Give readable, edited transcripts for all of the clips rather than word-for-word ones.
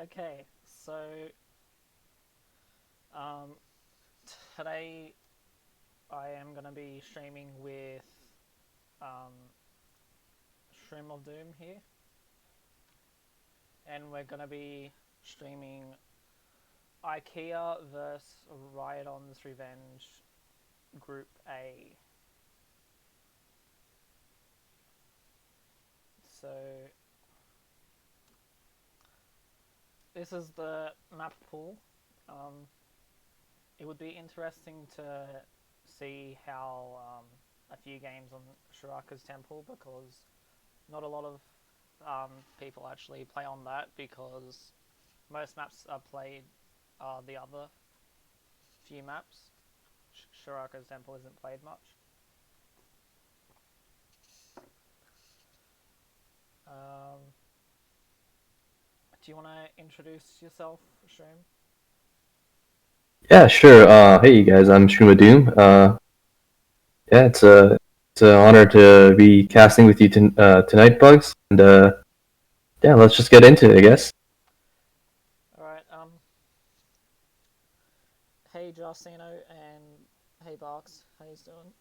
Okay, so um, today I am gonna be streaming with um, Shroom of Doom here, and we're gonna be streaming Ikea vs Rhyadon'S Revenge Group A. So this is the map pool. Um, it would be interesting to see how a few games on Shiraka's Temple, because not a lot of people actually play on that, because most maps are played the other few maps. Shiraka's Temple isn't played much. Um, do you want to introduce yourself, Shroom? Yeah, sure. Hey, you guys. I'm Shroom of Doom. Yeah, it's an honor to be casting with you tonight, Bugs. And yeah, let's just get into it, I guess. All right. Hey, Justino, and hey, Barks. How you doing?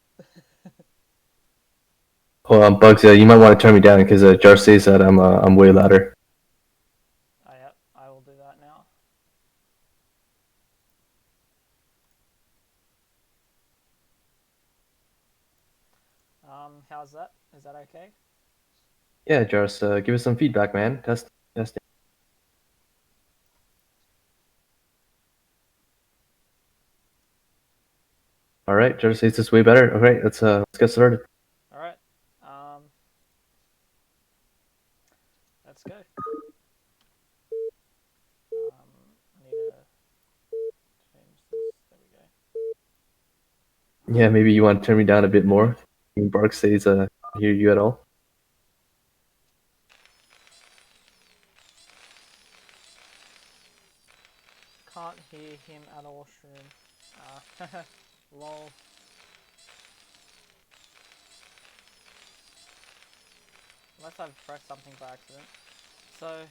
Oh, Bugs, you might want to turn me down because Jar says that I'm way louder. Yeah, I will do that now. How's that? Is that okay? Yeah, Jar, give us some feedback, man. Test. All right, Jar says this way better. Okay, let's get started. All right. Um, let's go. I need to change this. There we go. Yeah, maybe you want to turn me down a bit more. Bark says hear you at all. Can't hear him at all, Shroom. Lol. Unless I've pressed something by accident. So,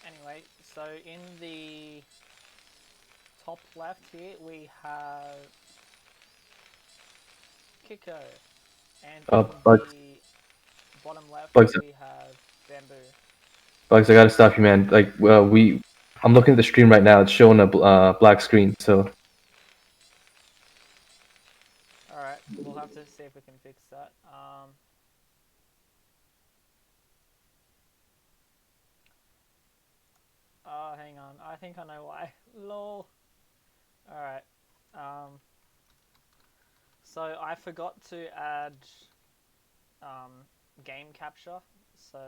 anyway, so in the top left here we have Kiko, and in Bugs, the bottom left Bugs, we have Bamboo. Bugs. I gotta stop you, man. I'm looking at the stream right now. It's showing a black screen, so. Alright, we'll have to see if we can fix that. Oh, hang on. I think I know why. Lol. Alright. Um, so I forgot to add um, game capture. So,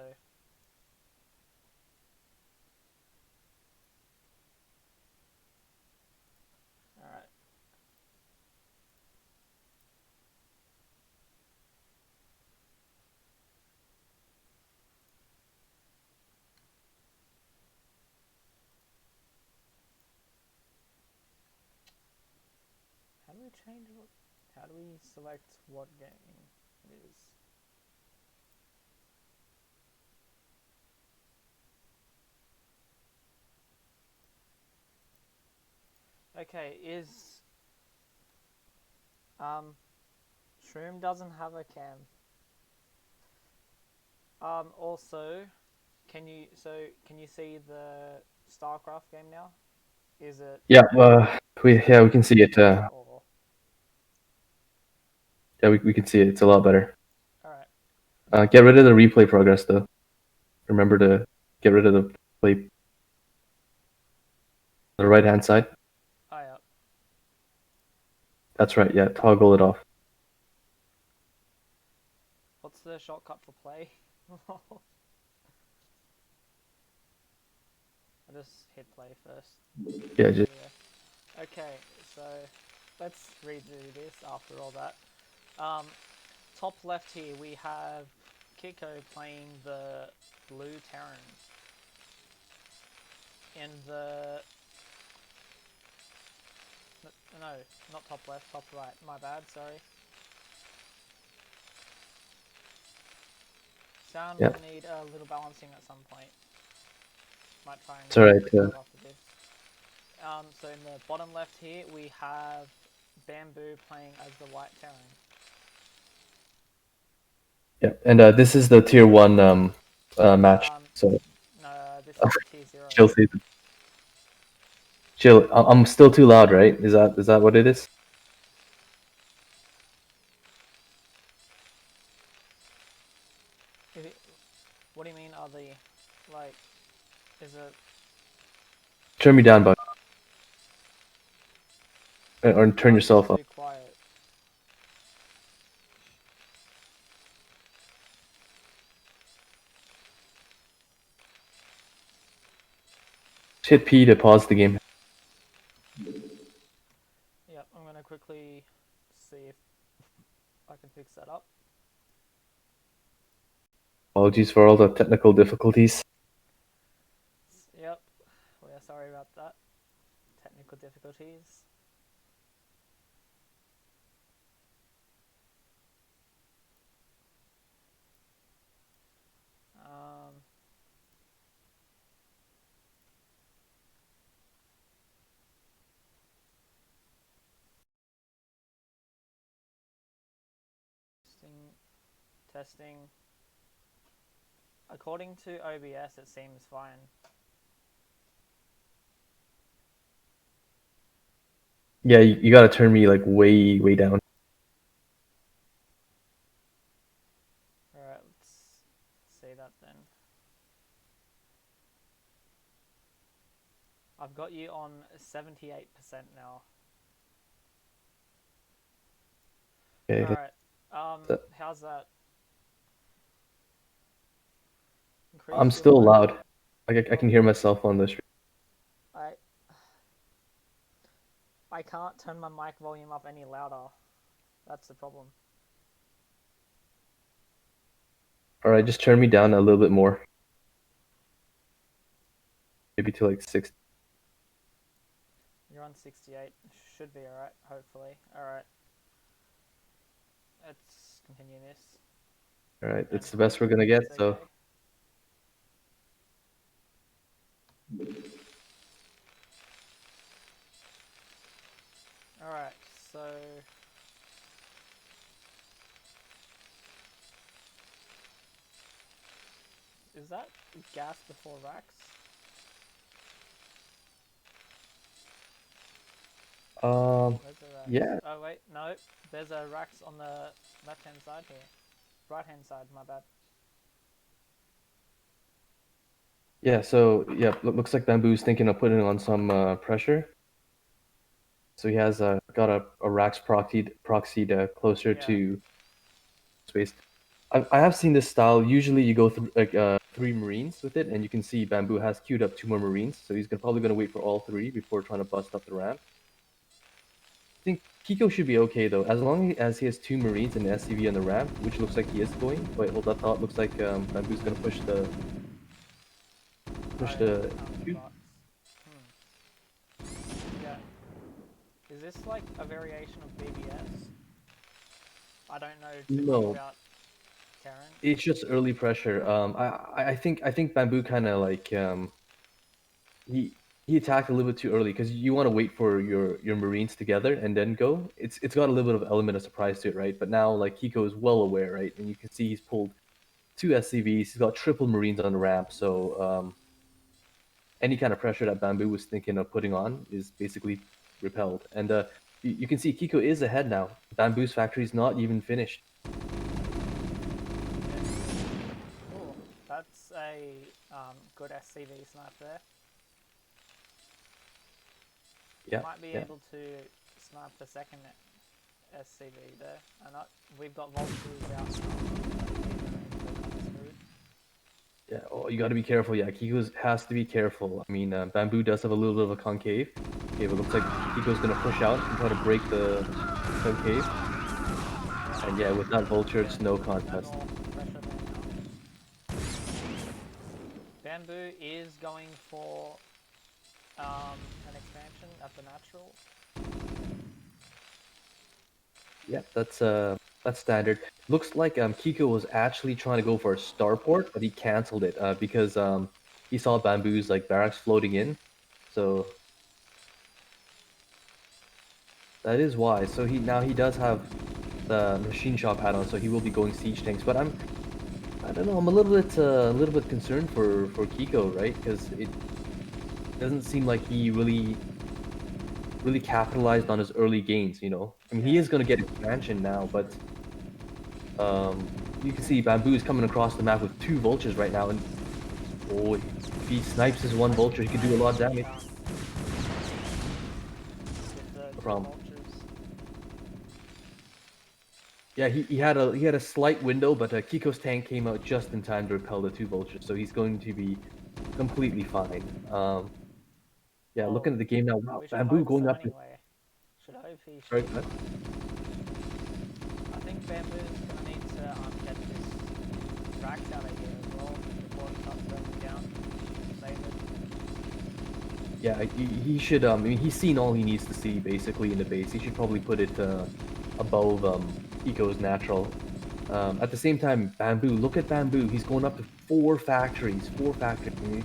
alright. How do we change what? How do we select what game it is? Okay, is um Shroom doesn't have a cam. Also, can you see the StarCraft game now? Is it Yeah, we stable can see it. or Yeah, we can see it. It's a lot better. all right? Get rid of the replay progress though. Remember to get rid of the play on the right hand side. Oh yeah. That's right. Yeah, toggle it off. What's the shortcut for play? I just hit play first. Yeah, just Yeah. Okay, so let's redo this after all that. Um, top left here we have Kiko playing the blue Terran. In the no, not top left, top right. My bad, sorry. Sound yeah. will need a little balancing at some point. Might try and It's alright. record after this. So in the bottom left here, we have Bamboo playing as the White Terran. Yeah, and this is the tier 1 match. So No, this is tier 0. chill season. Chill. I'm still too loud, right? Is that what it is? What do you mean? Are the like? Is it? Turn me down, bud. Or turn No, yourself it's up. too quiet. Hit P to pause the game. Yep, I'm gonna quickly see if I can fix that up. Apologies for all the technical difficulties. Yep, we are sorry about that. Technical difficulties. Testing. According to OBS, it seems fine. Yeah, you gotta turn me like way down. Alright, let's see that then. I've got you on 78% now. Okay. Alright, how's that? Increase I'm still loud. Like I can hear myself on the stream. I can't turn my mic volume up any louder. That's the problem. Alright, just turn me down a little bit more. Maybe to like 60. You're on 68. Should be alright, hopefully. Alright. Let's continue this. Alright, it's the best we're gonna get, okay. so. Alright, so is that gas before racks? Yeah. Oh wait, no. There's a racks on the left hand side here. Right hand side, my bad. Yeah, so yeah, looks like Bamboo's thinking of putting on some pressure. So he has got a racks proxied closer to space. I have seen this style. Usually you go through like 3 Marines with it, and you can see Bamboo has queued up 2 more Marines. So he's probably gonna wait for all 3 before trying to bust up the ramp. I think Kiko should be okay though, as long as he has 2 Marines and an SCV on the ramp, which looks like he is going. Wait, hold that thought. Looks like Bamboo's gonna push the queue. Yeah. Is this like a variation of BBS? I don't know too much about Terran. It's just early pressure. I think Bamboo kind of like he attacked a little bit too early because you want to wait for your Marines together and then go. It's got a little bit of element of surprise to it, right? But now like Kiko is well aware, right? And you can see he's pulled 2 SCVs. He's got triple Marines on the ramp, so any kind of pressure that Bamboo was thinking of putting on is basically repelled. And you can see Kiko is ahead now. Bamboo's factory is not even finished. Cool. That's a good SCV snipe there. Yeah. Might be able to snipe the second SCV there. And we've got vultures out now. Yeah, oh, you got to be careful. Yeah, Kiko has to be careful. I mean, Bamboo does have a little bit of a concave. Okay, but it looks like Kiko's going to push out and try to break the concave. And yeah, with that vulture, it's no contest. Bamboo is going for an expansion at the natural. Yeah, that's standard. Looks like Kiko was actually trying to go for a starport, but he canceled it because he saw Bamboo's like barracks floating in, so that is why. So he does have the machine shop hat on, so he will be going siege tanks. But I don't know, I'm a little bit concerned for Kiko, right? Because it doesn't seem like he really capitalized on his early gains. You know, I mean, he is going to get expansion now, but you can see Bamboo is coming across the map with 2 vultures right now, and oh, if he snipes his 1 vulture, he can do a lot of damage. No problem. Yeah, he had a slight window, but Kiko's tank came out just in time to repel the 2 vultures, so he's going to be completely fine. Yeah, Well, looking at the game now, wow, we should Bamboo hope going so up to anyway. Should hope he should very be good. fine. I think Bamboo's gonna need to get this Rax out of here as well before it starts burning down. Save it. Yeah, he should. I mean, he's seen all he needs to see basically in the base. He should probably put it above Kiko's natural. At the same time, Bamboo. Look at Bamboo. He's going up to 4 factories. 4 factories. I mean,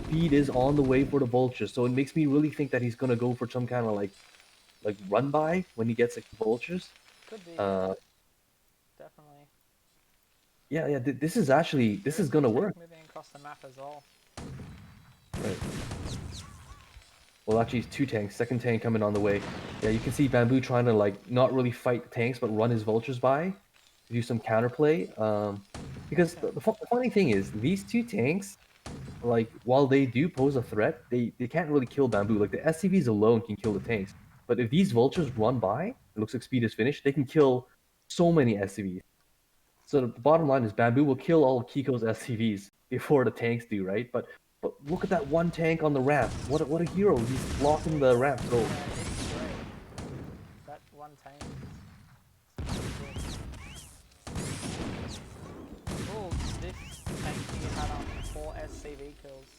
feed is on the way for the vultures, so it makes me really think that he's gonna go for some kind of like run by when he gets like vultures. Could be, Uh, definitely. yeah. This is actually There this is is a gonna tank work. moving across the map as well. Right. Well, actually, 2 tanks. Second tank coming on the way. Yeah, you can see Bamboo trying to like not really fight the tanks, but run his vultures by to do some counterplay. Because the funny thing is, these 2 tanks, like while they do pose a threat, they can't really kill Bamboo. Like the SCVs alone can kill the tanks, but if these vultures run by, it looks like speed is finished. They can kill so many SCVs. So the bottom line is Bamboo will kill all of Kiko's SCVs before the tanks do, right? But look at that 1 tank on the ramp. What a hero! He's blocking the ramp. So It's great. That one tank. Oh, this tank here had 4 SCV kills.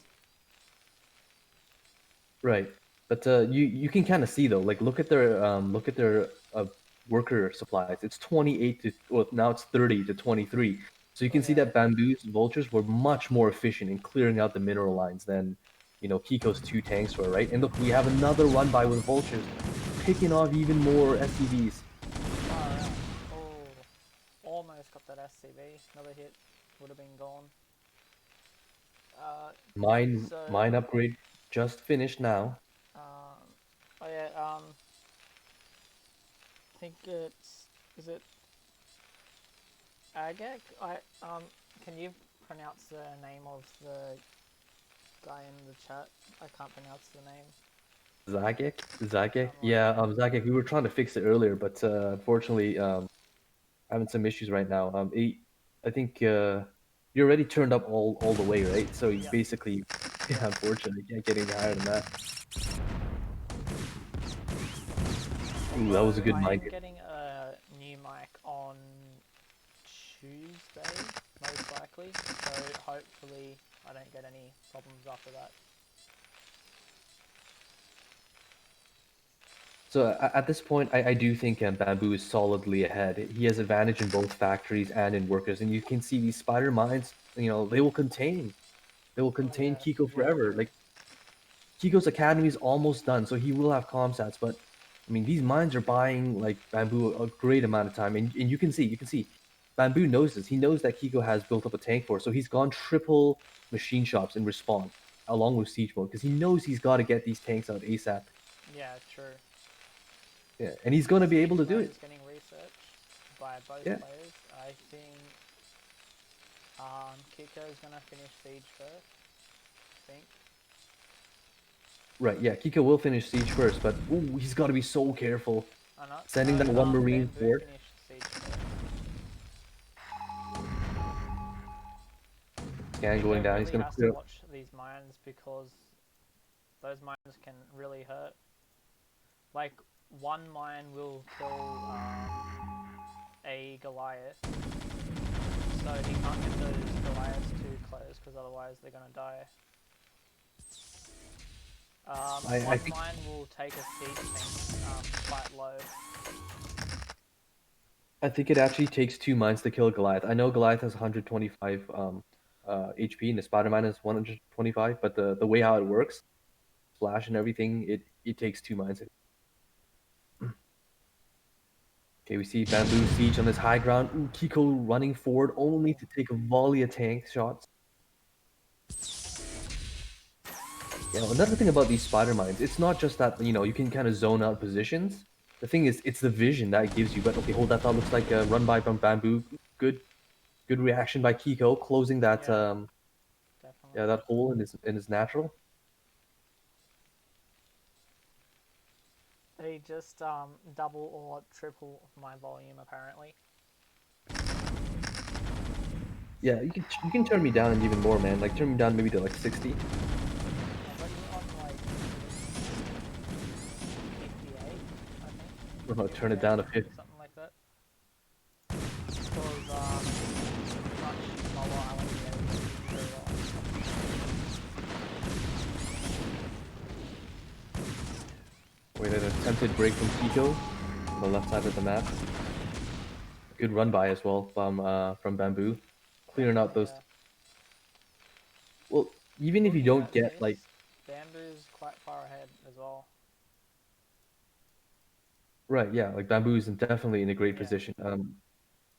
right, but you can kind of see though. Like look at their worker supplies. It's 28 to well now it's 30 to 23. So you can see that Bamboo's vultures were much more efficient in clearing out the mineral lines than Kiko's 2 tanks were, right? And look, we have another run by with vultures, picking off even more SCVs. Oh, almost got that SCV. Another hit would have been gone. Mine upgrade just finished now. Oh yeah. I think is it Agek? Can you pronounce the name of the guy in the chat? I can't pronounce the name. Zagek. Yeah, Zagek. We were trying to fix it earlier, but unfortunately, having some issues right now. I think you already turned up all the way, right? So you basically, yeah, unfortunately, can't get any higher than that. Ooh, that was a good mic. I'm getting a new mic on Tuesday, most likely. So hopefully I don't get any problems after that. So at this point, I do think Bamboo is solidly ahead. He has advantage in both factories and in workers, and you can see these spider mines. They will contain Kiko forever. Like Kiko's academy is almost done, so he will have comsats. But I mean, these mines are buying like Bamboo a great amount of time, and you can see, Bamboo knows this. He knows that Kiko has built up a tank force, so he's gone triple machine shops in respawn, along with siege mode, because he knows he's got to get these tanks out ASAP. Yeah, true. Yeah, and he's going to be able to do it. It's getting researched by both players. I think Kiko's gonna finish siege first. I think. Right, yeah, Kiko will finish siege first, but ooh, he's got to be so careful. Sending that 1 marine forward. Scan going down. He's gonna clear. Watch these mines because those mines can really hurt. Like 1 mine will kill a Goliath, so he can't get those Goliaths too close because otherwise they're gonna die. I think mine will take a siege tank quite low. I think it actually takes 2 mines to kill Goliath. I know Goliath has 125 HP and the Spider-Man is 125. But the way how it works, splash and everything, it takes 2 mines. Okay, we see Bamboo Siege on this high ground. Ooh, Kiko running forward only to take a volley of tank shots. Yeah, another thing about these spider mines, it's not just that, you can kind of zone out positions. The thing is, it's the vision that it gives you. But okay, hold that thought. Looks like a run by from Bamboo. Good reaction by Kiko, closing that Definitely. that hole in his natural. They just double or triple my volume apparently. Yeah, you can turn me down even more, man. Like turn me down maybe to like 60. I've got you on like 58, I think. Or no, turn it 58 down to 50. or something like that. Because much smaller I won't be able to see very well. Wait, an attempted break from Kiko on the left side of the map. Good run by as well from Bamboo, clearing out Definitely, those. yeah. Well, even if you Looking don't at get like. this, Bamboo's quite far ahead as well. Right, yeah, like Bamboo is definitely in a great Yeah, position.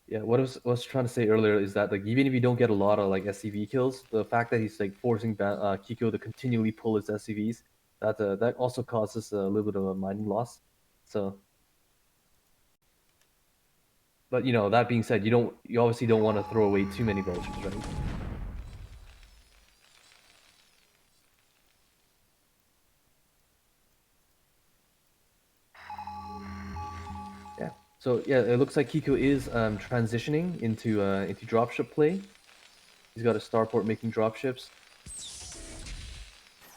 Yeah, what I was trying to say earlier is that like even if you don't get a lot of like SCV kills, the fact that he's like forcing Kiko to continually pull his SCVs, that also causes a little bit of a mining loss. So, but that being said, you obviously don't want to throw away too many vultures, right? Yeah. So yeah, it looks like Kiko is transitioning into dropship play. He's got a starport making dropships.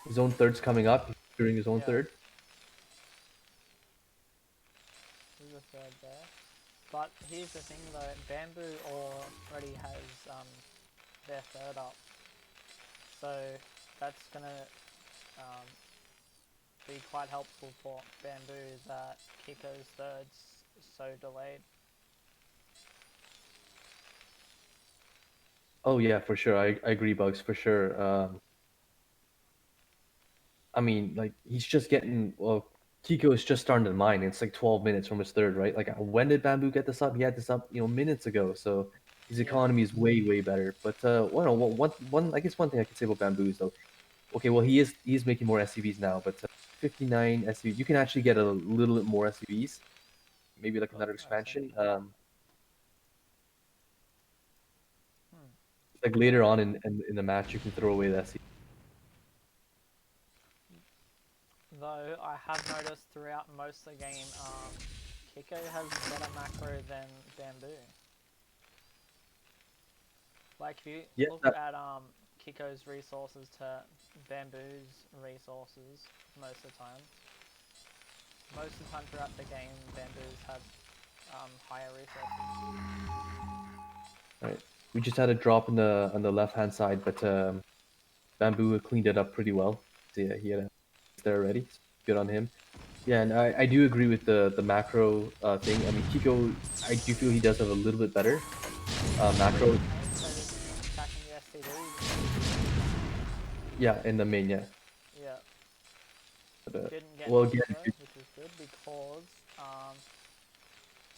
His own third's coming up. He's securing his own yeah. third. There's a third there. But here's the thing though, Bamboo already has their third up. So that's gonna um, be quite helpful for Bamboo that Kiko's third's so delayed. Oh yeah, for sure. I agree, Bugs, for sure. I mean, like he's just getting well. Kiko is just starting to mine. It's like 12 minutes from his third, right? Like when did Bamboo get this up? He had this up, minutes ago. So his Yeah, economy is way better. But well, no, one I guess one thing I can say about Bamboo is though, okay, well he is making more SCVs now, but 59 SCVs, you can actually get a little bit more SCVs, maybe like got another I see. expansion. Hmm. Like later on in the match, you can throw away the SCV. Though I have noticed throughout most of the game, Kiko has better macro than Bamboo. Like if you Yeah, look at Kiko's resources to Bamboo's resources most of the time, throughout the game, Bamboo's had higher resources. right. We just had a drop on the left hand side, but Bamboo cleaned it up pretty well. So yeah, he had a there already. So good on him. Yeah, and I do agree with the macro thing. I mean, Kiko, I do feel he does have a little bit better macro. Attacking the SCVs. Yeah, in the main, yeah. Yeah, But, didn't get well, hit again, though, which is good because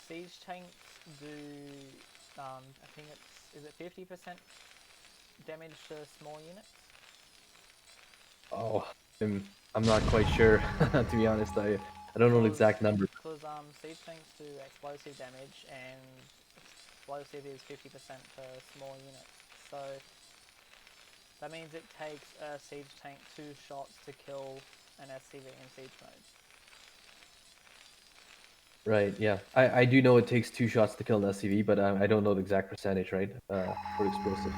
siege tanks do I think it's is it 50% damage to small units? oh, I'm not quite sure to be honest. I don't know the exact number. Because siege tanks do explosive damage and explosive is 50% per small unit. So that means it takes a siege tank 2 shots to kill an SCV in siege mode. Right, yeah. I do know it takes 2 shots to kill an SCV, but I don't know the exact percentage, right? For explosive.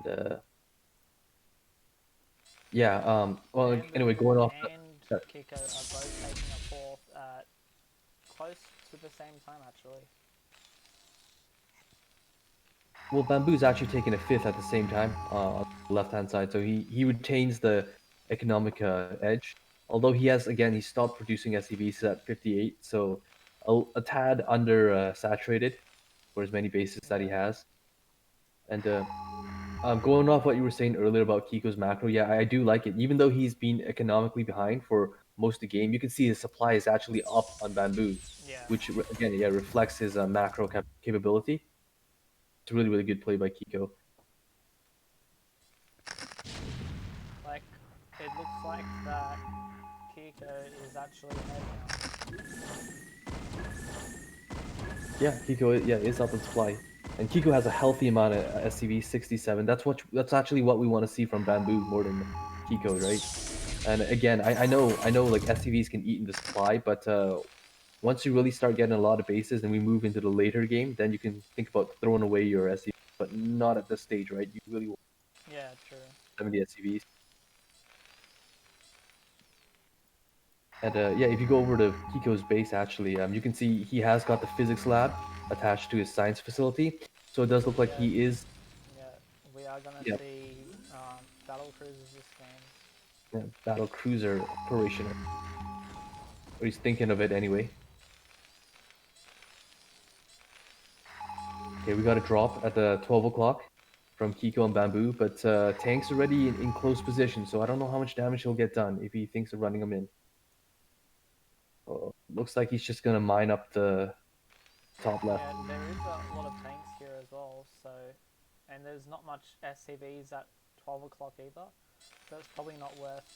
The yeah. Well, anyway, Bamboo going off. and The, Kiko are both taking a fourth at close to the same time actually. well, Bamboo's actually taking a fifth at the same time on the left-hand side, so he retains the economic edge. Although he stopped producing SCVs at 58, so a tad under saturated for as many bases that he Yeah. has. And Going off what you were saying earlier about Kiko's macro, yeah, I do like it. Even though he's been economically behind for most of the game, you can see his supply is actually up on Bamboo, Yeah. which again, yeah, reflects his macro capability. It's a really, really good play by Kiko. Like, it looks like that Kiko is actually ahead now. Yeah, Kiko, yeah, is up in supply, and Kiko has a healthy amount of SCV 67. That's actually what we want to see from Bamboo more than Kiko, right? And again, I know, like SCVs can eat into supply, but once you really start getting a lot of bases and we move into the later game, then you can think about throwing away your SCV, but not at this stage, right? You really want Yeah, true. 70 SCVs. And yeah, if you go over to Kiko's base, actually, you can see he has got the physics lab attached to his science facility. So it does look like Yeah, he is, yeah. We are gonna yeah, see battle cruisers this game. yeah, battle cruiser operation, or he's thinking of it anyway. Okay, we got a drop at the 12 o'clock from Kiko and Bamboo, but Tank's already in close position, so I don't know how much damage he'll get done if he thinks of running him in. Looks like he's just gonna mine up the top left. Yeah, there is a lot of tanks here as well. So, and there's not much SCVs at 12 o'clock either. So it's probably not worth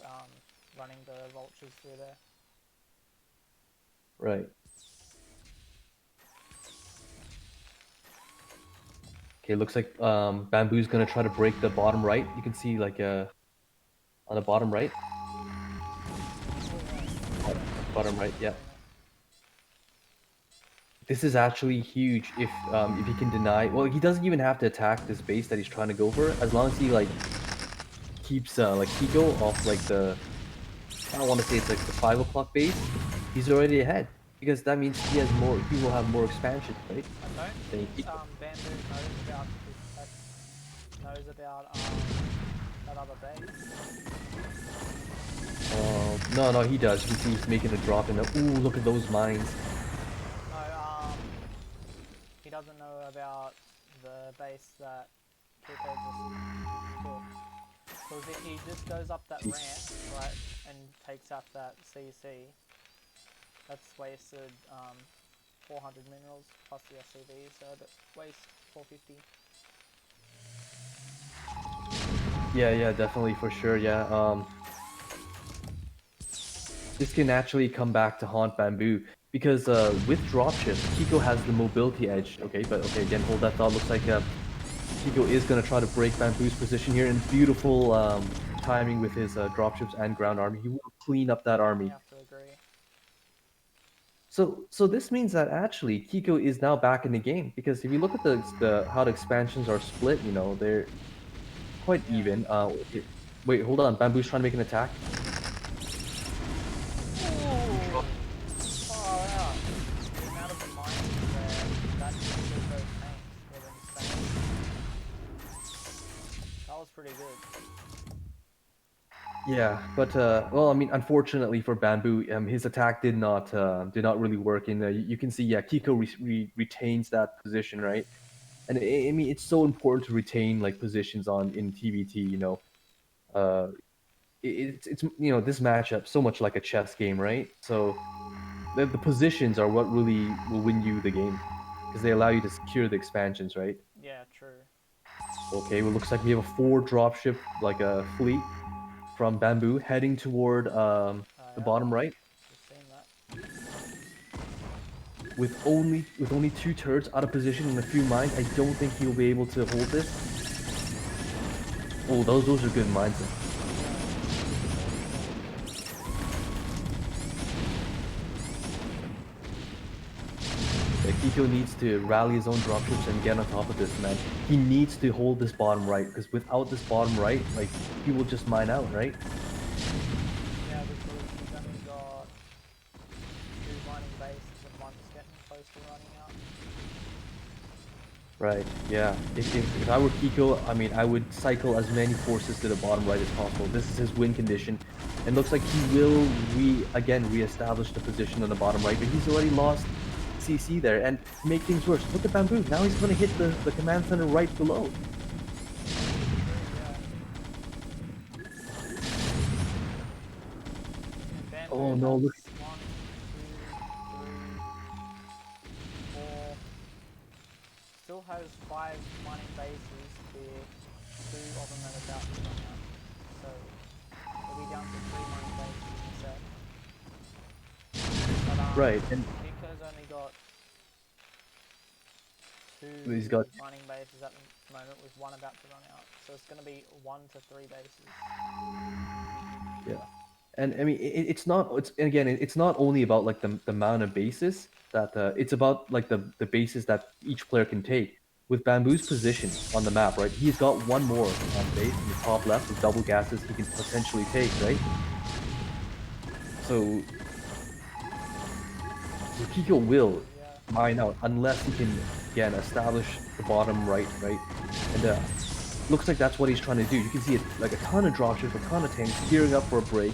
running the vultures through there. Right. Okay, looks like Bamboo's gonna try to break the bottom right. You can see like on the bottom right. Bottom right, yeah. This is actually huge if he can deny. Well, he doesn't even have to attack this base that he's trying to go for, as long as he like keeps like Kiko off like the, I don't want to say it's like the 5 o'clock base. He's already ahead because that means he has more. He will have more expansion, right? I don't Than think Kiko. Bamboo knows about that other base. No, he does. You can see he's making a drop in the. Ooh, look at those mines. No, he doesn't know about the base that Kiko just took. Because if he just goes up that ramp, right, and takes out that CC, that's wasted 400 minerals plus the SCV, so that waste 450. Yeah, definitely for sure. Yeah. This can actually come back to haunt Bamboo because with dropship, Kiko has the mobility edge. Okay, but okay, again, hold that thought. Looks like Kiko is gonna try to break Bamboo's position here, and beautiful timing with his dropships and ground army. He will clean up that I army. have to agree. So this means that actually Kiko is now back in the game because if you look at the how the expansions are split, you know they're quite Yeah. even. Wait, hold on. Bamboo's trying to make an attack. Ooh! Far out. The amount of the mines where that killed those tanks was insane. That was pretty good. Yeah, but well, I mean, unfortunately for Bamboo, his attack did not really work. And you can see, yeah, Kiko retains that position, right? And I mean, it's so important to retain like positions on in TVT. You know, uh, it's this matchup so much like a chess game, right? So the positions are what really will win you the game because they allow you to secure the expansions, right? Yeah, true. Okay, well, looks like we have a 4 dropship like a fleet from Bamboo heading toward the Yeah, bottom right. just seen that. With only 2 turrets out of position and a few mines, I don't think he'll be able to hold this. Oh, those are good mines. Kiko needs to rally his own dropships and get on top of this, man. He needs to hold this bottom right because without this bottom right, like he will just mine out, right? Yeah, because he's only got 2 mining bases and one's getting close to running out. Right. Yeah. If I were Kiko, I mean, I would cycle as many forces to the bottom right as possible. This is his win condition. It looks like he will again reestablish the position on the bottom right, but he's already lost CC there. And to make things worse, look at Bamboo. Now he's going to hit the command center right below. Oh no, look. has 1, 2, 3, 4. Still has 5 mining bases with 2 of them that are about to run out. So we'll be down to 3 mining bases instead. But Right, and Kiko's only got 2 he's got mining bases at the moment with 1 about to run out. So it's going to be 1 to 3 bases. yeah. And I mean, it's not. It's again, it's not only about like the amount of bases that it's about like the bases that each player can take. With Bamboo's position on the map, right? He's got one more base in the top left with double gases he can potentially take, right? So Kiko will mine out unless he can again establish the bottom right, right? And looks like that's what he's trying to do. You can see it like a ton of dropships, a ton of tanks gearing up for a break.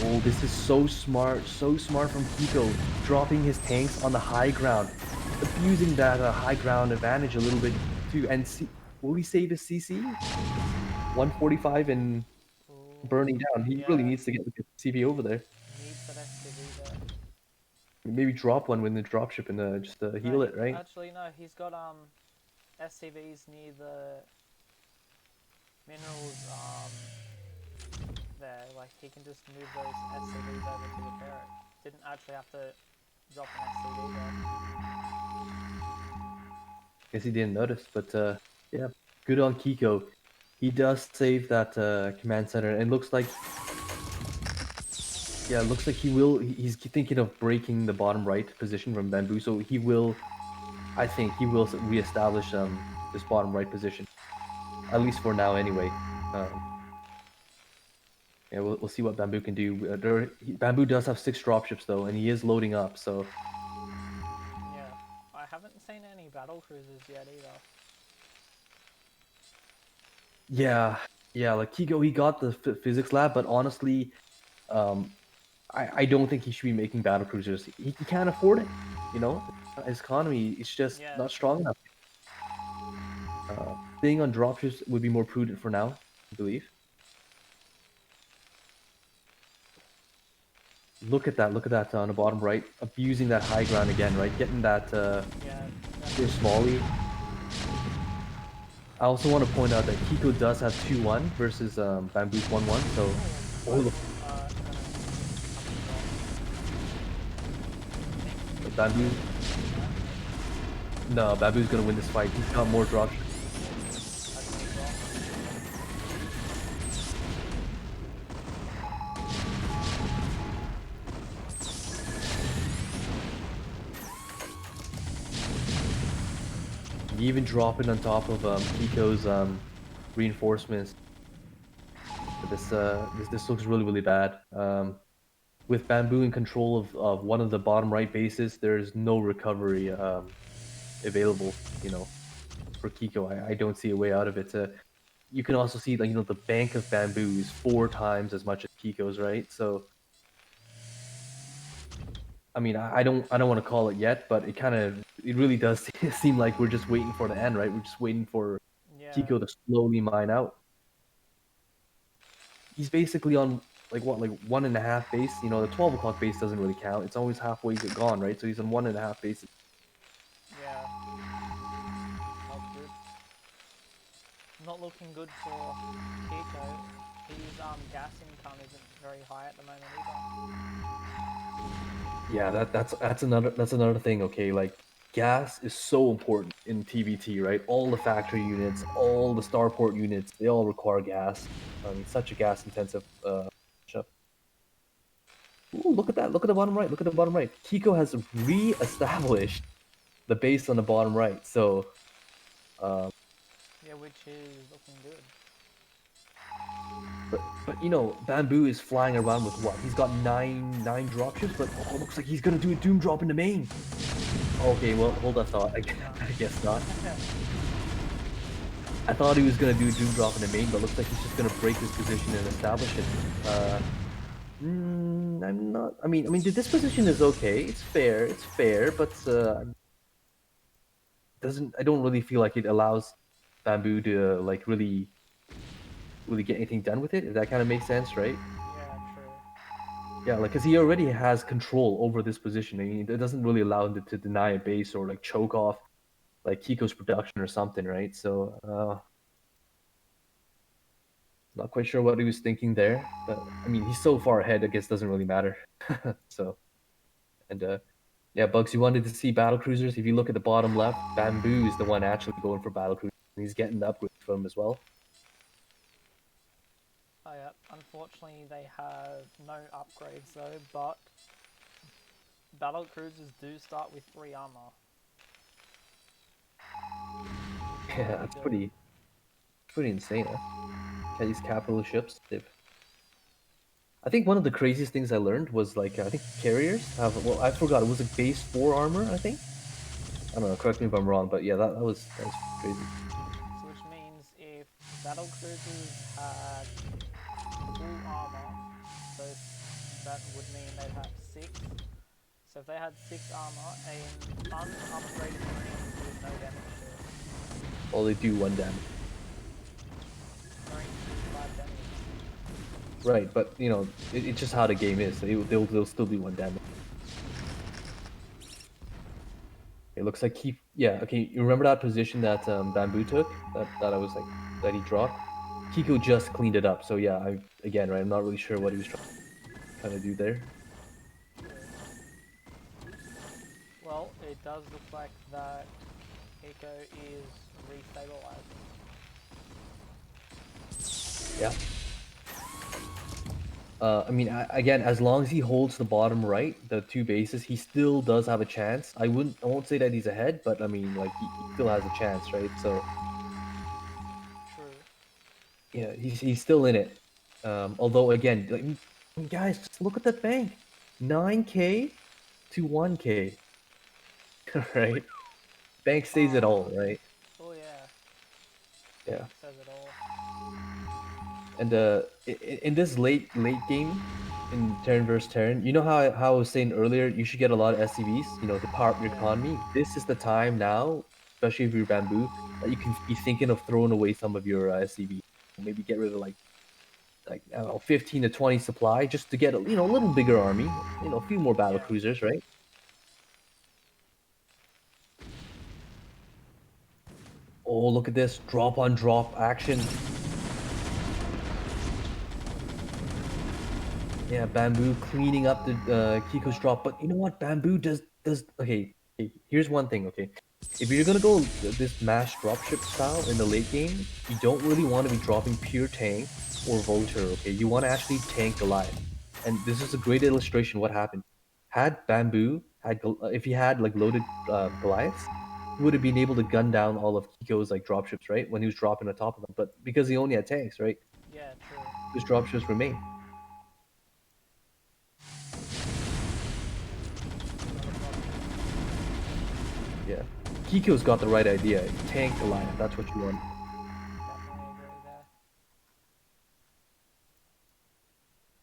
Oh, this is so smart from Kiko, dropping his tanks on the high ground, abusing that high ground advantage a little bit too. And will he save his CC? 145 and burning down. He really needs to get the CP over there. Needs that SCV there. Maybe drop one with the dropship and just heal it, right? Actually, no. He's got SCVs near the minerals there. Like he can just move those SCVs over to repair it. Didn't actually have to drop an SCV there. Guess he didn't notice, but yeah, good on Kiko. He does save that command center, and looks like he will. He's thinking of breaking the bottom right position from Bamboo, so he will. I think he will reestablish this bottom right position, at least for now, anyway. Yeah, we'll see what Bamboo can do. Bamboo does have 6 dropships though, and he is loading up. So yeah, I haven't seen any battle cruisers yet either. Yeah, like Kiko, he got the physics lab, but honestly, I don't think he should be making battle cruisers. He can't afford it. You know, his economy is just not strong enough. Staying on dropships would be more prudent for now, I believe. Look at that on the bottom right, abusing that high ground again, right? Getting that smally. I also want to point out that Kiko does have 2-1 versus Bamboo's 1-1, so Bamboo. No, Bamboo's gonna win this fight. He's got more drops. Even dropping on top of Kiko's reinforcements. This looks really bad. With Bamboo in control of one of the bottom right bases, there's no recovery available, you know, for Kiko. I don't see a way out of it. You can also see, like, you know, the bank of Bamboo is 4 times as much as Kiko's, right? So I mean, I don't want to call it yet, but it really does seem like we're just waiting for the end, right? We're just waiting for Kiko to slowly mine out. He's basically on like 1.5 base. You know, the 12 o'clock base doesn't really count. It's always halfway gone, right? So he's on 1.5 bases. Yeah. Not looking good for Kiko. His gas income isn't very high at the moment either. Yeah, that's another thing. Okay, like gas is so important in TVT, right? All the factory units, all the starport units, they all require gas. I mean, such a gas intensive ship. Ooh, look at that! Look at the bottom right! Look at the bottom right! Kiko has re-established the base on the bottom right. So, yeah, which is looking good. But you know, Bamboo is flying around with what? He's got nine dropships, but looks like he's gonna do a doom drop in the main. Okay, well, hold that thought. I guess not. I thought he was gonna do a doom drop in the main, but looks like he's just gonna break his position and establish it. I'm not. I mean, this position is okay. It's fair, but doesn't. I don't really feel like it allows Bamboo to like really get anything done with it. If that kind of makes sense, right? Yeah, Yeah, like, because he already has control over this position. I mean, it doesn't really allow him to deny a base or like choke off like Kiko's production or something, right? So, not quite sure what he was thinking there, but I mean, he's so far ahead, I guess doesn't really matter. So, and yeah, Bugs, you wanted to see battle cruisers. If you look at the bottom left, Bamboo is the one actually going for battle cruisers. And he's getting the upgrade from him as well. Oh yeah, unfortunately they have no upgrades though, but battle cruisers do start with 3 armor. Yeah, that's pretty insane, huh? These capital ships, I think one of the craziest things I learned was like I think carriers have, well, I forgot, it was like base 4 armor, I think. I don't know, correct me if I'm wrong, but yeah, that was crazy. So which means if battle cruisers had full armor, so that would mean they'd have 6. So if they had 6 armor, an unupgraded marine with no damage to Well, they do 1 damage. marines do 5 damage. Right, but you know, it's just how the game is. They'll still do 1 damage. It looks like yeah, okay, you remember that position that Bamboo took? That I was like, that he dropped? Kiko just cleaned it up, so yeah, again, right, I'm not really sure what he was trying to do there. Well, it does look like that Eco is restabilizing. Yeah. I mean, again, as long as he holds the bottom right, the 2 bases, he still does have a chance. I won't say that he's ahead, but I mean, like, he still has a chance, right? So, True. yeah, he's still in it. Although, again, like, I mean, guys, just look at that bank. 9K to 1K, right? Bank says it all, right? Oh yeah. Yeah. Says it all. And in this late game, in turn versus turn, you know how I was saying earlier, you should get a lot of SCVs, you know, to power up your economy. This is the time now, especially if you're Bamboo, that you can be thinking of throwing away some of your SCVs. Maybe get rid of like I don't know, 15 to 20 supply just to get a little bigger army, a few more battle cruisers, right? Oh, look at this drop on drop action. Yeah, Bamboo cleaning up the Kiko's drop, but you know what? Bamboo does okay. Here's one thing, okay. If you're gonna go this mass dropship style in the late game, you don't really want to be dropping pure tank or vulture, okay? You want to actually tank Goliath, and this is a great illustration of what happened. Had Bamboo if he had like loaded Goliaths, he would have been able to gun down all of Kiko's like dropships, right? When he was dropping on top of them, but because he only had tanks, right? Yeah, true. His dropships remain. Yeah. Kiko's got the right idea. Tank Goliath, that's what you want. Definitely agree there.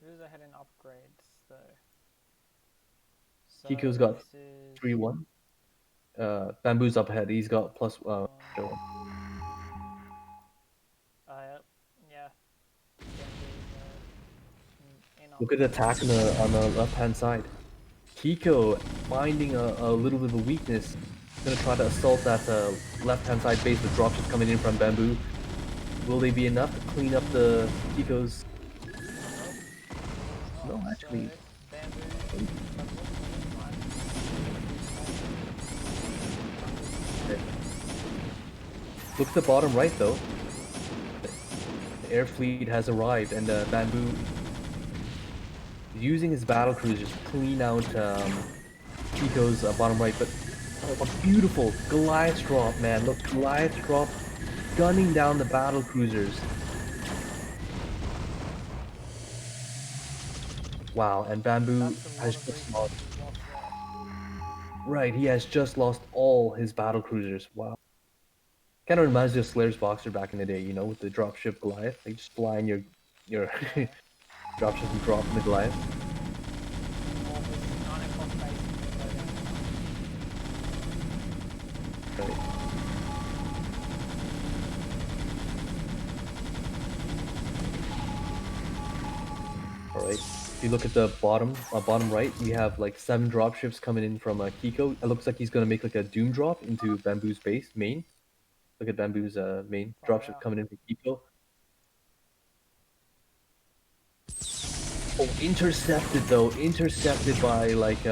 Who's ahead in upgrades though? So Kiko's got this is 3-1. Bamboo's up ahead. He's got plus uh, 1. yeah. Look at the attack on the left-hand side. Kiko finding a little bit of a weakness. Gonna try to assault that left-hand side base with dropships coming in from Bamboo. Will they be enough to clean up the Kiko's? No, actually. Look at the bottom right though. The air fleet has arrived, and Bamboo using his battle cruisers to clean out Kiko's bottom right. But a beautiful Goliath drop, man. Look, Goliath drop gunning down the battle cruisers. Wow, and Bamboo has just lost. Right, he has just lost all his battle cruisers. Wow. Kind of reminds me of Slayer's Boxer back in the day, with the dropship Goliath. Like just flying your dropship and dropping the Goliath. Right. Alright. you look at the bottom right, we have like 7 dropships coming in from Kiko. It looks like he's gonna make like a doom drop into Bamboo's base main. Look at Bamboo's main Far dropship out. coming in from Kiko. Oh, intercepted though, intercepted by like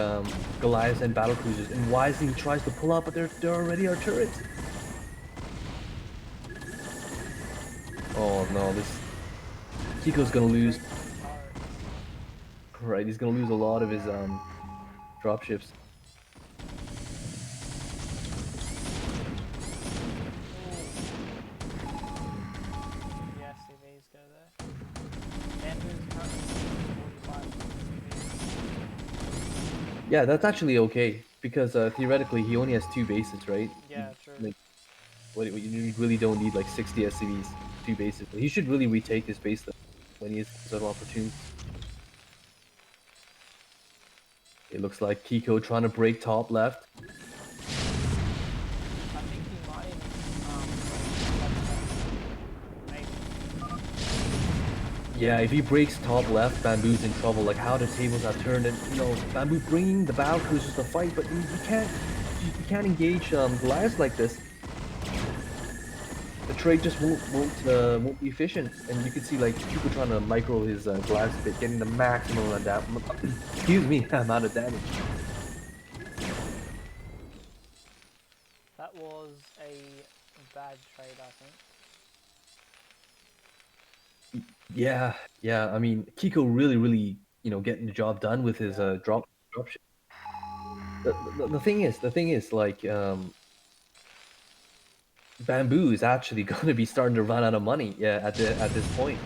Goliaths and battle cruisers. And Wisely tries to pull out, but there already are turrets. Oh no, this Kiko's gonna lose. Right, he's gonna lose a lot of his dropships. Yeah, CVs go there. Bamboo's currently 45 CVs. Yeah, that's actually okay because theoretically he only has 2 bases, right? Yeah, true. Like, you really don't need like 60 SCVs, 2 bases. He should really retake this base though when he is so opportune. It looks like Kiko trying to break top left. I think he might even maybe. Yeah, if he breaks top left, Bamboo's in trouble. Like how the tables have turned, and you know Bamboo bringing the battle cruisers to fight, but you can't engage Goliaths like this. The trade just won't be efficient, and you can see like people trying to micro his Goliaths a bit, getting the maximum amount of excuse me amount of damage. That was a bad trade, I think. Yeah, I mean Kiko really getting the job done with his dropship. The thing is like Bamboo is actually going to be starting to run out of money, at this point,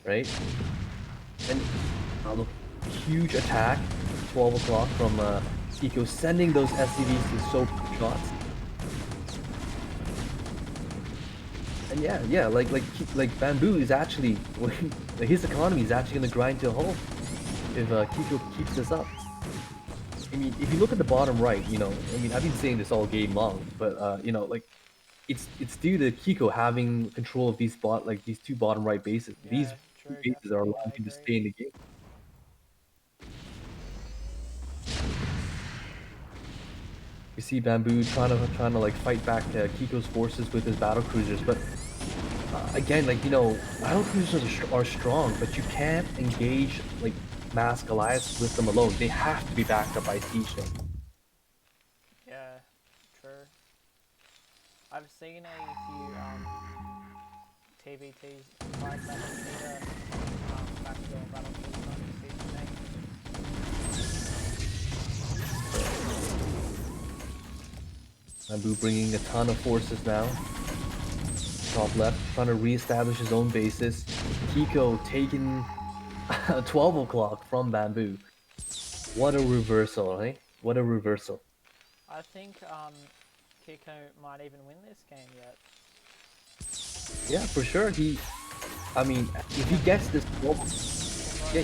right? And look, huge attack, 12 o'clock from Kiko, sending those SCVs to soak shots. And yeah, like Bamboo is actually his economy is actually going to grind to a halt if Kiko keeps this up. I mean, if you look at the bottom right, I mean, I've been saying this all game long, but like. It's due to Kiko having control of these 2 bottom right bases. Yeah, These true, bases are definitely, allowing I him to agree. stay in the game. You see Bamboo trying to like fight back Kiko's forces with his battle cruisers, but again, like battle cruisers are strong, but you can't engage like mass Goliaths with them alone. They have to be backed up by siege tanks. Yeah, true. I've seen a few TVTs like that need a backdoor battlefield on siege tank. Bamboo bringing a ton of forces now. Top left, trying to re-establish his own bases. Kiko taking 12 o'clock from Bamboo. What a reversal, eh? What a reversal. I think Kiko might even win this game yet. Yeah, for sure. I mean, if he gets this 12, yeah,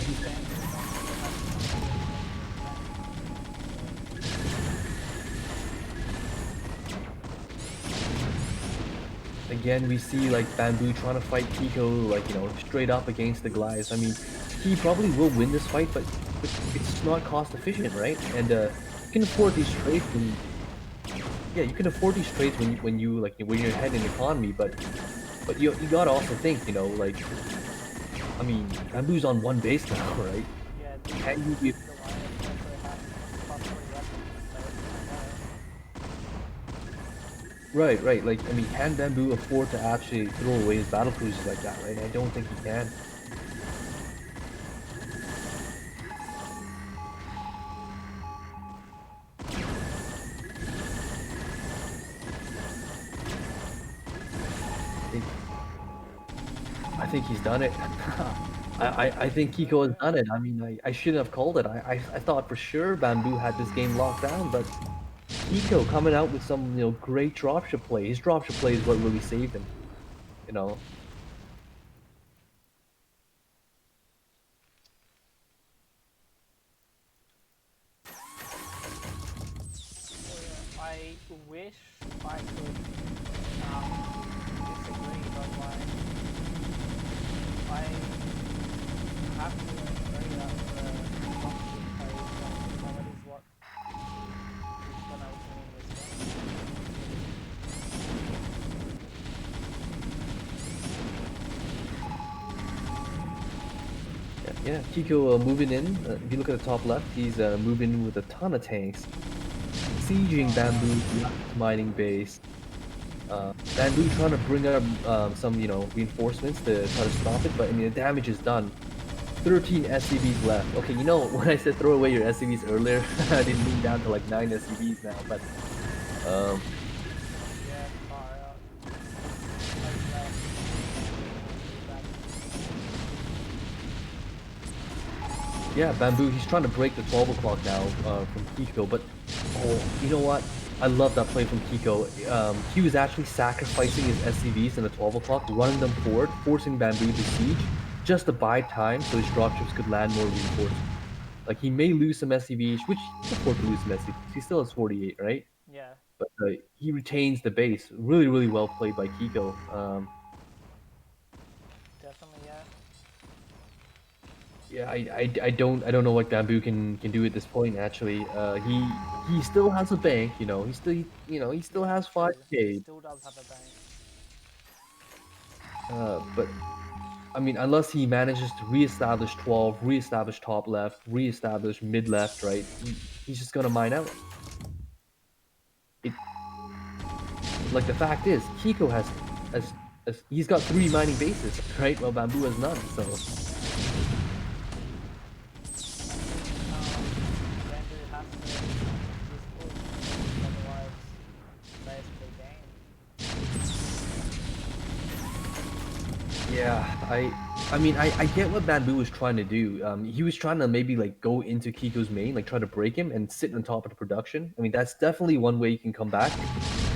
again, we see like Bamboo trying to fight Kiko, like straight up against the Goliaths. I mean, he probably will win this fight, but it's not cost efficient, right? And you can afford these trades when, you can afford these trades when you're ahead in the economy, but you gotta also think, like, I mean, Bamboo's on 1 base now, right? Yeah, Can you be? Right. Like, I mean, can Bamboo afford to actually throw away his battle cruisers like that, right? I don't think he can. I think he's done it. I think Kiko has done it. I mean, I shouldn't have called it. I thought for sure Bamboo had this game locked down, but Kiko coming out with some great dropship play. His dropship play is what really saved him. I wish I could disagree, but like I have to agree that Yeah, Kiko moving in. If you look at the top left, he's moving in with a ton of tanks, sieging Bamboo's last mining base. Bamboo trying to bring up some, reinforcements to try to stop it, but I mean the damage is done. 13 SCVs left. Okay, when I said throw away your SCVs earlier, I didn't mean down to like 9 SCVs now, but um, Yeah, far out. yeah, Bamboo, he's trying to break the 12 o'clock now from Kiko, but oh, you know what? I love that play from Kiko. He was actually sacrificing his SCVs in the 12 o'clock, running them forward, forcing Bamboo to siege, just to buy time so his dropships could land more reinforcements. Like, he may lose some SCVs, which he can afford to lose some SCVs. He still has 48, right? Yeah, But he retains the base. Really, really well played by Kiko. definitely, yeah. Yeah, I don't know what Bamboo can do at this point. Actually, he still has a bank. He still Yeah, has true. He 5K. still does have a bank. But I mean, unless he manages to reestablish 12, reestablish top left, reestablish mid left, right? He's just gonna mine out. It like the fact is, Kiko has he's got 3 mining bases, right? While Bamboo has none. So Bamboo has to use push, otherwise basically game. yeah, I get what Bamboo was trying to do. He was trying to maybe like go into Kiko's main, like try to break him and sit on top of the production. I mean, that's definitely one way you can come back,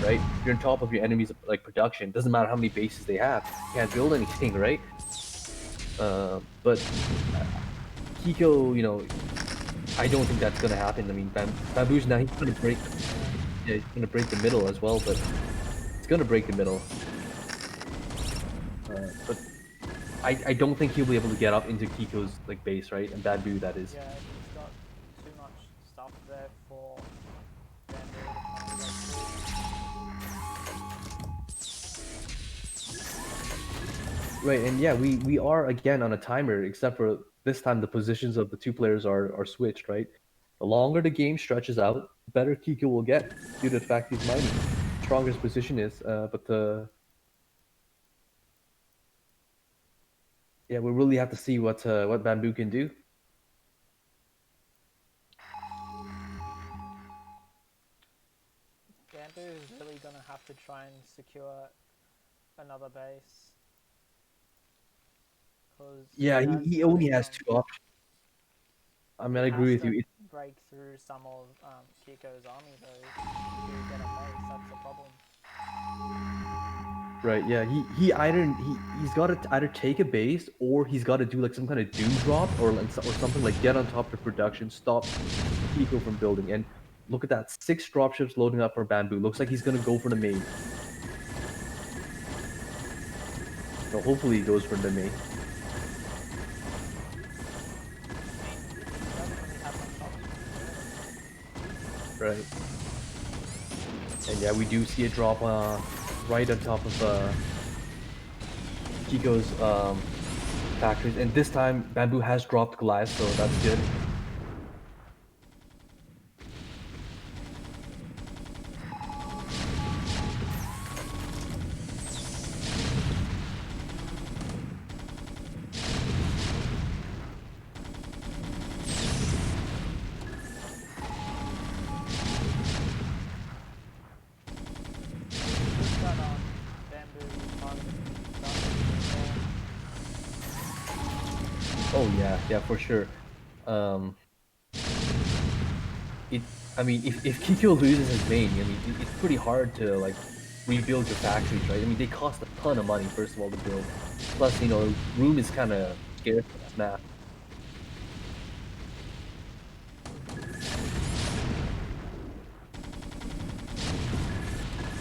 right? You're on top of your enemy's like production. Doesn't matter how many bases they have. You can't build anything, right? But Kiko, I don't think that's gonna happen. I mean, Bamboo's now he's gonna break, yeah, he's gonna break the middle as well, but he's gonna break the middle. But I don't think he'll be able to get up into Kiko's like base, right? And Bamboo, that is. Yeah, he's got too much stuff there for Bamboo to kind of go Right, and yeah, we are again on a timer, except for this time the positions of the two players are switched, right? The longer the game stretches out, the better Kiko will get due to the fact he's mining. Stronger his position is, but yeah, we really have to see what Bamboo can do. Bamboo is really gonna have to try and secure another base because Yeah, he only has 2 options. I mean, he I agree has with to you. break through some of Kiko's army though to get a base. That's the problem. Right, yeah, he's got to either take a base or he's got to do like some kind of doom drop or something like get on top of production, stop Kiko from building. And look at that, 6 dropships loading up for Bamboo. Looks like he's gonna go for the main. So hopefully he goes for the main. Right. And yeah, we do see a drop right on top of Kiko's factories. And this time Bamboo has dropped Goliath, so that's good. Oh yeah, for sure. Um, it. I mean, if Kiko loses his main, I mean, it's pretty hard to like rebuild your factories, right? I mean, they cost a ton of money first of all to build. Plus, room is kind of scarce on this map.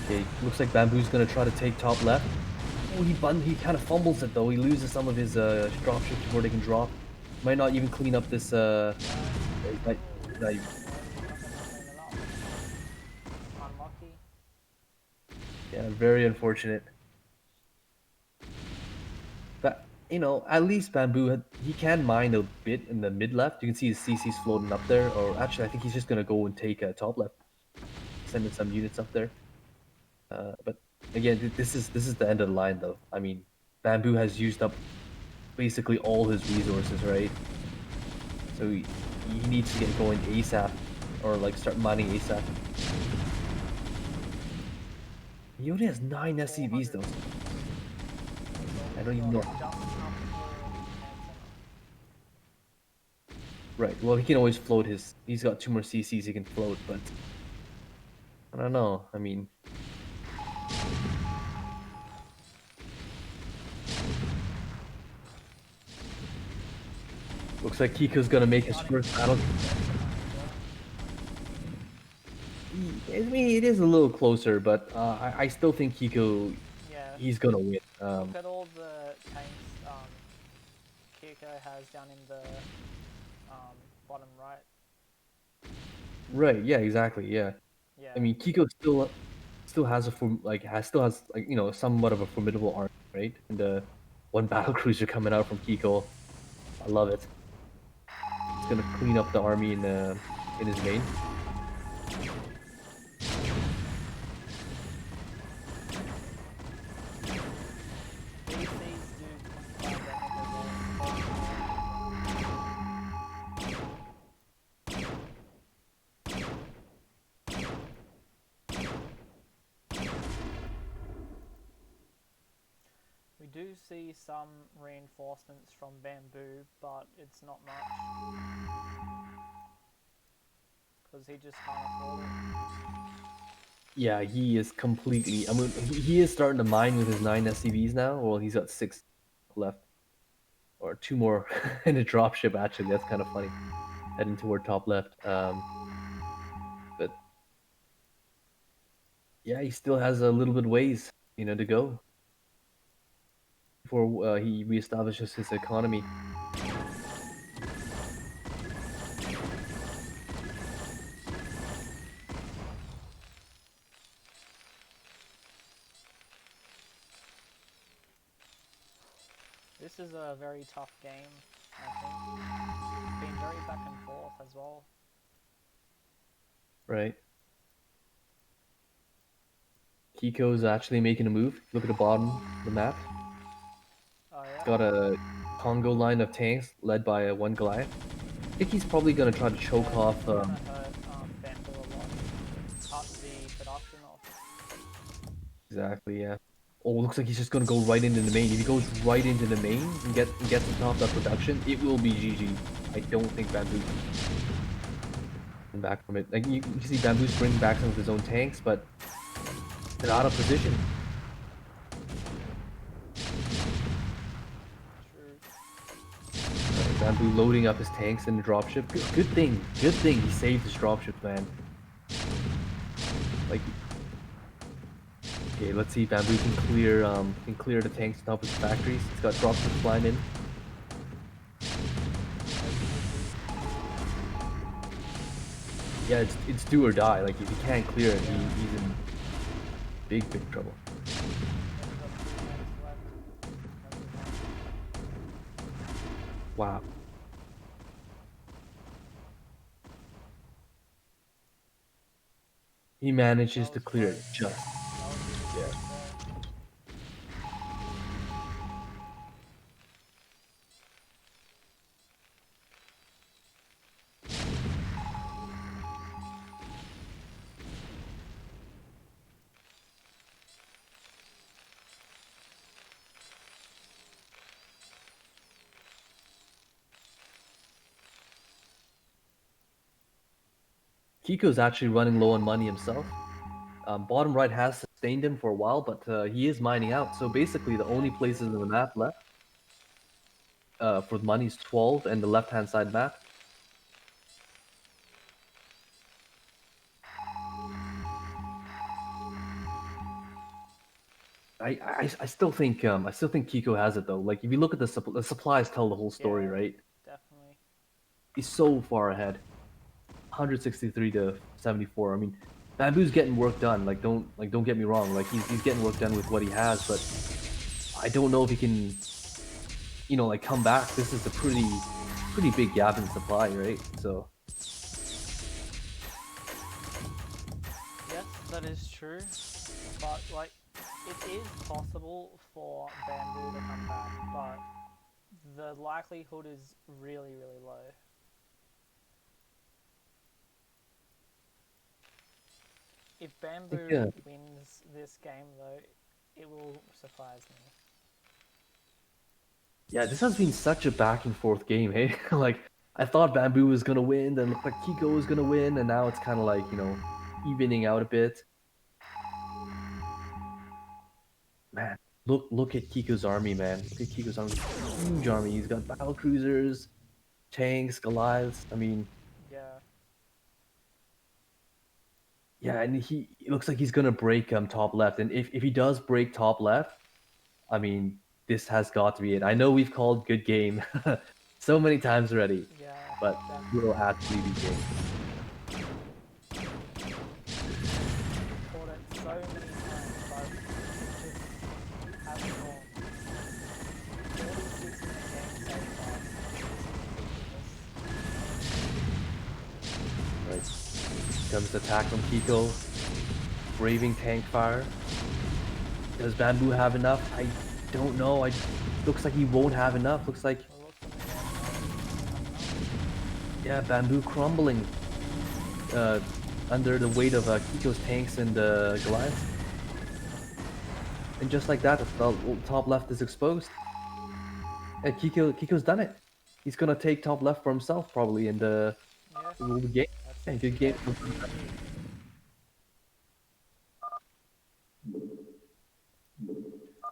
Okay, looks like Bamboo's gonna try to take top left. Oh, he kind of fumbles it though. He loses some of his dropships before they can drop. Might not even clean up this. Might not even- Unlucky. yeah, very unfortunate. you know, at least Bamboo, he can mine a bit in the mid left. You can see his CC's floating up there. Or actually, I think he's just gonna go and take top left, sending some units up there. But again, this is the end of the line, though. I mean, Bamboo has used up basically all his resources, right? So he needs to get going ASAP, or like start mining ASAP. He only has 9 SCVs though. I don't even know. Right. Well, he can always float his. He's got 2 more CCs he can float, but I don't know. I mean, looks like Kiko's gonna make his first battle. I mean, it is a little closer, but I still think Kiko. Yeah. He's gonna win. Look at all the tanks Kiko has down in the bottom right. Right. Yeah. Exactly. Yeah. Yeah. I mean, Kiko still has like, you know, somewhat of a formidable army, right? And the one battle cruiser coming out from Kiko, I love it. It's gonna clean up the army in his main. We do see some reinforcements from Bamboo, but it's not much. Because he just can't afford it. Yeah, he is completely. I mean, he is starting to mine with his 9 SCVs now. Well, he's got 6 left, or 2 more in a dropship. Actually, that's kind of funny. Heading toward top left. But yeah, he still has a little bit ways, you know, to go before he reestablishes his economy. This is a very tough game, I think. It's been very back and forth as well. Right. Kiko's actually making a move. Look at the bottom of the map. Oh yeah? Got a Congo line of tanks led by one Goliath. I think he's probably gonna try to choke off. It's gonna hurt Bamboo a lot. Cut the production off. Exactly, yeah. Oh, looks like he's just gonna go right into the main. If he goes right into the main and gets to top that production, it will be GG. I don't think Bamboo can back from it. Like you can see Bamboo's bringing back some of his own tanks, but they're out of position. True. Bamboo loading up his tanks in the dropship. Good thing he saved his dropship, man. Like, okay, let's see if Bamboo can clear the tanks on top of his factories. He's got dropships flying in. Yeah, it's do or die. Like if he can't clear it, he's in big trouble. Wow. He manages to clear it just. Yeah. Kiko's actually running low on money himself. Bottom right has sustained him for a while, but he is mining out. So basically, the only places in the map left for the money is 12 and the left-hand side map. I still think Kiko has it though. Like if you look at the supplies tell the whole story, Yeah, right? definitely. He's so far ahead, 163 to 74. I mean, Bamboo's getting work done. Like don't get me wrong. Like he's getting work done with what he has, but I don't know if he can, like come back, this is a pretty big gap in supply, right? So Yes, that is true, but like it is possible for bamboo to come back, but the likelihood is really, really low. If I think, bamboo wins this game, though, it will surprise me. yeah, this has been such a back and forth game, hey? Like I thought Bamboo was gonna win, then looked like Kiko was gonna win, and now it's kind of like evening out a bit. Man, look at Kiko's army, man. Look at Kiko's army, huge army. He's got battle cruisers, tanks, Goliaths. I mean, Yeah, yeah, and it looks like he's gonna break top left, and if he does break top left, I mean, this has got to be it. I know we've called good game so many times already, yeah, but will definitely. actually be game. Caught it so many times, but it just hasn't gone. 46-minute game so far. Right. Comes the attack from Kiko, braving tank fire. Does Bamboo have enough? I don't know. Looks like he won't have enough. Looks like, yeah, Bamboo crumbling under the weight of Kiko's tanks and Goliath. And just like that, the top left is exposed. And Kiko's done it. He's gonna take top left for himself probably, and Yeah, it will be game. that's Yeah, it. good game.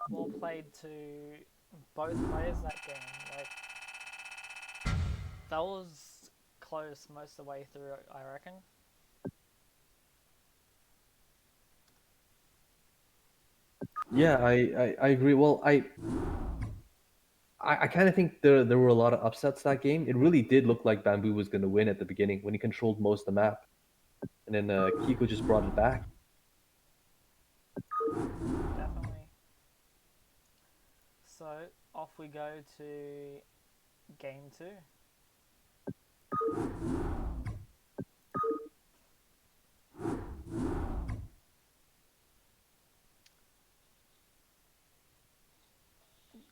Well played to both players that game. Like that was close most of the way through, I reckon. Yeah, I agree. Well, I kind of think there were a lot of upsets that game. It really did look like Bamboo was going to win at the beginning when he controlled most of the map, and then Kiko just brought it back. Definitely. So off we go to game two.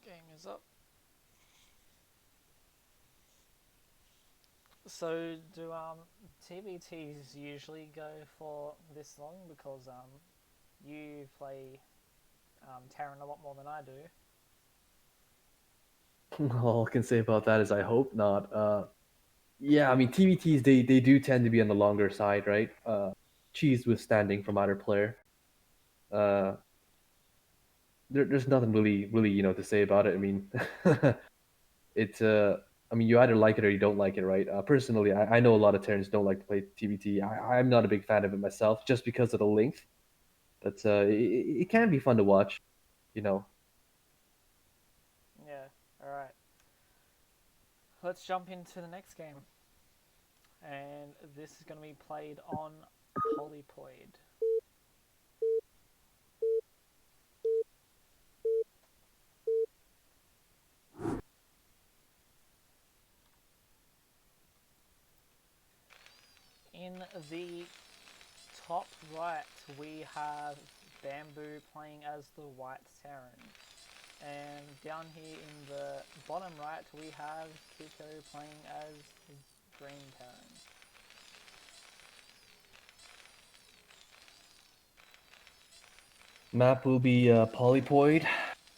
Game is up. So do TBTs usually go for this long because you play Terran a lot more than I do. All I can say about that is I hope not. Yeah, I mean TVTs they do tend to be on the longer side, right? Cheese withstanding from either player. Uh, there's nothing really to say about it. I mean, it's I mean you either like it or you don't like it, right? Personally, I know a lot of Terrans don't like to play TVT. I'm not a big fan of it myself, just because of the length. But it can be fun to watch, you know. Yeah. All right. Let's jump into the next game, and this is going to be played on Polypoid. In the top right, we have Bamboo playing as the White Terran. And down here in the bottom right, we have Kiko playing as the Green Terran. Map will be Polypoid.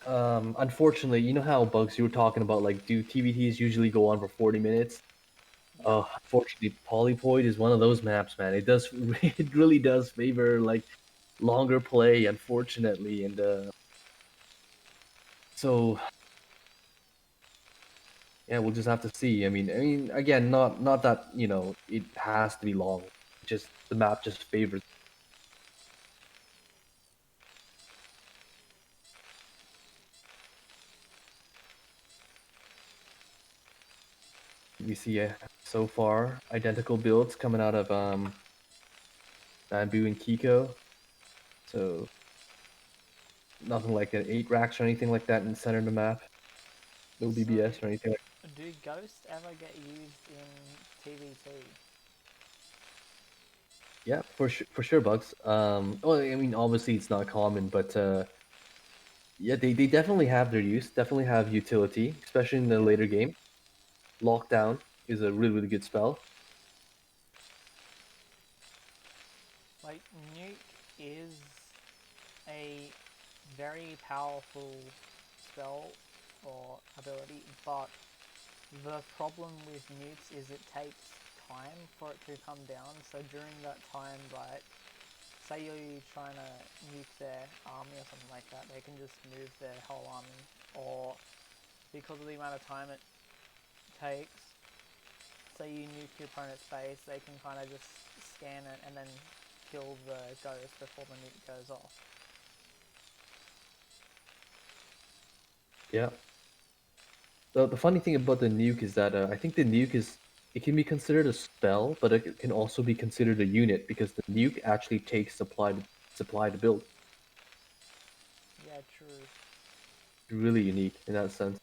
Unfortunately, you know how Bugs you were talking about, like, do TVTs usually go on for 40 minutes? Yep. Unfortunately, Polypoid is one of those maps, man. It does, it really does favor like longer play, unfortunately, and so yeah, we'll just have to see. I mean, again, not that it has to be long. Just the map just favors. We see so far identical builds coming out of Bamboo and Kiko. So nothing like an 8 racks or anything like that in the center of the map. No So, BBS or anything. do ghosts ever get used in TVT? Yeah, for sure, Bugs. Well, I mean, obviously it's not common, but yeah, they definitely have their use, definitely have utility, especially in the Yeah. later game. Lockdown is a really good spell. Like, nuke is a very powerful spell or ability, but the problem with nukes is it takes time for it to come down. So during that time, like, say you're trying to nuke their army or something like that, they can just move their whole army, or because of the amount of time it takes, say you nuke your opponent's base, they can kind of just scan it and then kill the ghost before the nuke goes off. Yeah. The funny thing about the nuke is that I think the nuke it can be considered a spell, but it can also be considered a unit because the nuke actually takes supply to build. Yeah, true. It's really unique in that sense.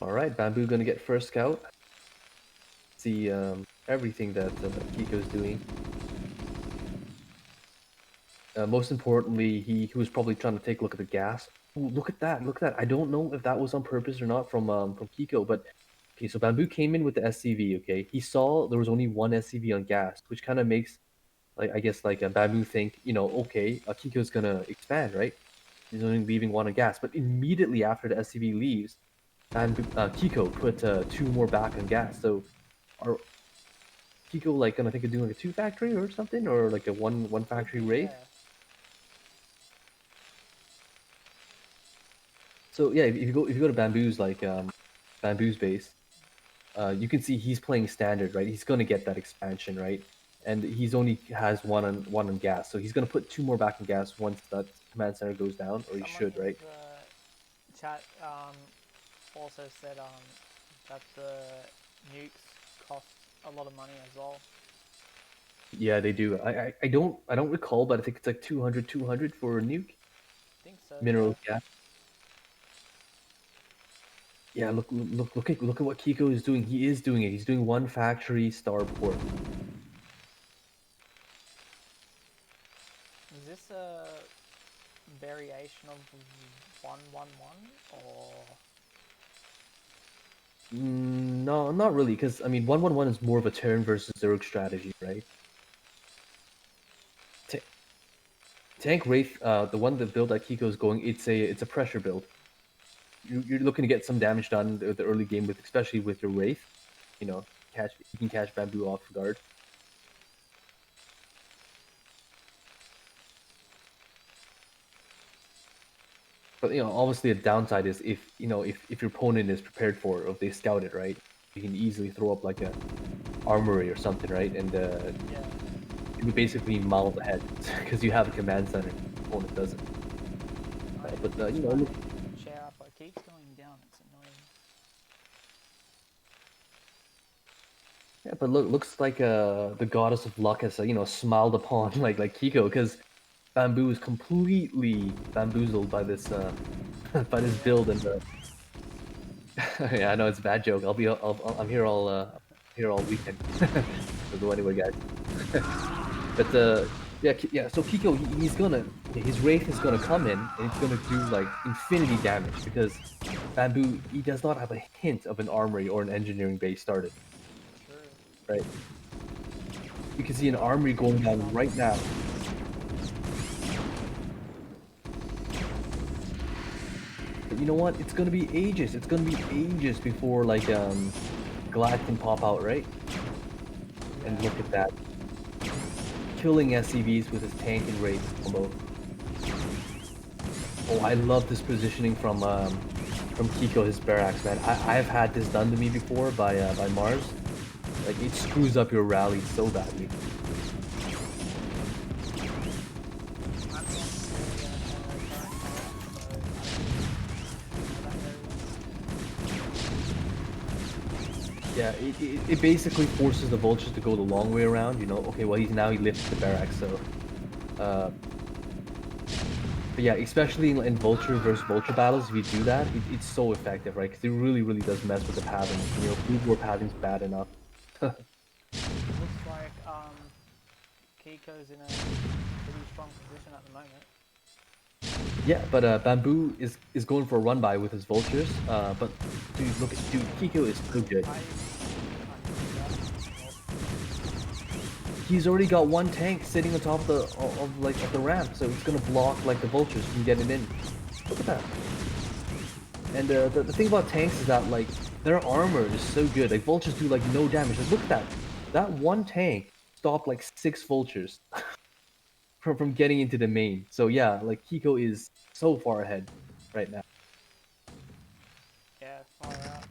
All right, Bamboo gonna get first scout. See everything that Kiko's doing. Most importantly, he was probably trying to take a look at the gas. Ooh, look at that! Look at that! I don't know if that was on purpose or not from Kiko, but okay. So Bamboo came in with the SCV. Okay, he saw there was only one SCV on gas, which kind of makes like I guess like a Bamboo think, okay, Kiko's gonna expand, right? He's only leaving one on gas, but immediately after the SCV leaves, Kiko put two more back on gas. So are Kiko like gonna think of doing like a two factory or something, or like a one Could factory be, raid? yeah. So yeah, if you go to Bamboo's like Bamboo's base, you can see he's playing standard, right? He's gonna get that expansion, right? And he's only has one on gas, so he's gonna put two more back in gas once that command center goes down, or he Someone should, in right? the chat also said that the nukes cost a lot of money as well. Yeah, they do. I don't recall, but I think it's like 200 for a nuke. I think so, yeah. Minerals, yeah. Yeah, look at what Kiko is doing. He is doing it. He's doing one factory starport. Is this a variation of 111 or No, not really, because I mean, 111 is more of a turn versus Zerg strategy, right? Ta Tank Wraith, the one that build that Kiko is going, it's a pressure build. You're looking to get some damage done the early game with, especially with your Wraith. You know, you can catch Bamboo off guard. But obviously, the downside is if your opponent is prepared for it, or if they scout it, right? You can easily throw up like a armory or something, right? And yeah? you would basically mount ahead because you have a command center. Opponent doesn't. I need to But fix my chair up. It keeps going down. It's annoying. yeah, but looks like the goddess of luck has smiled upon like Kiko, because Bamboo is completely bamboozled by this by this Yeah. build. And yeah, I know it's a bad joke. I'm here all weekend. So go anyway, guys. But yeah. So Kiko, his Wraith is gonna come in and it's gonna do like infinity damage because Bamboo, he does not have a hint of an armory or an engineering base started, True. right? You can see an armory going down right now. But you know what? It's gonna be ages. It's gonna be ages before like Glad can pop out, right? And Yeah. look at that, killing SCVs with his tank and Wraith combo. Oh, I love this positioning from Kiko, his barracks, man. I've had this done to me before by Mars. Like, it screws up your rally so badly. Yeah, it basically forces the vultures to go the long way around. Okay, well he lifted the barracks, so But yeah, especially in vulture versus vulture battles, if you do that, it's so effective, right? Because it really, really does mess with the pathing. You know, blue war pathing's bad enough. Looks like Kiko's in a pretty strong position at the moment. Yeah, but Bamboo is going for a run by with his vultures. But dude, look at Kiko is so good. He's already got one tank sitting on top of the ramp, so it's gonna block like the vultures from getting in. Look at that. And the thing about tanks is that like their armor is so good. Like vultures do like no damage. Like, look at that. That one tank stopped like 6 vultures from getting into the main. So yeah, like Kiko is so far ahead right now. Yeah, far out.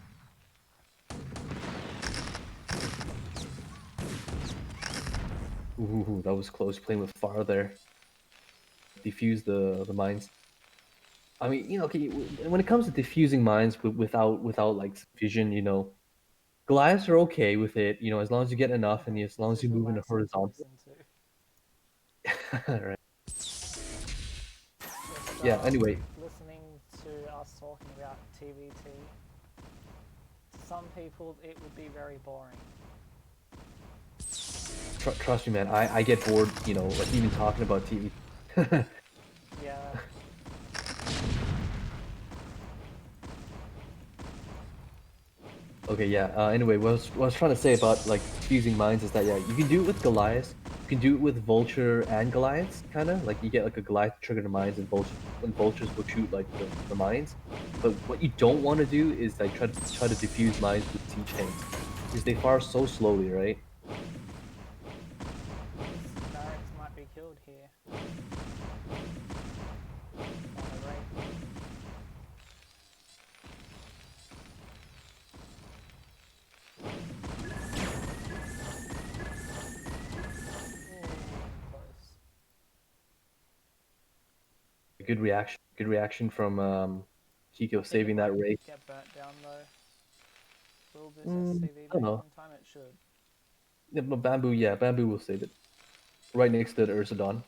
Ooh, that was close. Playing with fire there. Defuse the mines. I mean, you know, okay, when it comes to diffusing mines without like vision, you know, Goliaths are okay with it. You know, as long as you get enough and as long This as is you move in a relaxing to horizontal. listen to. Right. Just Yeah. Anyway, listening to us talking about TVT. To some people, it would be very boring. trust me, man. I get bored. You know, like even talking about TV. Yeah. Okay, yeah. Anyway, what I was trying to say about like fusing mines is that yeah, you can do it with Goliaths. You can do it with Vulture and Goliaths, kind of like you get like a Goliath to trigger the mines, and Vultures will shoot like the mines. But what you don't want to do is like try to defuse mines with siege tanks because they fire so slowly, right? This barracks might be killed here. By the rate. Ooh, close. Good reaction from Kiko I think it saving that might race. get burnt down though. Will this SCV I don't make it know. in time? It should. Yeah, but Bamboo, yeah, Bamboo will save it. Right next to the Ursadon,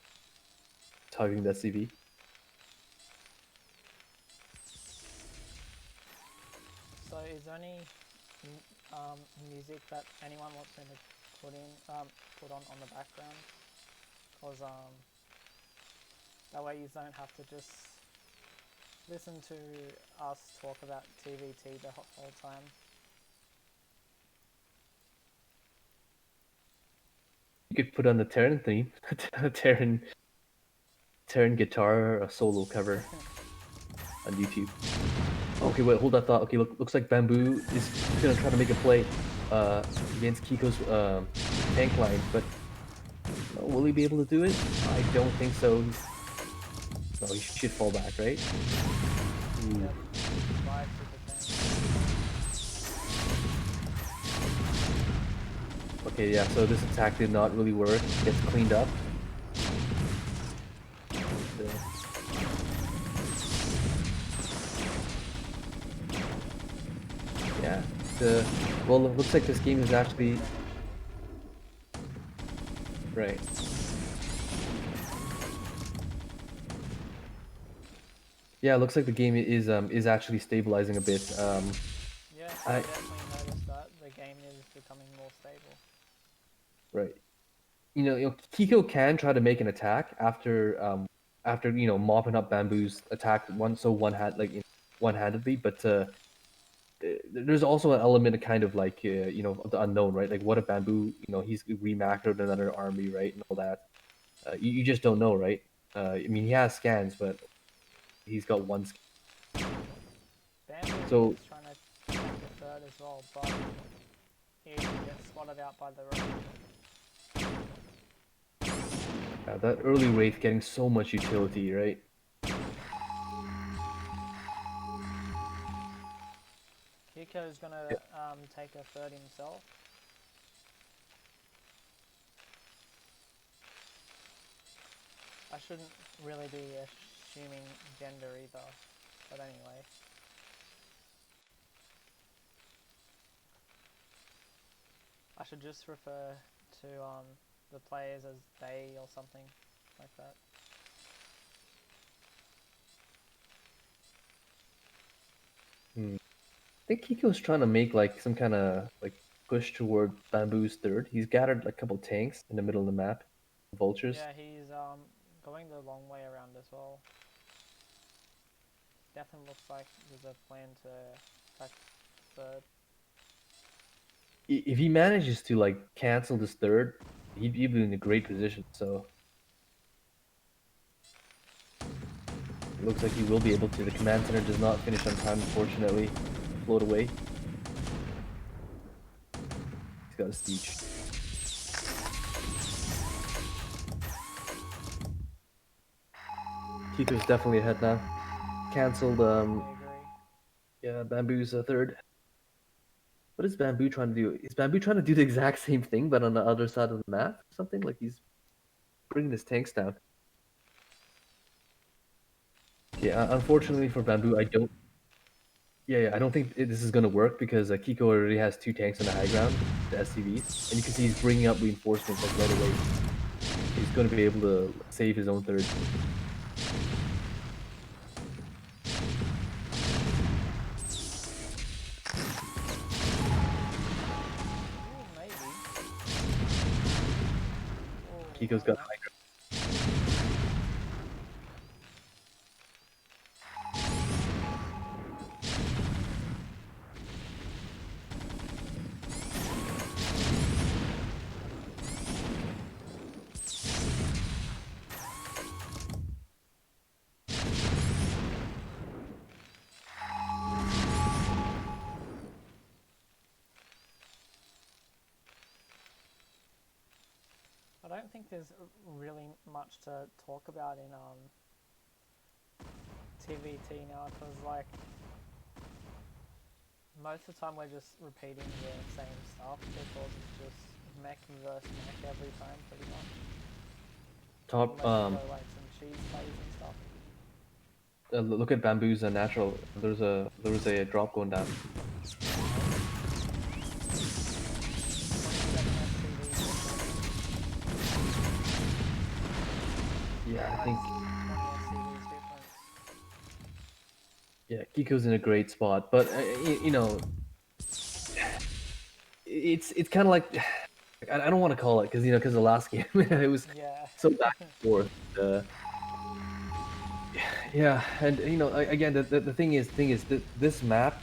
targeting that CV. So is there any music that anyone wants me to put on the background? Cause that way you don't have to just listen to us talk about TVT the whole time. You could put on the Terran theme, Terran guitar solo cover on YouTube. Okay, wait, hold that thought. Okay, looks like Bamboo is gonna try to make a play against Kiko's tank line, but will he be able to do it? I don't think so. No, he should fall back, right? Ooh. Yep. 5 super Okay, yeah, so this attack did not really work. Gets cleaned up. Yeah. Well, it looks like this game is actually right. Yeah, it looks like the game is actually stabilizing a bit. Yeah, I I definitely noticed that the game is becoming more stable. right. Kiko can try to make an attack after mopping up Bamboo's attack one-handedly, but there's also an element of kind of like of the unknown, right? Like what if Bamboo, he's remacroed another army, right, and all that. You just don't know, right? I mean, he has scans, but he's got one scan. Bamboo So is trying to take the third as well, but he gets spotted out by the road. that early Wraith getting so much utility, right? Kiko's gonna Yeah. take a third himself. I shouldn't really be assuming gender either, but anyway. I should just refer to the players as they or something like that. think Kiko's trying to make like some kind of like push toward Bamboo's third. He's gathered like a couple tanks in the middle of the map, vultures. Yeah, he's going the long way around as well. Definitely looks like there's a plan to attack third. If he manages to like cancel this third, he'd be in a great position. So it looks like he will be able to. The command center does not finish on time, unfortunately. Float away. He's got a speech. Kiko's definitely ahead now. Cancelled. I agree. Yeah, Bamboo's third. What is Bamboo trying to do? Is Bamboo trying to do the exact same thing, but on the other side of the map? Or something like he's bringing his tanks down. Yeah, unfortunately for Bamboo, I don't. Yeah, I don't think this is gonna work because Kiko already has 2 tanks on the high ground, the SCVs, and you can see he's bringing up reinforcements like right away. He's gonna be able to save his own third. Maybe. Kiko's got high ground. I don't think there's really much to talk about in TVT now because like most of the time we're just repeating the same stuff because it's just mech versus mech every time pretty much. Top. Unless you go like some cheese plays and stuff. Look at Bamboo's natural. There was a drop going down. 27 SCVs. Yeah, I think. 20 SCVs difference. Yeah, Kiko's in a great spot, but you know, it's kind of like I don't want to call it because because the last game it was Yeah. so back and forth. Yeah, and again, the thing is that this map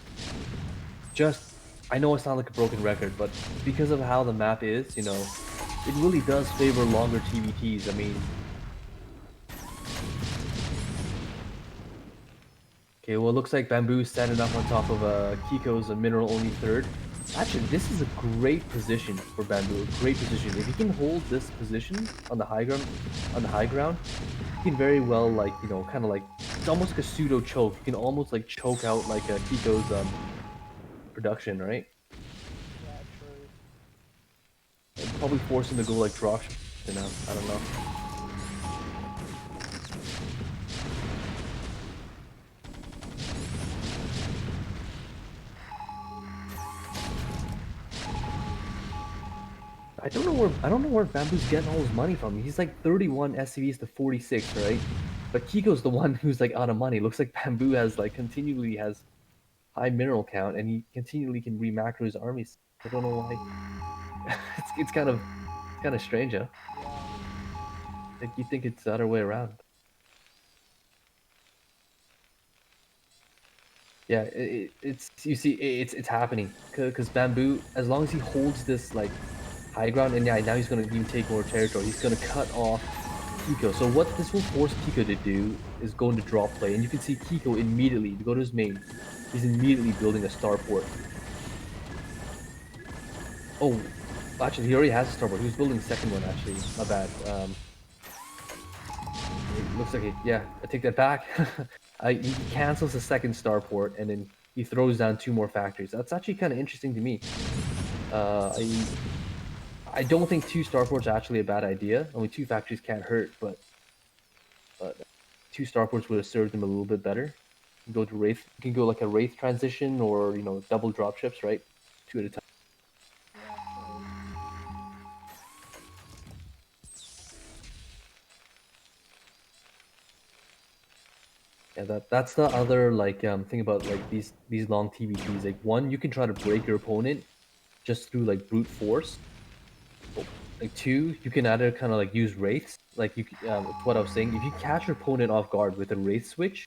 just I know I sound like a broken record, but because of how the map is, it really does favor longer TVTs. I mean, okay, well, it looks like Bamboo's standing up on top of Kiko's a mineral only third. Actually, this is a great position for Bamboo. A great position. If he can hold this position on the high ground, he can very well kind of like it's almost like a pseudo choke. You can almost like choke out like Kiko's production, right? Yeah, true. And probably force him to go like drop. I don't know. I don't know where Bamboo's getting all his money from. He's like 31 SCVs to 46, right? But Kiko's the one who's like out of money. Looks like Bamboo has like continually has high mineral count and he continually can remacro his armies. I don't know why. it's kind of strange, huh? Yeah. Like you think it's the other way around. Yeah, it's you see it's happening because Bamboo, as long as he holds this like high ground, and yeah, now he's gonna even take more territory. He's gonna cut off Kiko. So what this will force Kiko to do is go into drop play, and you can see Kiko immediately go to his main. He's immediately building a starport. Oh, actually, he already has a starport. He was building a second one actually. My bad. It looks like yeah, I take that back. He cancels the second starport, and then he throws down 2 more factories. That's actually kind of interesting to me. I don't think 2 starports is actually a bad idea. Only 2 factories can't hurt, but 2 starports would have served him a little bit better. You can go to Wraith. You can go like a Wraith transition or double drop ships, right? 2 at a time. Yeah, true. Yeah, that's the other like thing about like these long TBTs. Like one, you can try to break your opponent just through like brute force. Like two, you can either kind of like use wraiths. Like it's what I was saying. If you catch your opponent off guard with a wraith switch,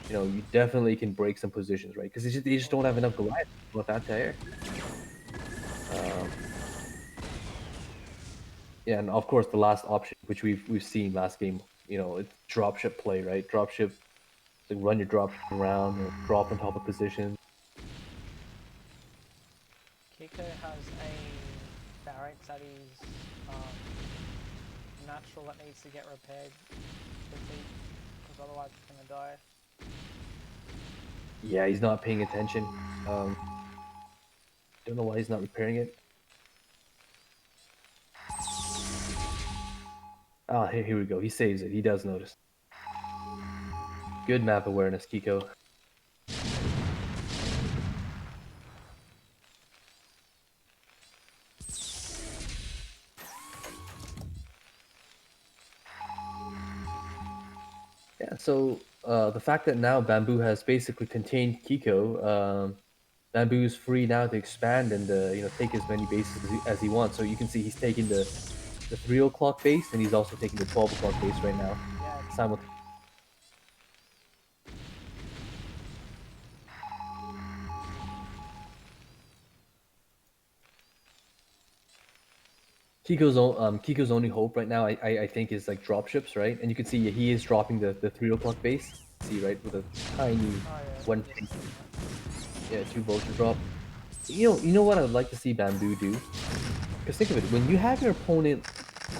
you definitely can break some positions, right? Because they just don't have enough Goliath with that there. Yeah, and of course the last option, which we've seen last game, it's dropship play, right? Dropship, like run your dropship around, drop on top of position. Kiko has a barracks that is natural that needs to get repaired quickly, because otherwise it's gonna die. Yeah, he's not paying attention. Don't know why he's not repairing it. Ah, here we go. He saves it. He does notice. Good map awareness, Kiko. Yeah, so the fact that now Bamboo has basically contained Kiko, Bamboo is free now to expand and take as many bases as he wants. So you can see he's taking the 3 o'clock base and he's also taking the 12 o'clock base right now. Yeah. Simultaneously. Kiko's only hope right now, I think, is like dropships, right? And you can see he is dropping the 3 o'clock base. See, right, with a tiny one. Yeah, 2 vulture drop. You know what I'd like to see Bamboo do? Because think of it, when you have your opponent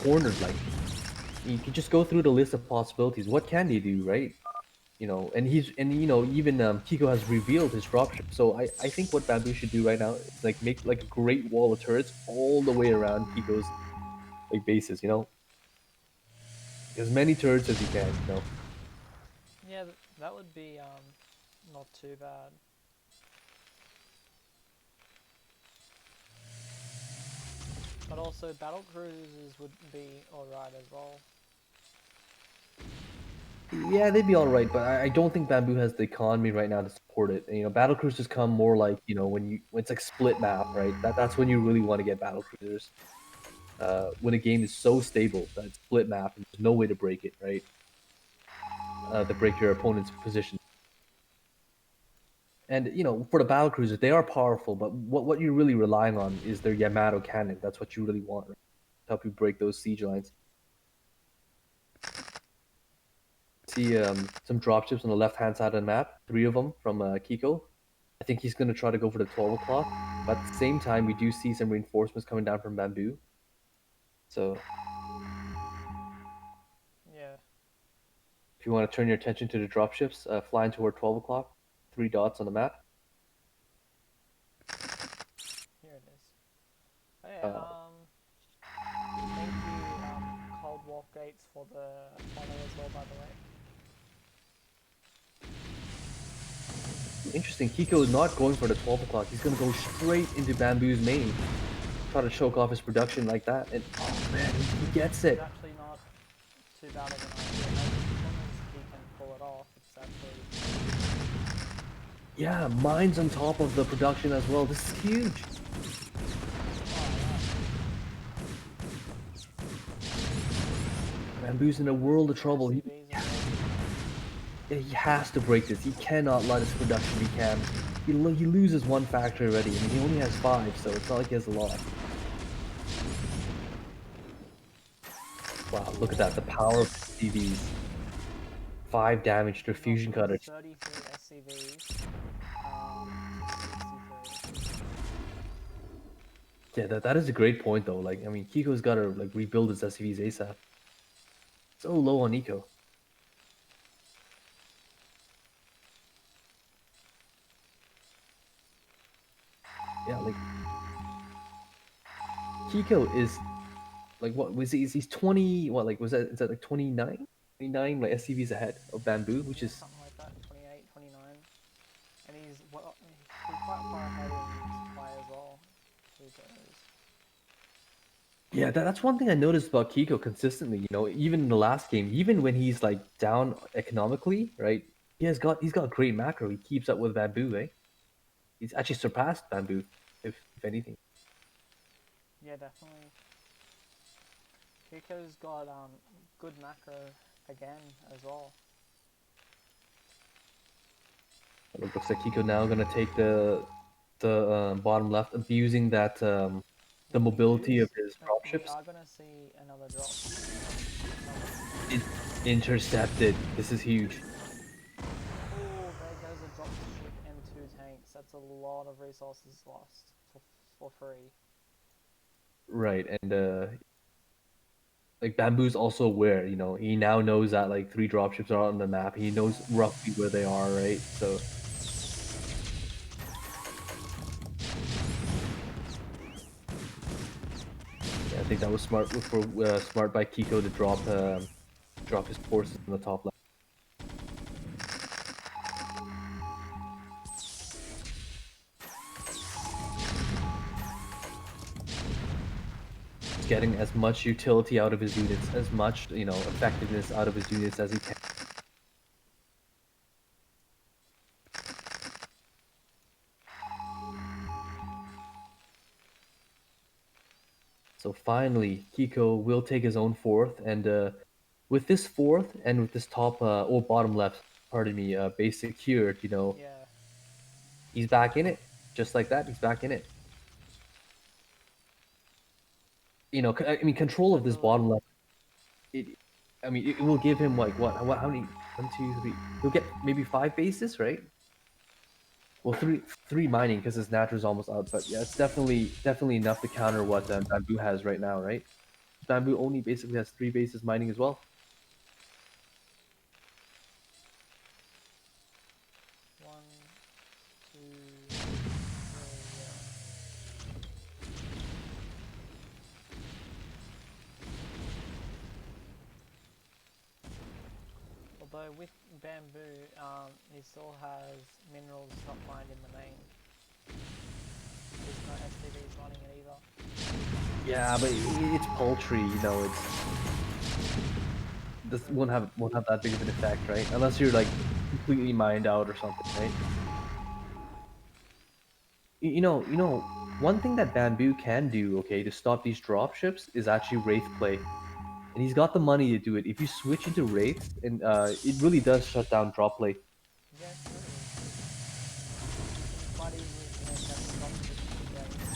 cornered like this, you can just go through the list of possibilities. What can they do, right? Even Kiko has revealed his dropship. So I think what Bamboo should do right now is like make like a great wall of turrets all the way around Kiko's like bases, as many turrets as you can. Yeah, that would be not too bad. But also battle cruisers would be alright as well. Yeah, they'd be all right, but I don't think Bamboo has the economy right now to support it. And, battle cruisers come more like when it's like split map, right? That's when you really want to get battle cruisers. When a game is so stable that it's split map and there's no way to break it, right? To break your opponent's position. And for the battle cruisers, they are powerful, but what you're really relying on is their Yamato cannon. That's what you really want, right? To help you break those siege lines. See some dropships on the left-hand side of the map, 3 of them from Kiko. I think he's going to try to go for the 12 o'clock, but at the same time, we do see some reinforcements coming down from Bamboo. So, yeah. If you want to turn your attention to the dropships, flying toward 12 o'clock, 3 dots on the map. Here it is. Oh, yeah, thank you, Cold Walk Gates, for the follow as well, by the way. Interesting, Kiko is not going for the 12 o'clock. He's going to go straight into Bamboo's main. Try to choke off his production like that. And, oh man, he gets it. It's actually not too bad of an idea. Maybe as long as he can pull it off, it's actually... Yeah, mine's on top of the production as well. This is huge. Bamboo's in a world of trouble. He has to break this. He cannot let his production be cammed. He loses one factory already. I mean, he only has 5, so it's not like he has a lot. Wow, look at that. The power of SCVs. 5 damage to fusion cutters. 33 SCVs. Yeah, that is a great point though. Like, I mean, Kiko's got to like rebuild his SCVs ASAP. So low on eco. Yeah, like Kiko is like what was he? He's 20. What like was that? Is that like 29? 29 like SCVs ahead of Bamboo, which is something like that. 28, 29, and he's quite far ahead in supply as well. Yeah, that's one thing I noticed about Kiko consistently. Even in the last game, even when he's like down economically, right? he's got great macro. He keeps up with Bamboo, eh? He's actually surpassed Bamboo, if anything. Yeah, definitely. Kiko's got good macro again as well. It looks like Kiko now gonna take the bottom left, abusing that the mobility of his We dropships. are gonna see another drop. It intercepted. This is huge. Oh, there goes a drop ship and 2 tanks. That's a lot of resources lost for free. Right, and like Bamboo's also aware, he now knows that like 3 dropships are on the map. He knows Yeah. roughly where they are, right? So yeah, I think that was smart smart by Kiko to drop his forces in the top left. He's getting as much utility out of his units, as much effectiveness out of his units as he can. So finally, Kiko will take his own fourth, and with this fourth and with this top or bottom left, pardon me, base secured, Yeah. he's back in it. Just like that, he's back in it. I mean, control of this Definitely. bottom left. It, I mean, it will give him like what? How many? 1, 2, 3. He'll get maybe 5 bases, right? Well, three mining because his natural's almost out. But yeah, it's definitely enough to counter what Bamboo has right now, right? Bamboo only basically has 3 bases mining as well. 1, 2, 3. Yeah. Although with Bamboo, he still has minerals not mined in the main. There's no STVs mining it either. Yeah, but it's poultry, this won't have that big of an effect, right? Unless you're like completely mined out or something, right? One thing that Bamboo can do, okay, to stop these dropships is actually Wraith play. And he's got the money to do it. If you switch into Wraiths, and it really does shut down drop play. Yeah, true. It's quite easily to make that drop shift game and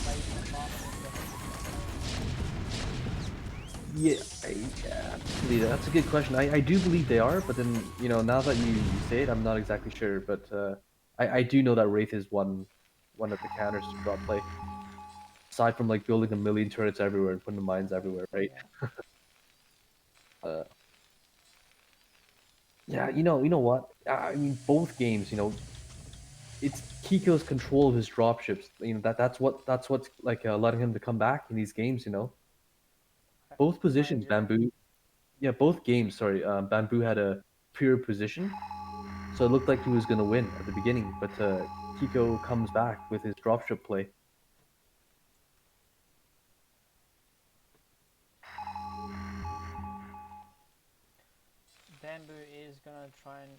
play the Yeah, actually, that's a good question. I do believe they are, but then, now that you say it, I'm not exactly sure. But I do know that Wraith is one of the counters to drop play. Aside from like building a million turrets everywhere and putting the mines everywhere, right? Yeah. Uh, yeah, you know what? I mean, both games, it's Kiko's control of his dropships. That's what's like letting him to come back in these games. Both I positions, agree. Bamboo. Yeah, both games. Sorry, Bamboo had a pure position, so it looked like he was gonna win at the beginning. But Kiko comes back with his dropship play. Bamboo is gonna try and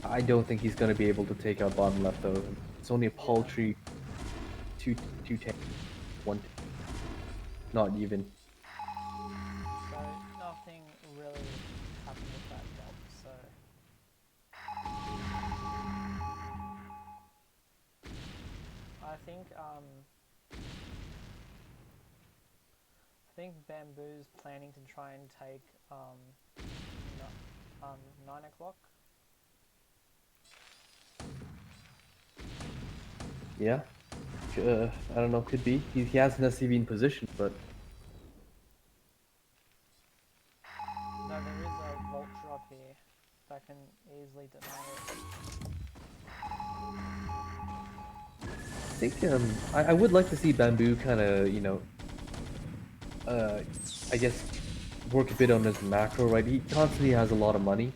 I don't think he's gonna be able to take out bottom left though. It's only a yeah. paltry two tank, one, not even. So nothing really happened with that drop. So I think Bamboo's planning to try and take no, 9 o'clock. Yeah, I don't know. Could be. He hasn't necessarily been in position, but No, there is a vulture up here that can easily deny it. I think I would like to see Bamboo kind of uh I guess work a bit on his macro, right? He constantly has a lot of money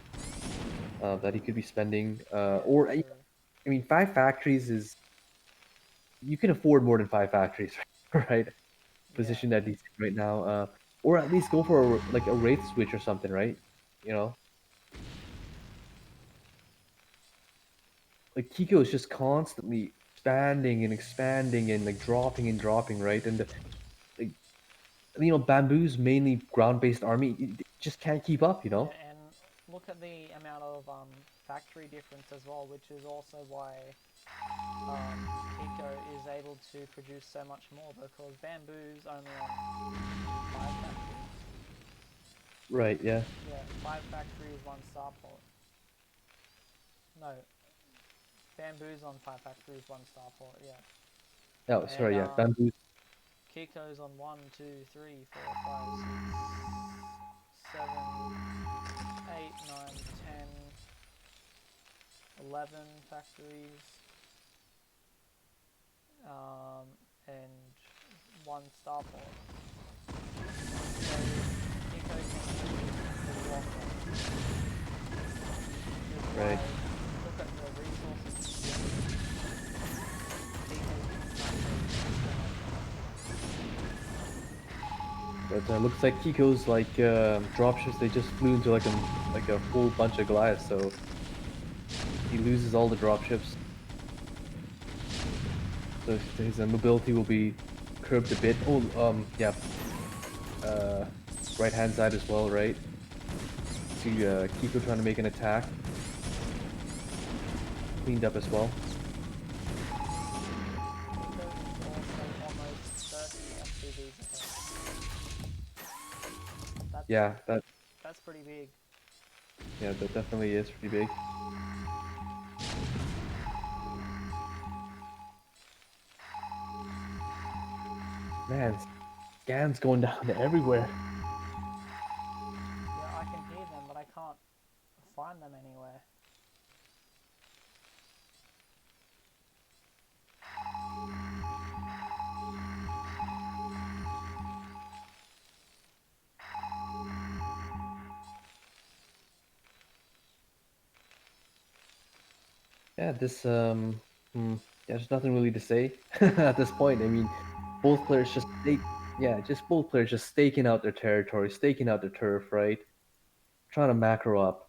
that he could be spending. Yeah, Or true. I mean, 5 factories is you can afford more than 5 factories, right? Positioned at DC right now, or at least go for a wraith switch or something, right? You know, like Kiko is just constantly expanding and like dropping, right? And like, Bamboo's mainly ground-based army it just can't keep up, you know? Yeah, and look at the amount of factory difference as well, which is also why Kiko is able to produce so much more, because Bamboo's only on 5 factories. Right, yeah. Yeah, 5 factories, 1 starport. No, Bamboo's on 5 factories, 1 starport, yeah. Oh, And sorry, yeah. Bamboo's Kiko's on 1, 2, 3, 4, 5, 6, 7, 8, 9, 10, 11 factories, and 1 starport. So Kiko can do a lot more. right. Look at the resources. But looks like Kiko's like dropships. They just flew into like a full bunch of Goliaths, so he loses all the dropships. So his mobility will be curbed a bit. Oh, yeah. Right hand side as well, right? See Kiko trying to make an attack. Cleaned up as well. Yeah, That's pretty big. Yeah, that definitely is pretty big. Man, scans going down everywhere. Yeah, I can hear them, but I can't find them anywhere. Yeah, there's nothing really to say at this point. I mean, both players just both players just staking out their territory, staking out their turf, right? Trying to macro up.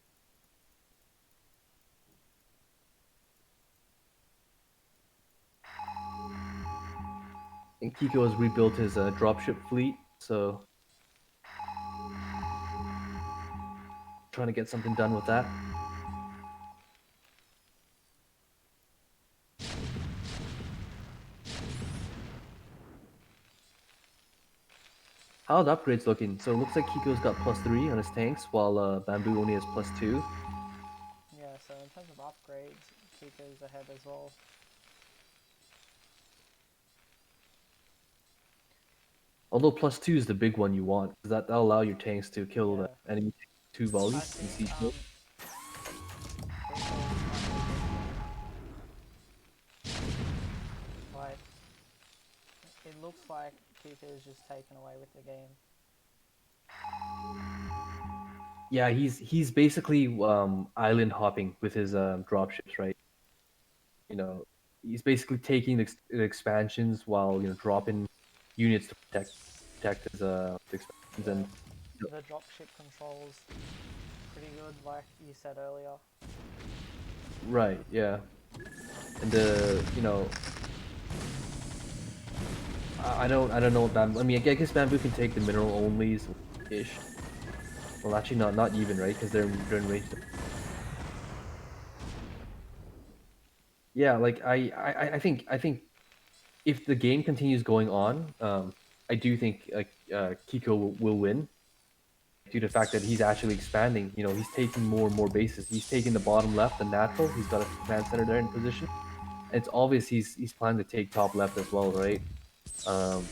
And Kiko has rebuilt his dropship fleet, so trying to get something done with that. How are the upgrades looking? So it looks like Kiko's got +3 on his tanks, while Bamboo only has +2. Yeah, so in terms of upgrades, Kiko's ahead as well. Although +2 is the big one you want, because that'll allow your tanks to kill the Yeah. enemy 2 I volleys in think siege mode. like it looks like Kiko's just taken away with the game. Yeah, he's basically island hopping with his dropships, right? You know, he's basically taking the expansions while dropping units to protect his expansions Yeah. and The dropship controls pretty good, like you said earlier. right, yeah, and I don't know what Bamboo. I mean, I guess Bamboo can take the mineral onlys ish. Well, actually, not even right because they're in range. Yeah, like I think if the game continues going on, I do think Kiko will win due to the fact that he's actually expanding. He's taking more and more bases. He's taking the bottom left, the natural. He's got a command center there in position. And it's obvious he's planning to take top left as well, right? Um,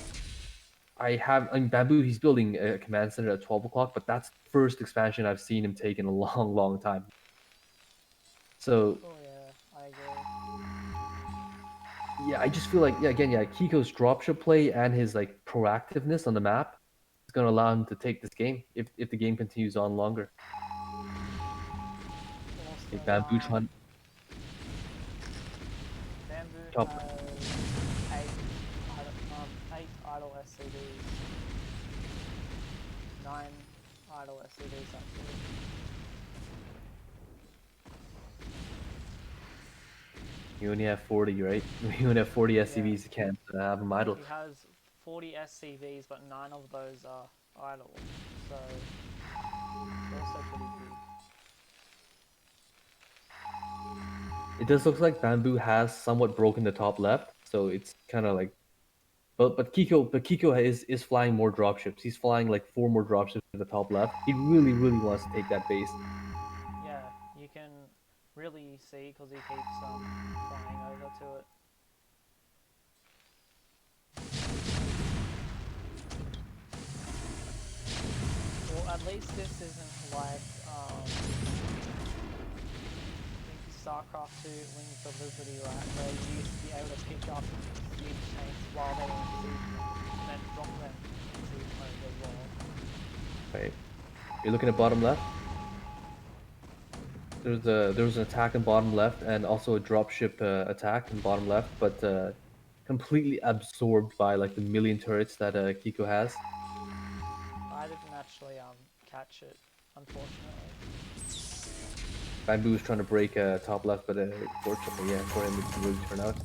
I mean, Bamboo. He's building a command center at 12 o'clock, but that's the first expansion I've seen him take in a long time. So Oh yeah, I agree. yeah, I just feel like Kiko's dropship play and his like proactiveness on the map is going to allow him to take this game if the game continues on longer. Also, Bamboo trying Bamboo top. has SCVs. 9 idle SCVs actually. You only have 40, right? You only have 40 SCVs. You can't have them idle. He has 40 SCVs, but 9 of those are idle. So it's also pretty big. It does look like Bamboo has somewhat broken the top left, so it's kind of like, but Kiko is flying more dropships. He's flying like 4 more dropships to the top left. He really wants to take that base. Yeah, you can really see because he keeps flying over to it. Well, at least this isn't like StarCraft 2 Wings of Liberty, right, where you used to be able to pick up siege tanks while they were in siege mode, and then drop them in siege mode as well. Right. You're looking at bottom left. There was an attack in bottom left, and also a dropship attack in bottom left, but completely absorbed by like the million turrets that Kiko has. I didn't actually catch it, unfortunately. Bamboo was trying to break top left, but fortunately, yeah, for him it didn't really turn out.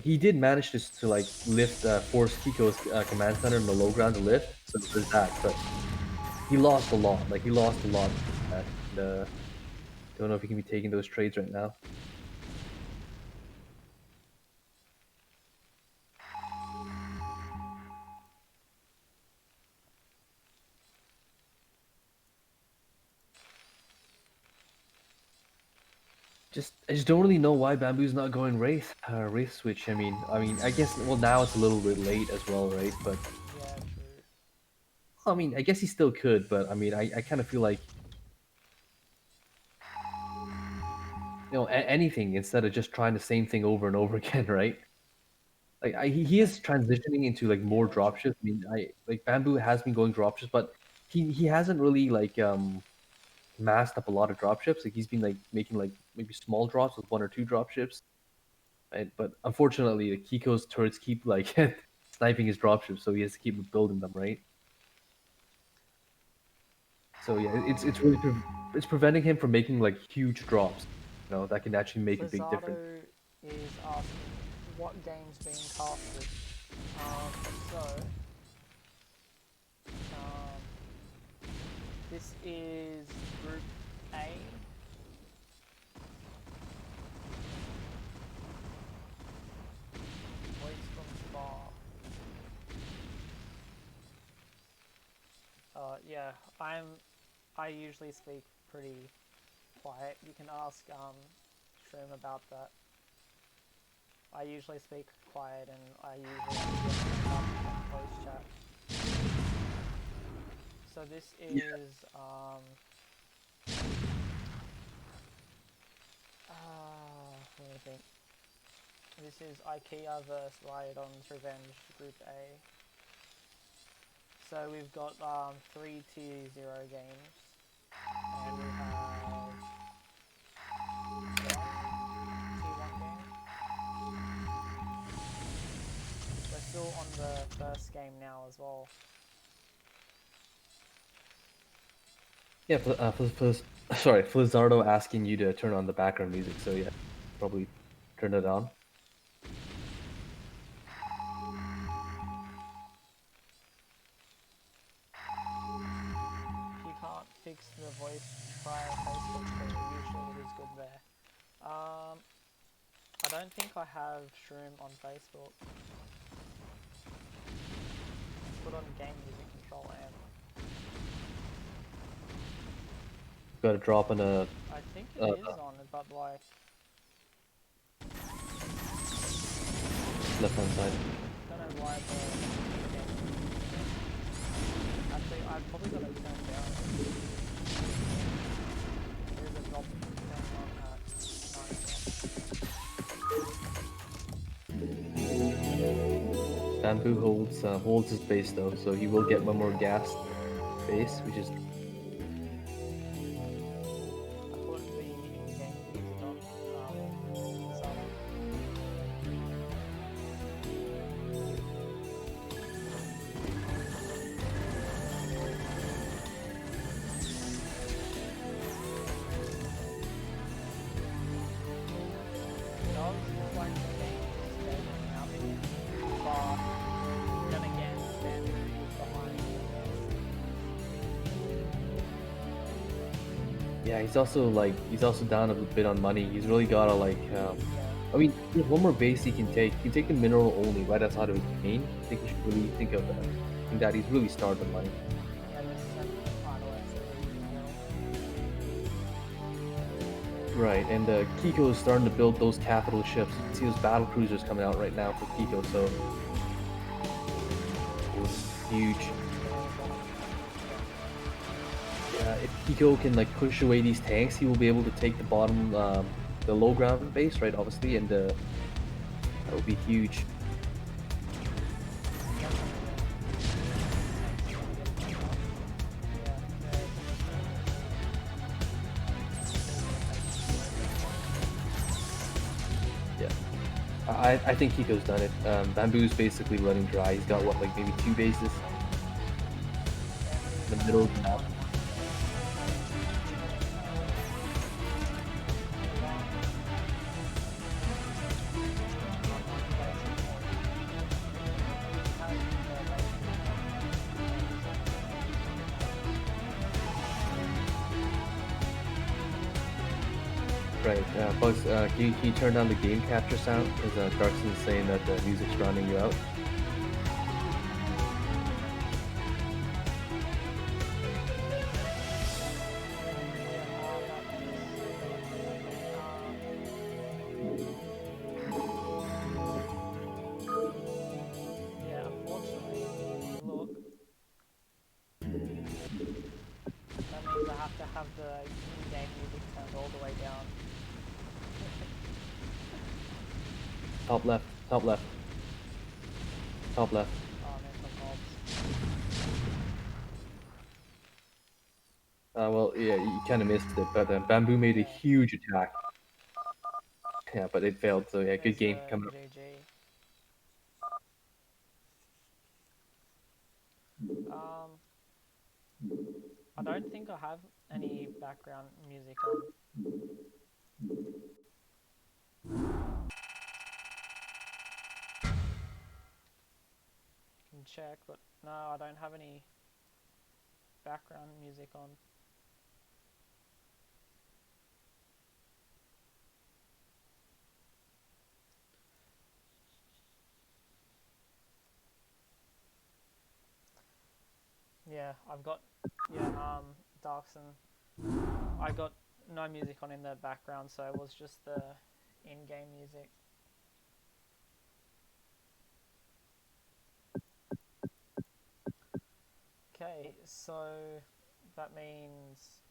He did manage to like lift, force Kiko's command center in the low ground to lift, so there's that. But he lost a lot. Like he lost a lot. And, don't know if he can be taking those trades right now. I just don't really know why Bamboo's not going Wraith Switch. I mean, I guess well now it's a little bit late as well, right? But yeah, true. I mean, I guess he still could, but I mean, I kind of feel like anything instead of just trying the same thing over and over again, right? Like he is transitioning into like more dropships. I mean, like Bamboo has been going dropships, but he hasn't really like masked up a lot of dropships. Like he's been like making like maybe small drops with 1 or 2 dropships. Right? But unfortunately, the Kiko's turrets keep like sniping his dropships, so he has to keep building them, right? So yeah, it's really it's preventing him from making like huge drops, that can actually make a big difference. Is asking what game's being casted. So this is Group A. Voice from far. Yeah, I usually speak pretty quiet. You can ask Shroom about that. I usually speak quiet and I usually voice chat. So this is let me think. This is Ikea vs Rhyadon'S Revenge Group A. So we've got 3 tier 0 games, and we have 1 tier 1 game. We're still on the first game now as well. Yeah, sorry, Flizzardo asking you to turn on the background music, so yeah, probably turn it on. If you can't fix the voice, try Facebook, but usually it is good there. I don't think I have Shroom on Facebook. Put on game music, control M. Got to drop in a. I think it is on, but like left hand side. I don't know why the actually I've probably got it turned down. There's a drop going on at 9. Bamboo holds his base though, so he will get one more gas base, which is. I put the in-game music on. Yeah, he's also down a bit on money. He's really gotta like Yeah, I mean, there's one more base he can take. He can take the mineral only right outside of his main. I think he should really think of doing that. He's really starved on money. yeah. There's some idle activity as well. Right, and Kiko is starting to build those capital ships. You can see those battle cruisers coming out right now for Kiko, so oh, this is huge. They're all bottom. Yeah. Yeah, if Kiko can like push away these tanks, he will be able to take the bottom, the low ground base, right? Obviously, and that would be huge. Definitely, yeah. Tanks are gonna get blown up. Yeah, they're still gonna take the low ground. Yeah, I think Kiko's done it. Bamboo's basically running dry. He's got what, like maybe two bases Bamboo's in the middle got of the map. one base. One. He's got one base in port. He has their base in port. Bamboo's got their base in port. Right, Bugs, can you turn down the game capture sound? Because Darkson's saying that the music's drowning you out. Yeah, that's yeah, unfortunately, if you look, that means I have to have the in-game music turned all the way down. Top left, top left, top left. Oh, there's some mobs. Well, yeah, you kind of missed it, but Bamboo made a Yeah, huge attack. Yeah, but it failed, so yeah, good there's game the coming up. GG. Um, I don't think I have any background music on. You can check, but no, I don't have any background music on. Yeah, I've got yeah, Darkson. I got no music on in the background, so it was just the in-game music. Okay, so that means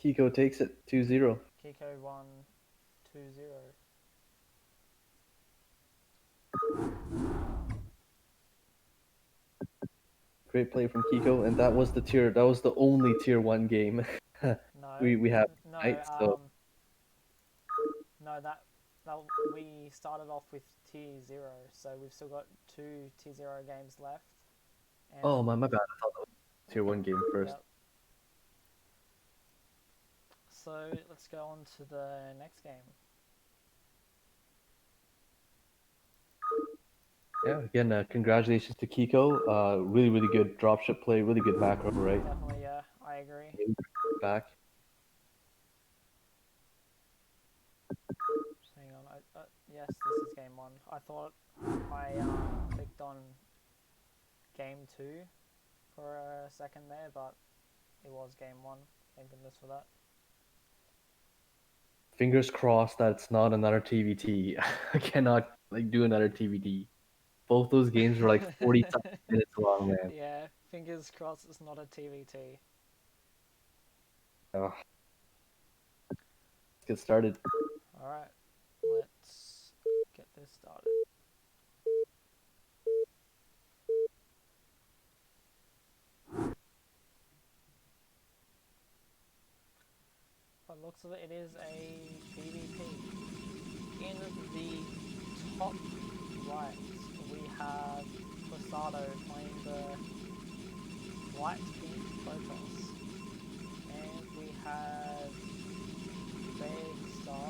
Kiko takes it 2-0. Kiko won 2-0. Great play from Kiko, and that was the only tier 1 game No, we have no, tonight, so no. That we started off with T0, so we've still got two T0 games left, oh and my bad. I thought that was tier 1 game first. yep. So let's go on to the next game. Yeah, again, congratulations to Kiko. Really good dropship play, really good macro, right? Definitely, yeah, I agree. Back. Just hang on. Yes, this is game one. I thought I clicked on game two for a second there, but it was game one. Thank goodness for that. Fingers crossed that it's not another TVT. I cannot like do another TVT. Both those games were like 40 minutes long, man. Yeah, fingers crossed it's not a TVT. Let's get started. Alright, let's get this started. By the looks of it, it is a PvP. In the top right, we have Posado playing the white pink Protoss. And we have Big Star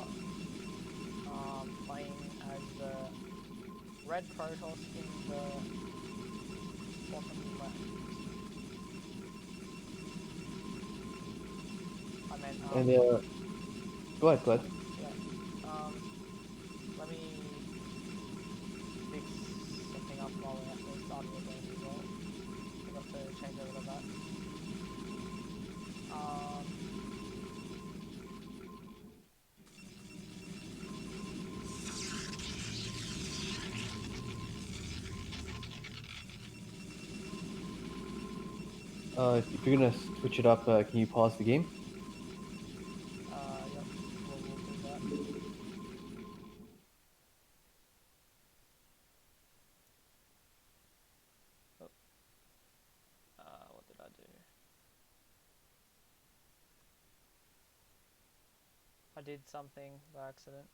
playing as the red Protoss in the bottom left. I meant, And go ahead, go ahead. yeah. Let me fix something up while we're starting the game as well. Forgot to change over to that. If you're gonna switch it up, can you pause the game? Yep, we'll do that. Oh, what did I do? I did something by accident.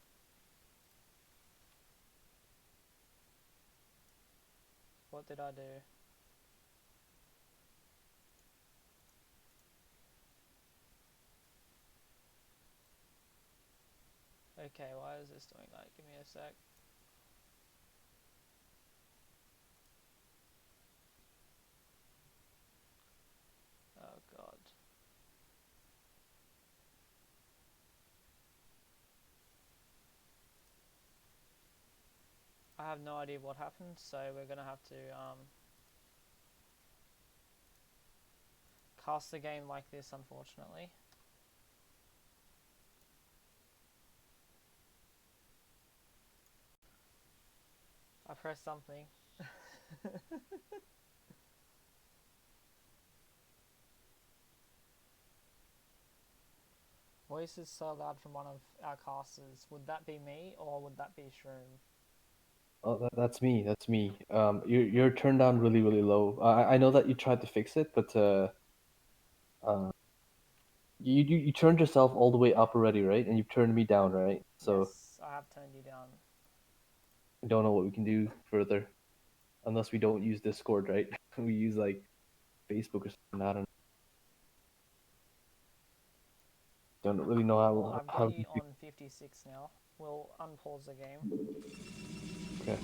What did I do? Okay, why is this doing that? Give me a sec. Oh god. I have no idea what happened, so we're gonna have to cast the game like this, unfortunately. I pressed something. Voice is so loud from one of our casters. Would that be me or would that be Shroom? Oh, that's me. That's me. You're turned down really, really low. I know that you tried to fix it, but uh, you turned yourself all the way up already, right? And you've turned me down, right? So Yes, I have turned you down. I don't know what we can do further, unless we don't use Discord, right? We use like Facebook or something. I don't really know Well, I've got how you we do. on 56 now. We'll unpause the game. Okay.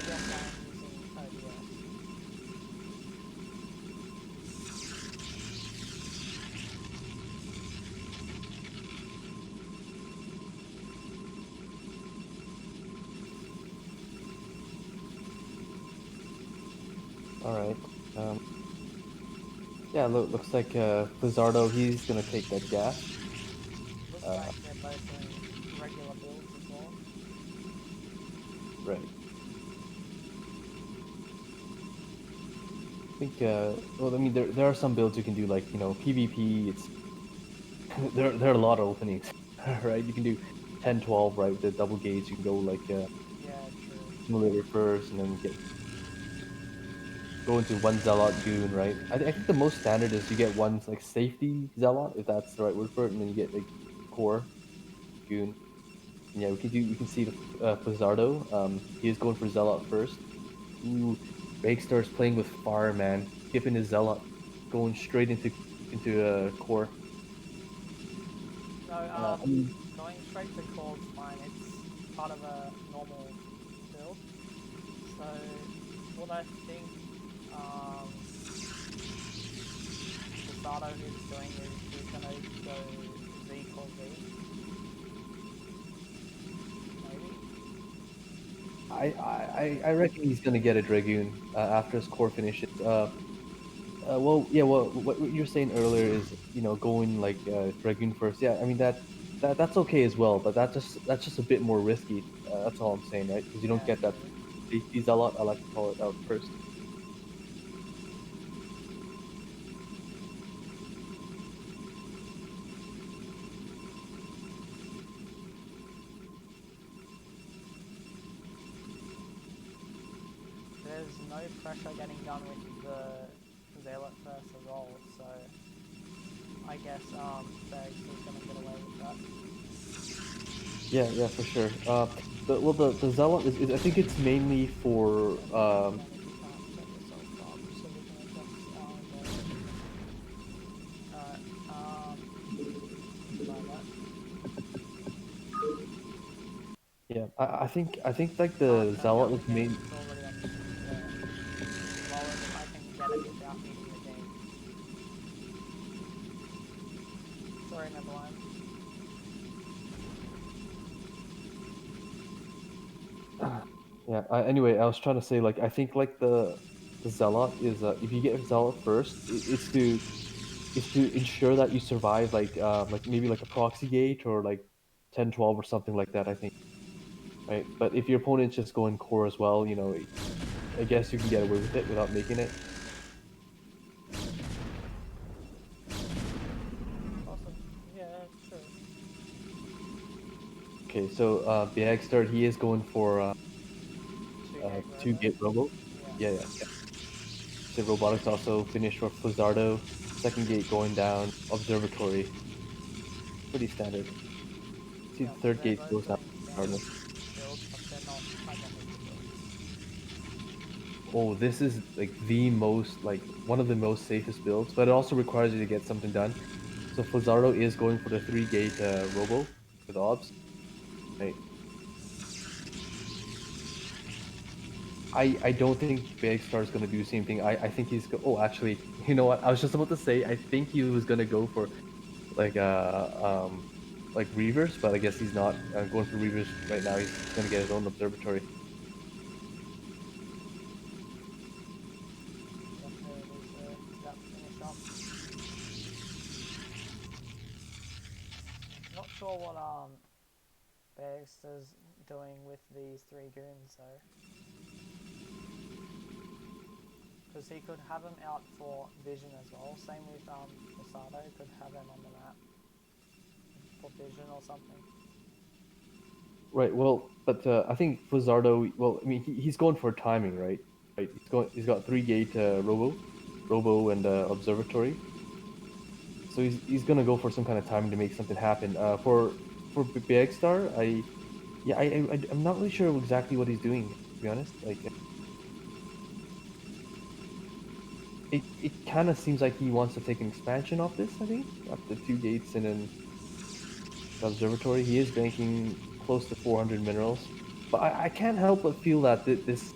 Yes, I'm using OBS. All right. Yeah. Looks like Blizzardo. He's gonna take that gas. Looks like they're both doing regular builds as well. Right. I think. Well, I mean, there are some builds you can do, like PvP. It's there are a lot of openings, right? You can do 10, 12, right, with the double gates. You can go like Yeah, true. simulator first, and then go into one zealot goon, right? I think the most standard is you get one like safety zealot, if that's the right word for it, and then you get like core goon. And yeah, we can see the Pizzardo. He is going for zealot first. Ooh, Rake starts playing with fire, man. Skipping his zealot, going straight into core. No, I mean, going straight to core is fine. It's part of a normal build. So, what I think Sato is doing is he's gonna go Z core V, maybe. I reckon he's gonna get a Dragoon after his core finishes. Well, yeah. Well, what you were saying earlier is going like Dragoon first. Yeah, I mean that's okay as well, but that's just a bit more risky. That's all I'm saying, right? Because you don't Yeah, get that true. safety zealot. I like to call it out first. There's no pressure getting done with the Zealot first as well, so I guess Berg's is gonna get away with that. Yeah, yeah, for sure. The zealot is I think it's mainly for Turn the game again if you can't set yourself up so we can adjust our game. Alright, try that. yeah. I think like Can't the turn zealot down the is game, main. it's already on, yeah. Yeah. Anyway, I was trying to say like I think like the zealot is if you get zealot first, it's to ensure that you survive like maybe like a proxy gate or like 10-12 or something like that. I think right. But if your opponent's just going core as well, I guess you can get away with it without making it. Awesome. Yeah, true. Okay, so Biagstart, he is going for Two gate two robo. gate robo. Yeah. Yeah, yeah, yeah. So robotics also finished for Flizzardo. Second gate going down. Observatory, pretty standard. See, Yeah, the third they're gate both goes down. doing standard Regardless. builds, but they're not identical builds. Oh, this is like the most like one of the most safest builds, but it also requires you to get something done. So Flizzardo is going for the three gate robo with obs. Right. I don't think Big Star is going to do the same thing. I think oh, actually, you know what? I was just about to say I think he was going to go for like like Reavers, but I guess he's not going for Reavers right now. He's going to get his own observatory. Yep, there it is there. It's about to finish up. Not sure what Bagster's doing with these three goons though. Because he could have him out for vision as well. Same with Masato, could have him on the map for vision or something. Right. Well, but I think Flizzardo. Well, I mean, he's going for timing, right? Right. He's got three gate robo, and observatory. So he's gonna go for some kind of timing to make something happen. For Big Star, I'm not really sure exactly what he's doing. To be honest, like it kind of seems like he wants to take an expansion off this. I think up to two gates and then the observatory. He is banking close to 400 minerals, but I can't help but feel that this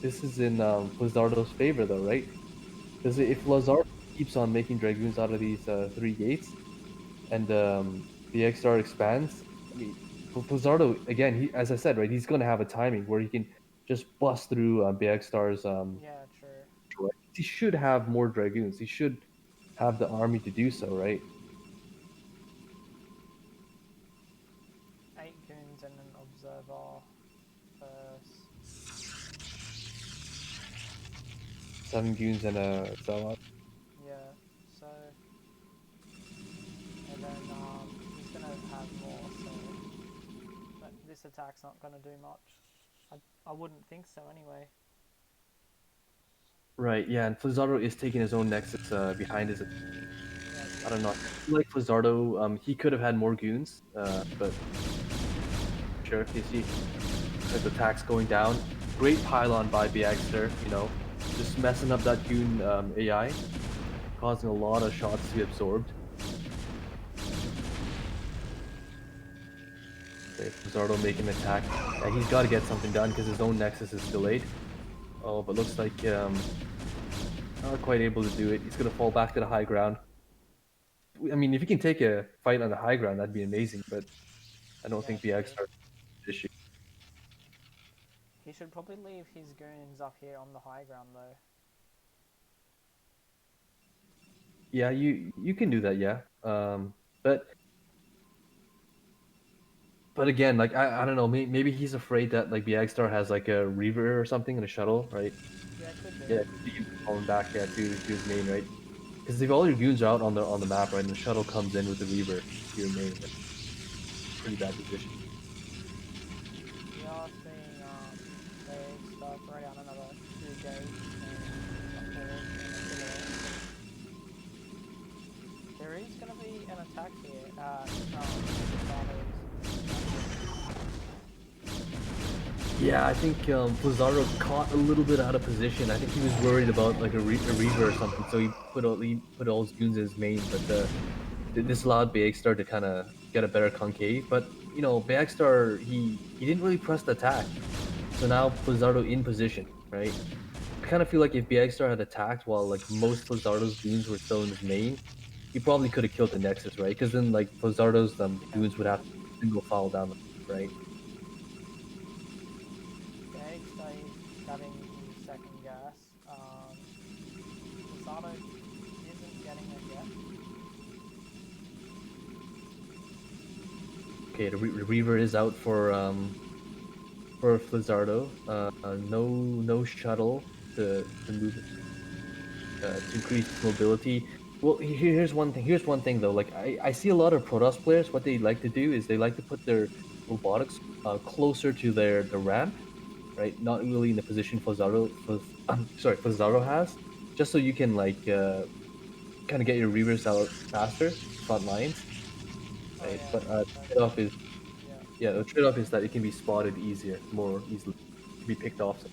is in Lizardo's favor, though, right? Because if Lazardo keeps on making dragoons out of these three gates, and the XR expands, I mean, for Lizardo again, as I said, right, he's going to have a timing where he can just bust through BXStar's Yeah, true. right? He should have more dragoons. He should have the army to do so, right? 8 goons and an observer first. 7 goons and a zealot. Yeah, so. And then he's gonna have more, so. But this attack's not gonna do much. I wouldn't think so anyway. Right, yeah, and Flizzardo is taking his own nexus behind his. Yeah, I don't know. I feel like Flizzardo, he could have had more goons, but sure, you see, like the attacks going down. Great pylon by Biagster, just messing up that goon AI, causing a lot of shots to be absorbed. Okay, Flizzardo making an attack. Yeah, he's got to get something done because his own nexus is delayed. Oh, but looks like not quite able to do it. He's gonna fall back to the high ground. I mean, if he can take a fight on the high ground, that'd be amazing. But I don't yeah, think true. Biagster issue. He should probably leave his goons up here on the high ground though. Yeah, you can do that. Yeah, but again, like I don't know. Maybe he's afraid that like Biagstar has like a Reaver or something in a shuttle, right? Yeah, could be. Yeah, he can fall back to his main, right? Because if all your goons are out on the map, right, and the shuttle comes in with the Reaver to your main, that's a pretty bad position. We are seeing they start right on another 2 gates and a forge and a pillar. There is going to be an attack here at Yeah, I think Blizzardo caught a little bit out of position. I think he was worried about like a Reaver or something, so he put all his goons in his main. But this allowed Bagstar to kind of get a better concave. But Bagstar he didn't really press the attack, so now Blizzardo in position, right? I kind of feel like if Bagstar had attacked while like most Blizzardo's goons were still in his main, he probably could have killed the Nexus, right? Because then like Blizzardo's goons would have to single file down, right? having to second guess. Lizardo isn't getting it yet. Okay, the Reaver is out for Flizzardo. No shuttle to move to increase mobility. Well, here's one thing. Here's one thing though. Like I see a lot of Protoss players. What they like to do is they like to put their robotics closer to the ramp, right? Not really in the position Flizzardo has, just so you can like kind of get your reavers out faster, front lines, Oh right? yeah, But that's trade-off is yeah, yeah, the trade-off is that it can be spotted easier, more easily, it can be picked off.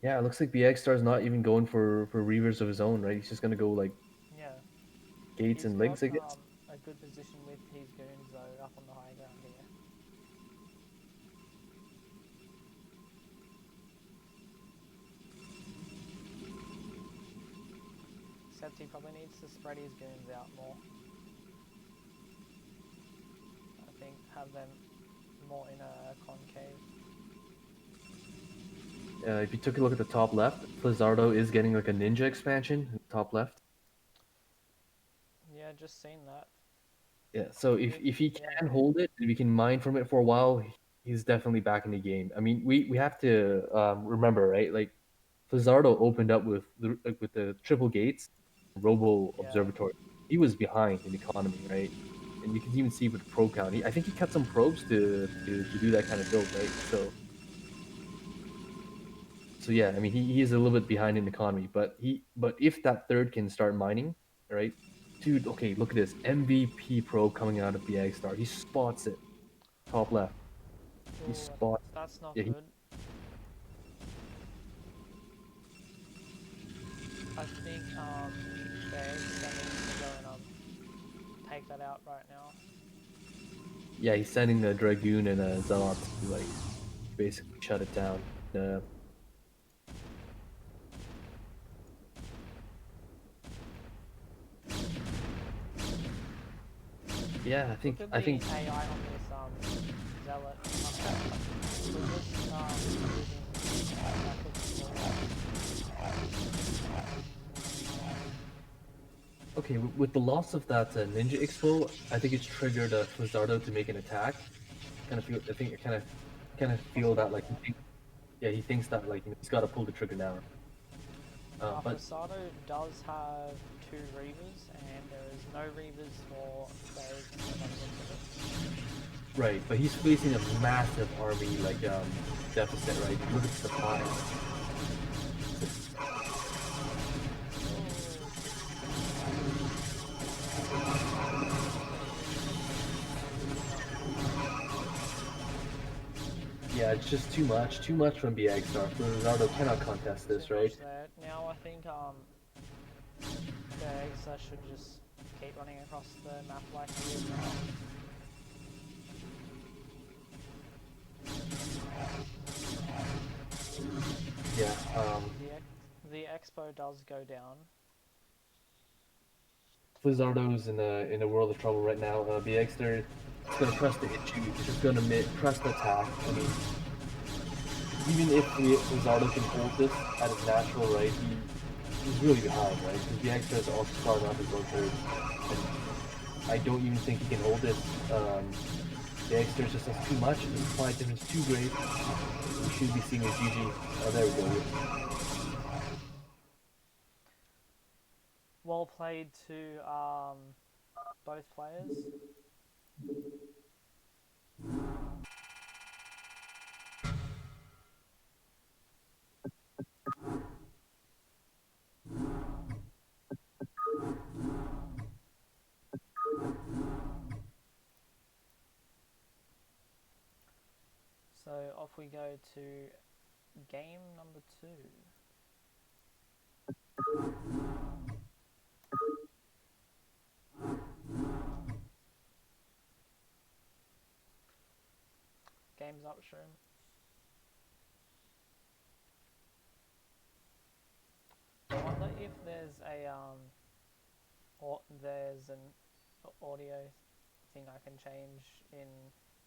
Yeah, it looks like BX Star's not even going for reavers of his own, right? He's just gonna go like yeah. gates He's and got links, I guess. a good position with his goons though up on the high ground here. Except he probably needs to spread his goons out more. I think have them more in a concave. If you took a look at the top left, Flizzardo is getting like a ninja expansion in the top left. Yeah, just seen that. Yeah, so With if he yeah, can hold it and we can mine from it for a while, he's definitely back in the game. I mean, we have to remember, right? Like Flizzardo opened up with the triple gates, Robo yeah. Observatory. He was behind in economy, right? And you can even see with the probe count. I think he cut some probes to do that kind of build, right? So yeah, I mean he is a little bit behind in economy, but if that third can start mining, right? Dude, okay, look at this MVP probe coming out of BAG Star. He spots it, top left. He Oh, spots. that's not Yeah, good. I think they're sending to go and take that out right now. yeah, he's sending the Dragoon and a Zealot to like basically shut it down. Uh, yeah, Look at I the think AI on this zealot. We're just moving backwards and okay with the loss of that Ninja Expo, I think it's triggered Flizzardo to make an attack. Kind of feel, I think, kind of feel that possibly, like yeah. yeah, he thinks that like he's got to pull the trigger now. But Fasado does have two Reavers, and there is no Reavers for those by the looks of it. right, but he's facing a massive army like deficit, right? If you look at the supply. Yeah, it's just too much from BX Star. Ronaldo cannot contest Too this, right? much there. Now I think the Exa should just keep running across the map like he is now. Yeah. The Expo does go down. Flizzardo's in a world of trouble right now. BX there, it's gonna press the hit you. It's just gonna press the attack. I mean, even if Flizzardo can hold this at his natural right, he's really behind, right? Because BX is also starting off his own third, and I don't even think he can hold this. BX just has too much. The supply difference is too great. We should be seeing a GG. Oh, there we go. Well played to both players. So off we go to game number 2. Game's up, Shroom. I wonder if there's a there's an audio anything I can change in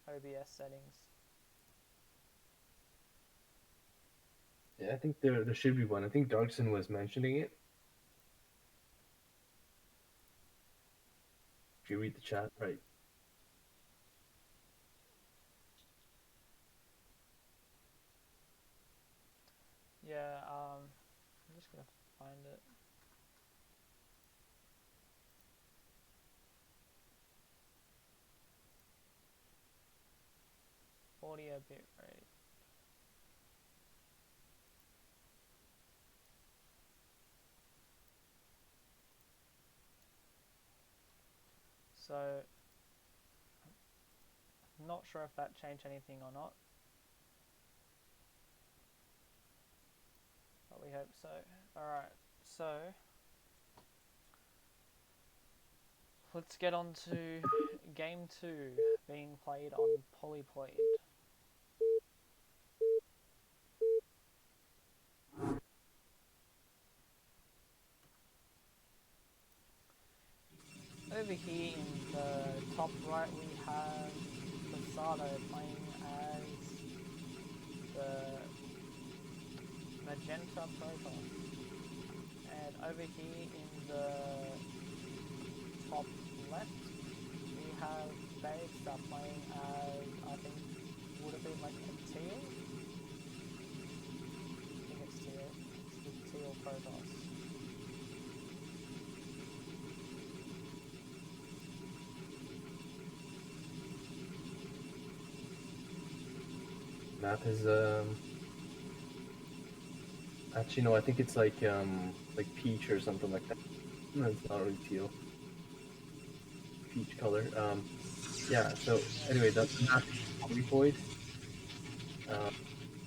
OBS settings. Yeah, I think there should be one. I think Darkson was mentioning it. If you read the chat, right? Yeah, I'm just gonna find it. Audio bitrate. So, I'm not sure if that changed anything or not, but we hope so. Alright, so let's get on to game 2 being played on Polyploid. Over here in the top right we have Fasado playing as the Magenta Protoss. And over here in the top left we have Bayexter playing as, I think, would it be like a teal? I think it's teal. It's the teal Protoss. Map is actually no, I think it's like peach or something like that. No, it's not really teal. Peach color. Yeah. So anyway, the map is Polyploid.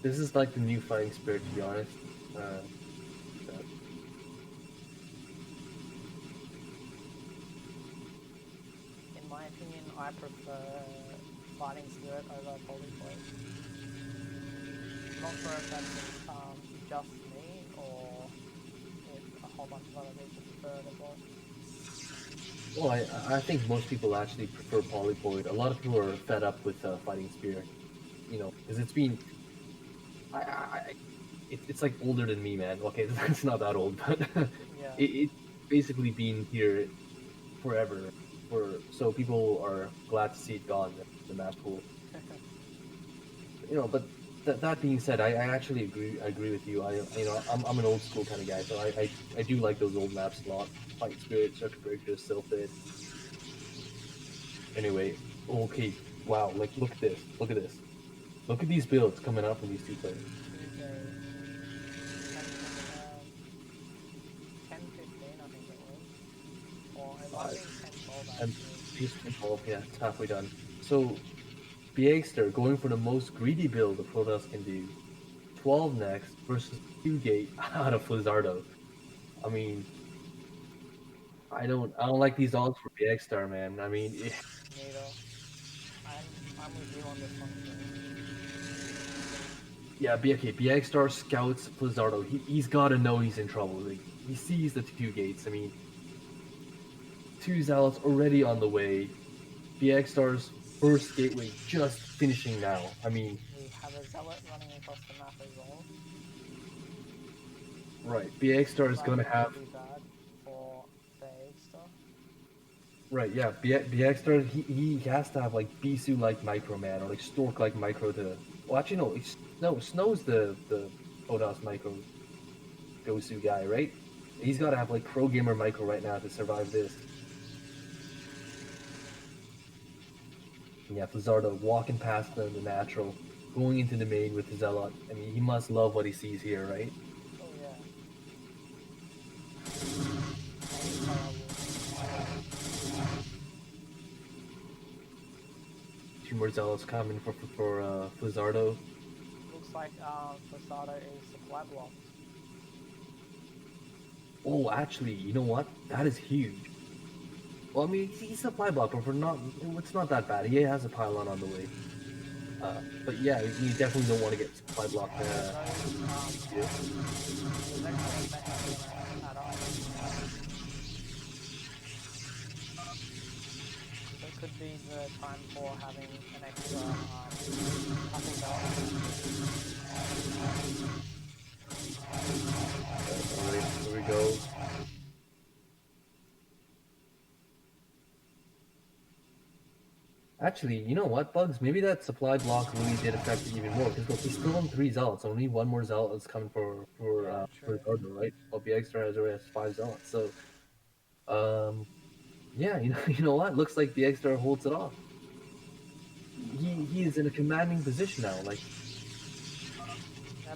This is like the new fighting spirit, to be honest. In my opinion, I prefer Fighting Spirit over Polyploid. Not sure if that's just me or if a whole bunch of other people prefer it as well. Well, I think most people actually prefer Polyploid. A lot of people are fed up with Fighting Spirit, you know, because it's been, it's like older than me, man. Okay, it's not that old, but Yeah. it's basically been here forever. So people are glad to see it gone. The map pool, you know. But that being said, I actually agree with you. I'm an old school kind of guy, so I do like those old maps a lot. Fighting Spirit, Circuit Breaker, Sylphid. Anyway, okay, wow, like look at this, look at these builds coming out from these two players. 10-15, I think it was. Or it might have been 10-12 And actually. piece 12, yeah, it's halfway done. So Biegster going for the most greedy build the Protoss can do. 12 next versus 2 gate out of Flizzardo. I mean, I don't like these odds for Biegster, man. I mean, Neither. I'm with you on this one too. yeah, okay, Biegster scouts Flizzardo. He's got to know he's in trouble. Like, he sees the 2 gates. I mean, 2 Zealots already on the way. BXStar's first gateway just finishing now. I mean, We have a Zealot running across the map as well. right, BXStar is gonna have. Be bad for Bayexter. Right, yeah, BXStar, he has to have like Bisu like Micro Man or like Stork like Micro to. Well, actually, no, Snow's the Odas Micro Gosu guy, right? He's got to have like Pro Gamer Micro right now to survive this. Yeah, Flizzardo walking past the natural, going into the main with the Zealot. I mean, he must love what he sees here, right? Oh yeah. Two more Zealots coming for Flizzardo. Looks like Fasado is supply blocked. Oh, actually, you know what? That is huge. Well, I mean, he's a supply block, but it's not that bad. He has a pylon on the way. But yeah, you definitely don't want to get supply blocked. Yeah. So it could be is the time for having an extra couple belts. Alright, here we go. Actually, you know what, Bugs? Maybe that supply block really did affect it even more. Because look, he's still on 3 zealots. Only one more zealot is coming Yeah, for true. Gardner, right? While BXR already has 5 zealots. So, yeah, you know what? Looks like BXR holds it off. He is in a commanding position now. Like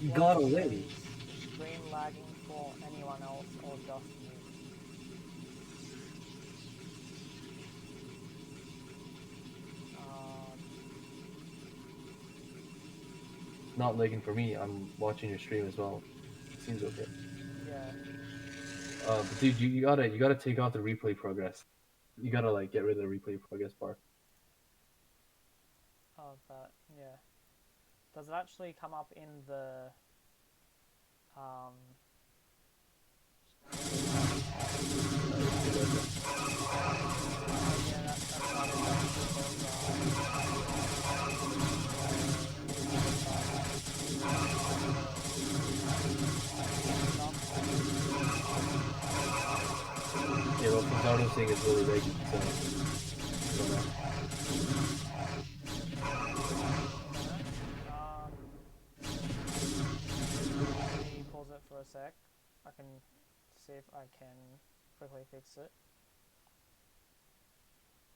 he got Nebula, away. is the stream lagging for anyone else or just me? Um, Not lagging for me. I'm watching your stream as well. Seems okay. yeah. But dude, you gotta take off the replay progress. You gotta like get rid of the replay progress bar. Oh, that, yeah. Does it actually come up in the um? Yeah, that's what it does Yeah, well, Fazardo's thing is really big, so I don't know. Let me pause it for a sec. I can see if I can quickly fix it.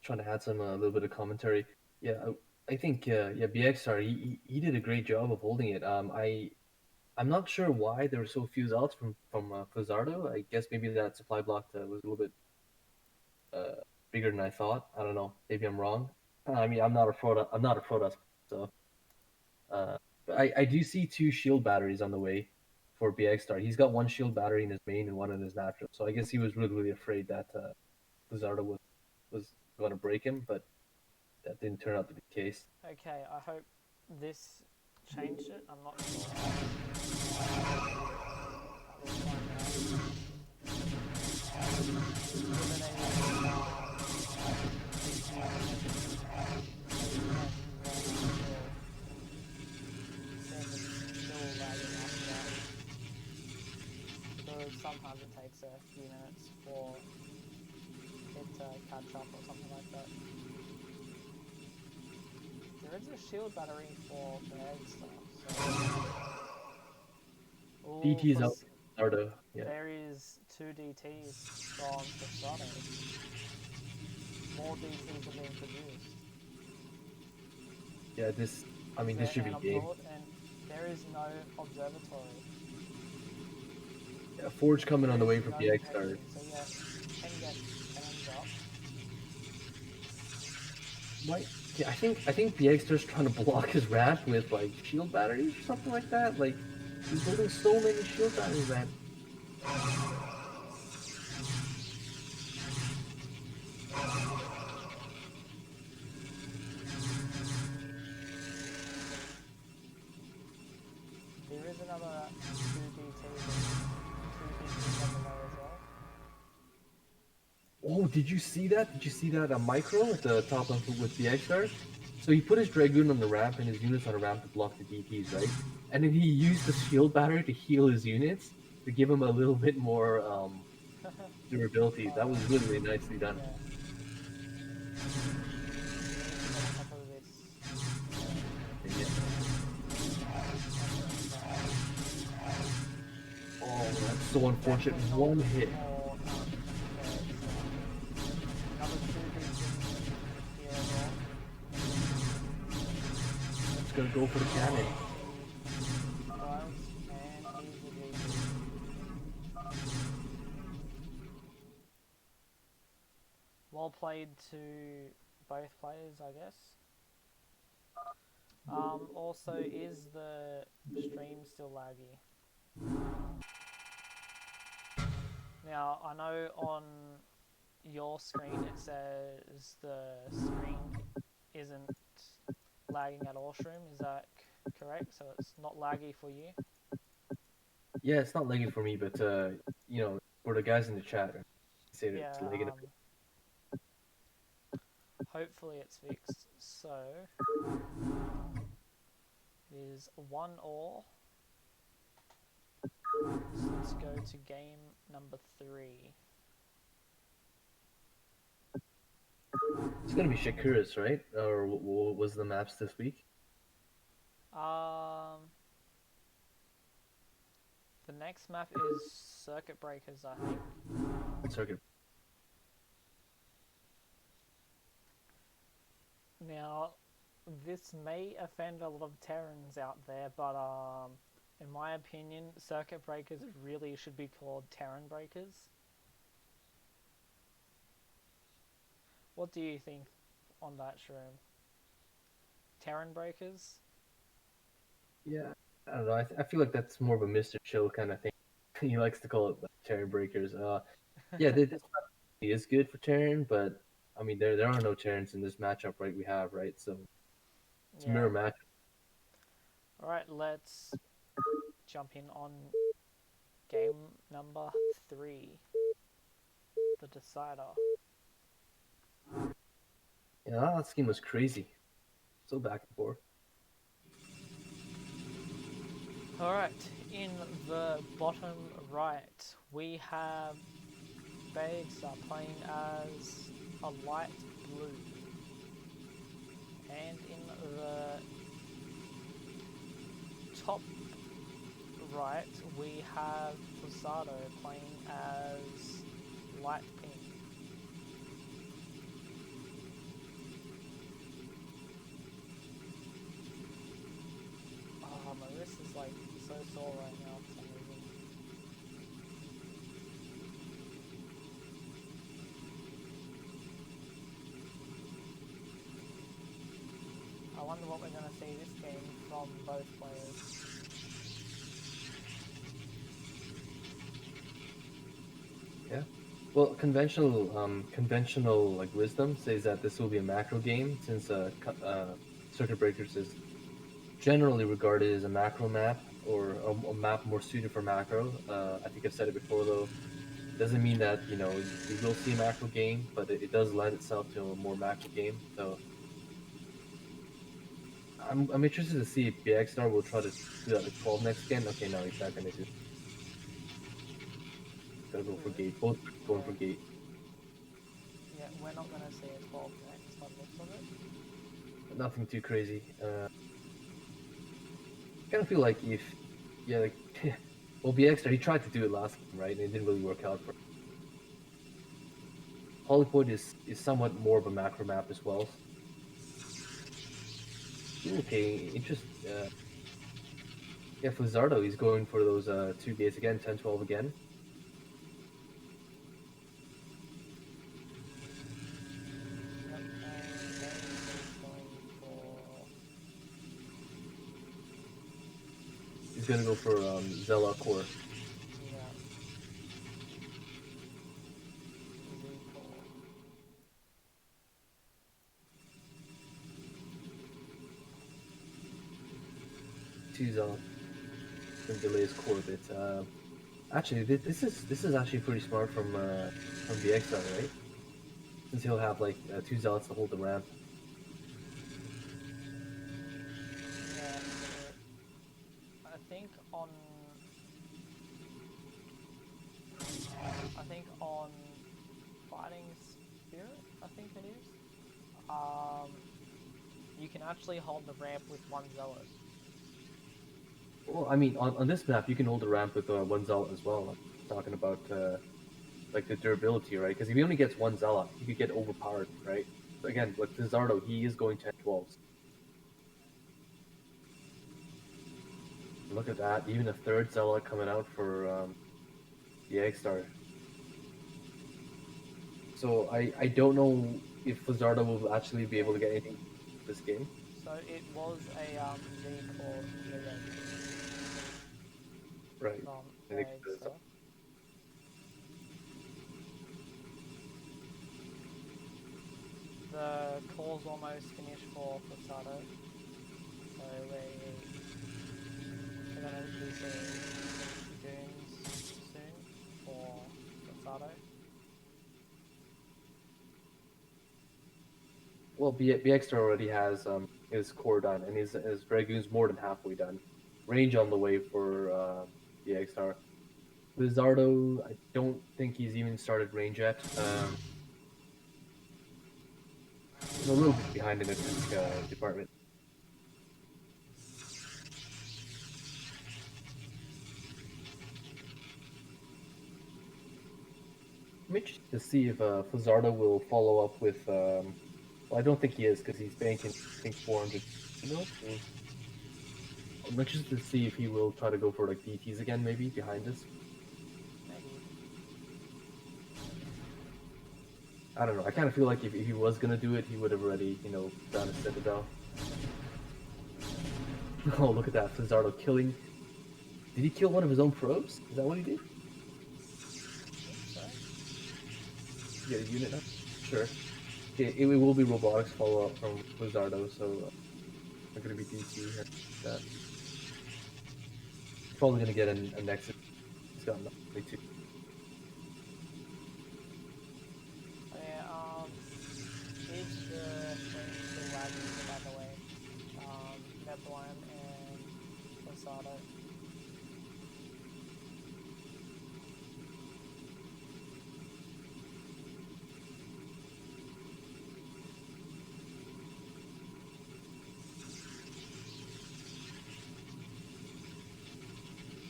Trying to add some a little bit of commentary. Yeah, I think yeah, BXR he did a great job of holding it. I'm not sure why there were so few outs from Fazardo. I guess maybe that supply block was a little bit bigger than I thought. I don't know. Maybe I'm wrong. I mean, I'm not a Protoss, so but I do see 2 shield batteries on the way for BX Star. He's got 1 shield battery in his main and one in his natural. So I guess he was really afraid that Lizardo was going to break him, but that didn't turn out to be the case. Okay, I hope this changed it. I'm not sure. We'll find out. Because sometimes it takes a few minutes for it to catch up or something like that. There is a shield battery for bag stuff. So. Ooh, DT's out for Lizardo. Yeah. there is 2 DTs from Cassado. More DTs are being produced. Yeah, this should be game. And there is no observatory. Yeah, Forge coming on the way for No BX Star. paging, so yeah, can get cannons up. Why? Yeah, I think BX Star's trying to block his ramp with like shield batteries or something like that. Like he's holding so many shield batteries, man. There is another 2 DTs on the way as well. Oh, did you see that? Did you see that micro at the top of with the X-Star? So he put his Dragoon on the ramp and his units on the ramp to block the DPs, right? And then he used the shield battery to heal his units to give him a little bit more durability. That was really nicely done. Yeah. Yeah. Oh, that's so unfortunate. One hit. It's gonna go for the cannon. Well played to both players, I guess. Also, is the stream still laggy? Now, I know on your screen it says the screen isn't lagging at all, Shroom. Is that correct? So it's not laggy for you? Yeah, it's not lagging for me, but for the guys in the chat, say that it's lagging. hopefully it's fixed. So it is 1-1. So let's go to game number 3. It's gonna be Shakuras, right? Or what was the maps this week? Um, the next map is Circuit Breakers, I think. Circuit. Now, this may offend a lot of Terrans out there, but in my opinion, Circuit Breakers really should be called Terran Breakers. What do you think on that, Shroom? Terran Breakers? Yeah, I don't know. I feel like that's more of a Mr. Chill kind of thing. He likes to call it like Terran Breakers. Yeah, this map is good for Terran, but I mean there are no Terrans in this matchup, right? We have right, so it's a Yeah. mirror match. Alright, let's jump in on game number 3, the decider. Yeah, that scheme was crazy. So back and forth. Alright, in the bottom right, we have Bagstar playing as a light blue. And in the top right, we have Posado playing as light pink. Oh, my wrist is like so sore right now for some reason. I wonder what we're going to see this game from both players. Yeah. Well, conventional like wisdom says that this will be a macro game since Circuit Breakers is generally regarded as a macro map or a map more suited for macro. I think I've said it before though. Doesn't mean that we will see a macro game, but it does lend itself to a more macro game. So I'm interested to see if BXR will try to do that like 12 next again. Okay, no, he's not gonna do. Gotta go for gate. Both going Yeah, for gate. yeah, we're not going to see a 12 next by the looks of it. Nothing too crazy. Kind of feel like if yeah, like well, BXR he tried to do it last game, right? And it didn't really work out for him. Hollywood is somewhat more of a macro map as well. Okay, interest. Yeah, Flizzardo, he's going for those two gates again, 10-12 again. Yep, and Bags is going for... He's gonna go for Zella core. Yeah, Z-Core. Two Zella. Gonna delay his core a bit. Actually, this is actually pretty smart from BXR, right? Since he'll have like two zealots to hold the ramp. Yeah, I think on... I think on Fighting Spirit, I think it is. Um, you can actually hold the ramp with one zealot. Well, I mean, on this map, you can hold the ramp with one zealot as well. I'm talking about like the durability, right? Because if he only gets one zealot, he could get overpowered, right? But again, with Lizardo, he is going 10-12s. Look at that, even a third zealot coming out for the Egg Star. So I don't know if Lizardo will actually be able to get anything this game. So it was a Z-Core Lily Right. from I think Bagster. The core's almost finished for Fosado. So we're going to be seeing Dunes soon for Fosado. Well, BXR already has his core done, and his Dragoon's more than halfway done. Range on the way for BXR. Lizardo, I don't think he's even started range yet. He's a little bit behind in the tank department. I'm interested to see if Fazardo will follow up with. Well, I don't think he is because he's banking, I think, 400 mil. So I'm interested to see if he will try to go for like DTs again, maybe behind this. Maybe. I don't know. I kind of feel like if he was gonna do it, he would have already, done a Citadel. Oh, look at that, Fazardo killing. Did he kill one of his own probes? Is that what he did? So, Yeah, unit now? Sure. Okay, it will be robotics follow up from Fazardo, so not gonna be DT. That. He's probably gonna get a Nexus. He's got nothing too. yeah, is the stream still lagging, by the way? Nebulum and Posado.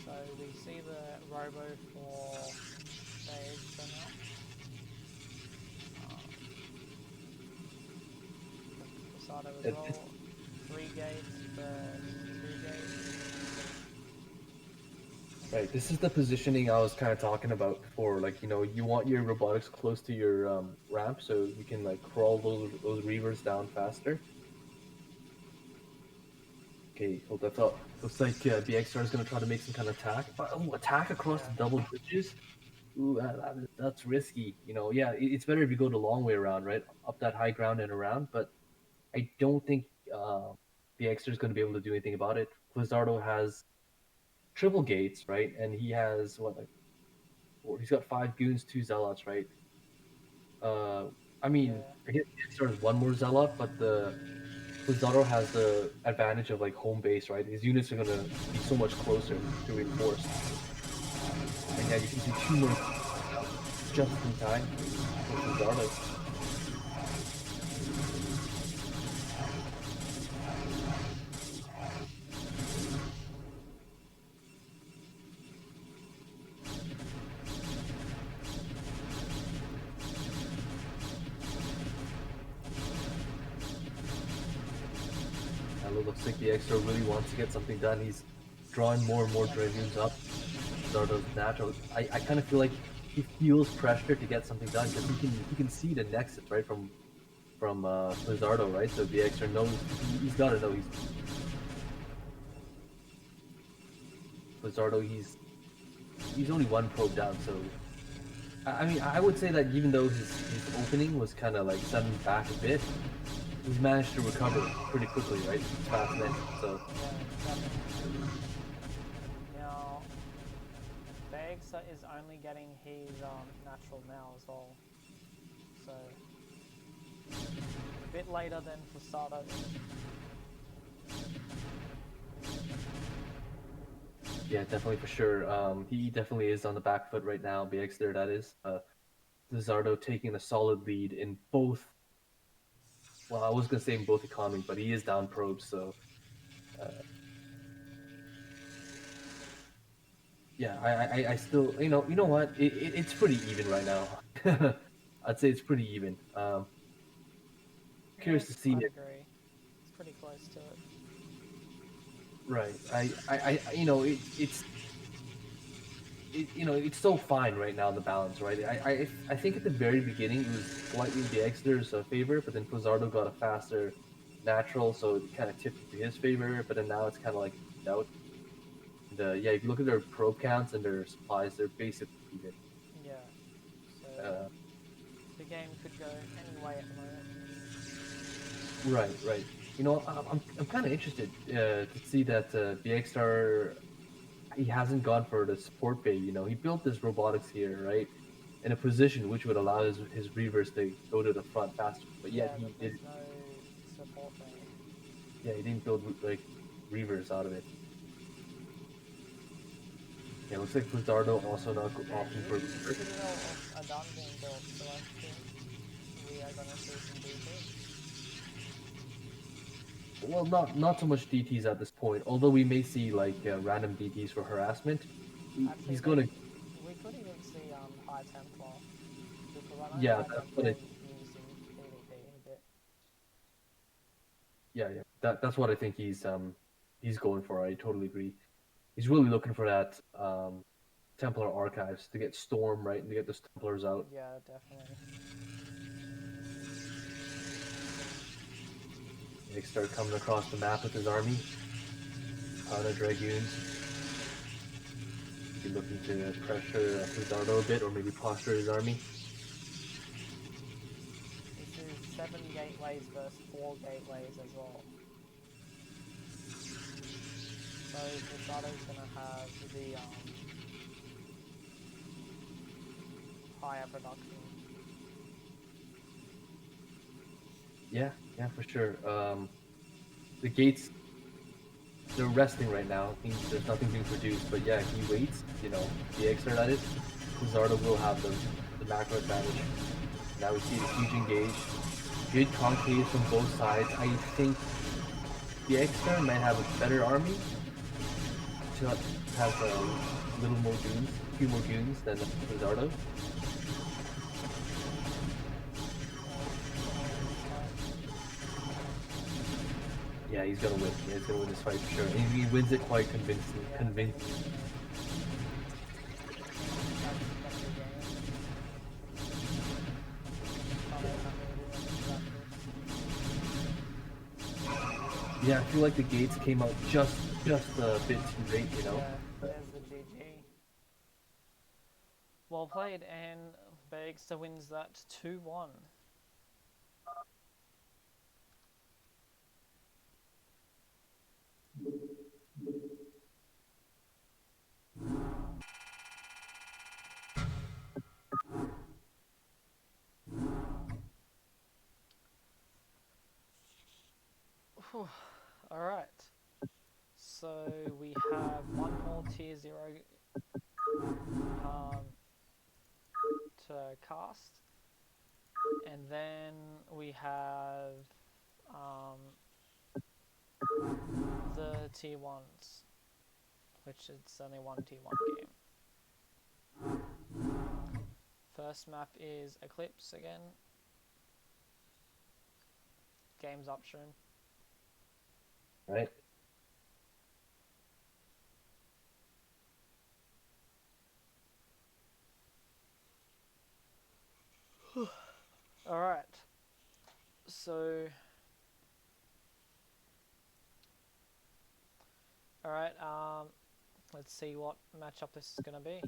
So we see the robo for stage for now. Posado as well. 3 gates for 2 gates. Right. This is the positioning I was kind of talking about before. Like, you want your robotics close to your ramp so you can like crawl those reavers down faster. Okay, hold that thought. Looks like BXR is gonna try to make some kind of attack. Attack across the double bridges. Ooh, that's risky. Yeah, it's better if you go the long way around, right? Up that high ground and around. But I don't think BXR is gonna be able to do anything about it. Blizzardo has triple gates, right? And he has what, like four? He's got 5 goons, 2 zealots, right? Uh, I mean, Yeah. I guess BXR has one more zealot, but the Blizzardo has the advantage of like home base, right? His units are gonna be so much closer to reinforce. And yeah, you can see 2 more just in time for Blizzardo. And it looks like the extra really wants to get something done. He's drawing more and more Dragoons up. Blizzardo's natural. I kind of feel like he feels pressure to get something done because he can see the nexus right from Blizzardo, right? So the extra knows he's got to know Blizzardo. He's only one probe down, so I mean I would say that even though his opening was kind of like setting back a bit, he's managed to recover pretty quickly, right? He's fast men, so Yeah, definitely. Now, Bags is only getting his natural now as well. So, a bit later than Fusado. yeah, definitely for sure. He definitely is on the back foot right now. BX there, that is. Lizardo taking a solid lead in both. Well, I was gonna say in both economies, but he is down probes, so yeah, I still, you know what? It's pretty even right now. I'd say it's pretty even. Curious to Yes, see I'd it. agree. It's pretty close to it. Right. It's so fine right now, the balance, right? I think at the very beginning it was slightly the Exeter's favor, but then Pizarro got a faster natural, so it kind of tipped into his favor. But then now it's kind of like out. And yeah, if you look at their probe counts and their supplies, they're basically even. Yeah. So, Uh, the game could go any way at the moment. right. I'm kind of interested to see that BXR he hasn't gone for the support bay. He built this robotics here, right, in a position which would allow his reavers to go to the front faster. But yet Yeah, but he there's did. no poor thing. Yeah, he didn't build like reavers out of it. Yeah, looks like Lizardo also not opting for It's reaver. citadel of a dungeon built, so I think we are gonna see some DT. Well, not so much DTs at this point. Although we may see like random DTs for harassment. Actually, He's gonna. we could even see High Templar, because I know Yeah, High that's what Templar I. used in PvP a bit. Yeah. That's what I think he's going for. I totally agree. He's really looking for that Templar archives to get Storm right and to get those Templars out. Yeah, definitely. They start coming across the map with his army. Ton of Dragoons. Be looking to pressure Lizardo a bit, or maybe posture his army. This is 7 gateways versus 4 gateways as well. So Lizardo's gonna have the higher production. Yeah, for sure. The gates, they're resting right now. It means there's nothing being produced. But yeah, he waits. The XR that is. Lizardo will have the macro advantage. Now we see the huge engage. Good concaves from both sides. I think the XR might have a better army to have a little more goons, a few more goons than Lizardo. Yeah, he's gonna win. Yeah, he's gonna win this fight for sure. He wins it quite convincingly. Yeah, I feel like the gates came out just a bit too late, Yeah, there's the GG. Well played, and Bergster wins that 2-1. Alright, so we have one more tier 0 to cast, and then we have the tier 1s, which it's only one tier 1 game. First map is Eclipse again. Game's up, Shroom. Right? Alright. So. Alright, let's see what matchup this is going to be.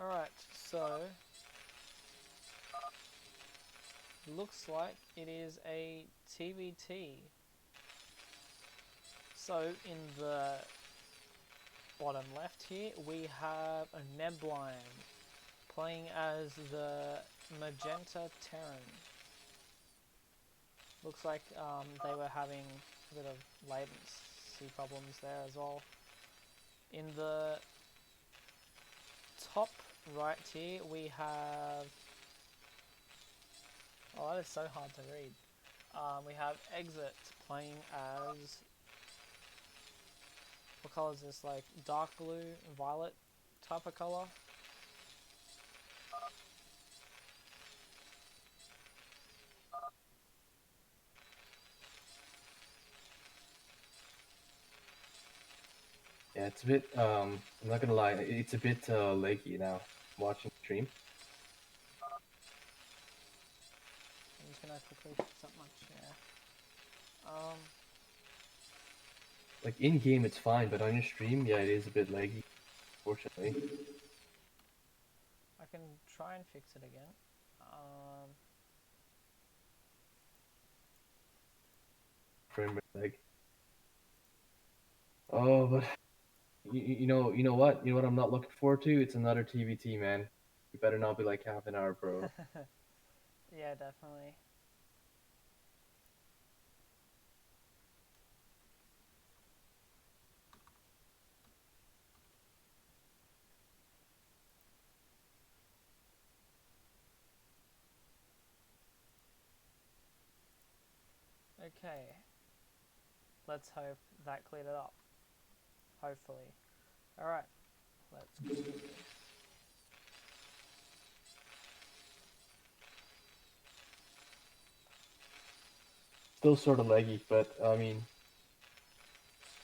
Alright, so looks like it is a TVT. So in the bottom left here we have a Nebline playing as the Magenta Terran. Looks like they were having a bit of latency problems there as well. In the top right here we have, oh, that is so hard to read. We have Exit playing as, what colour is this, like dark blue, violet type of colour. Yeah, it's a bit. I'm not gonna lie, it's a bit laggy now. Watching the stream. I'm just gonna quickly fix up my chair. Like in game, it's fine, but on your stream, yeah, it is a bit laggy. Fortunately. I can try and fix it again. Frame rate lag. Oh, but you know what? You know what I'm not looking forward to? It's another TBT, man. You better not be like half an hour, bro. Yeah, definitely. Okay, let's hope that cleared it up. Hopefully. Alright, let's continue. Still sort of leggy, but I mean,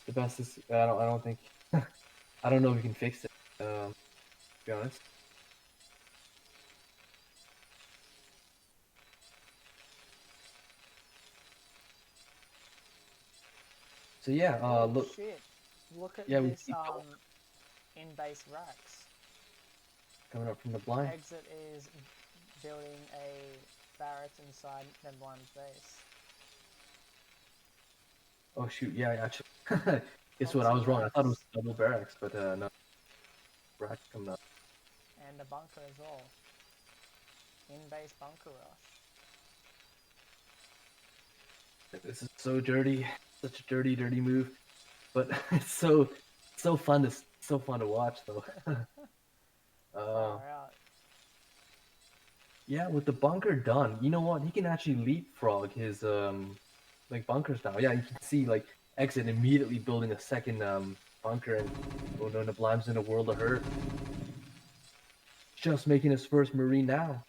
the best is I don't think I don't know if we can fix it. To be honest. So yeah, Oh look, shit! Look at yeah, we this keep going in base racks. coming up from the blind. Exit is building a barracks inside Neblan's base. Oh shoot, yeah, actually, guess what? I Proxy was wrong. I thought it was racks double barracks, but no, rack coming up. and a bunker as well. In base bunker rush. This is so dirty, such a dirty move, but it's so fun to watch though. uh, Far out. yeah, with the bunker done, you know what? He can actually leapfrog his like bunkers now. Yeah, you can see like exit immediately building a second bunker, and oh no, Nablam's in a world of hurt. Just making his first marine now.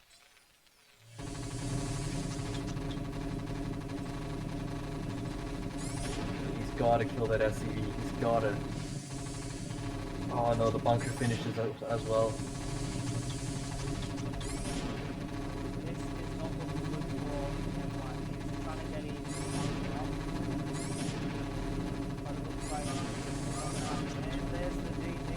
He's gotta kill that SCV. He's gotta. Oh no, the bunker finishes as well. This is not looking good for Neblan. He's trying to get his bunker up. But it looks like he's not enough. And there's the GG.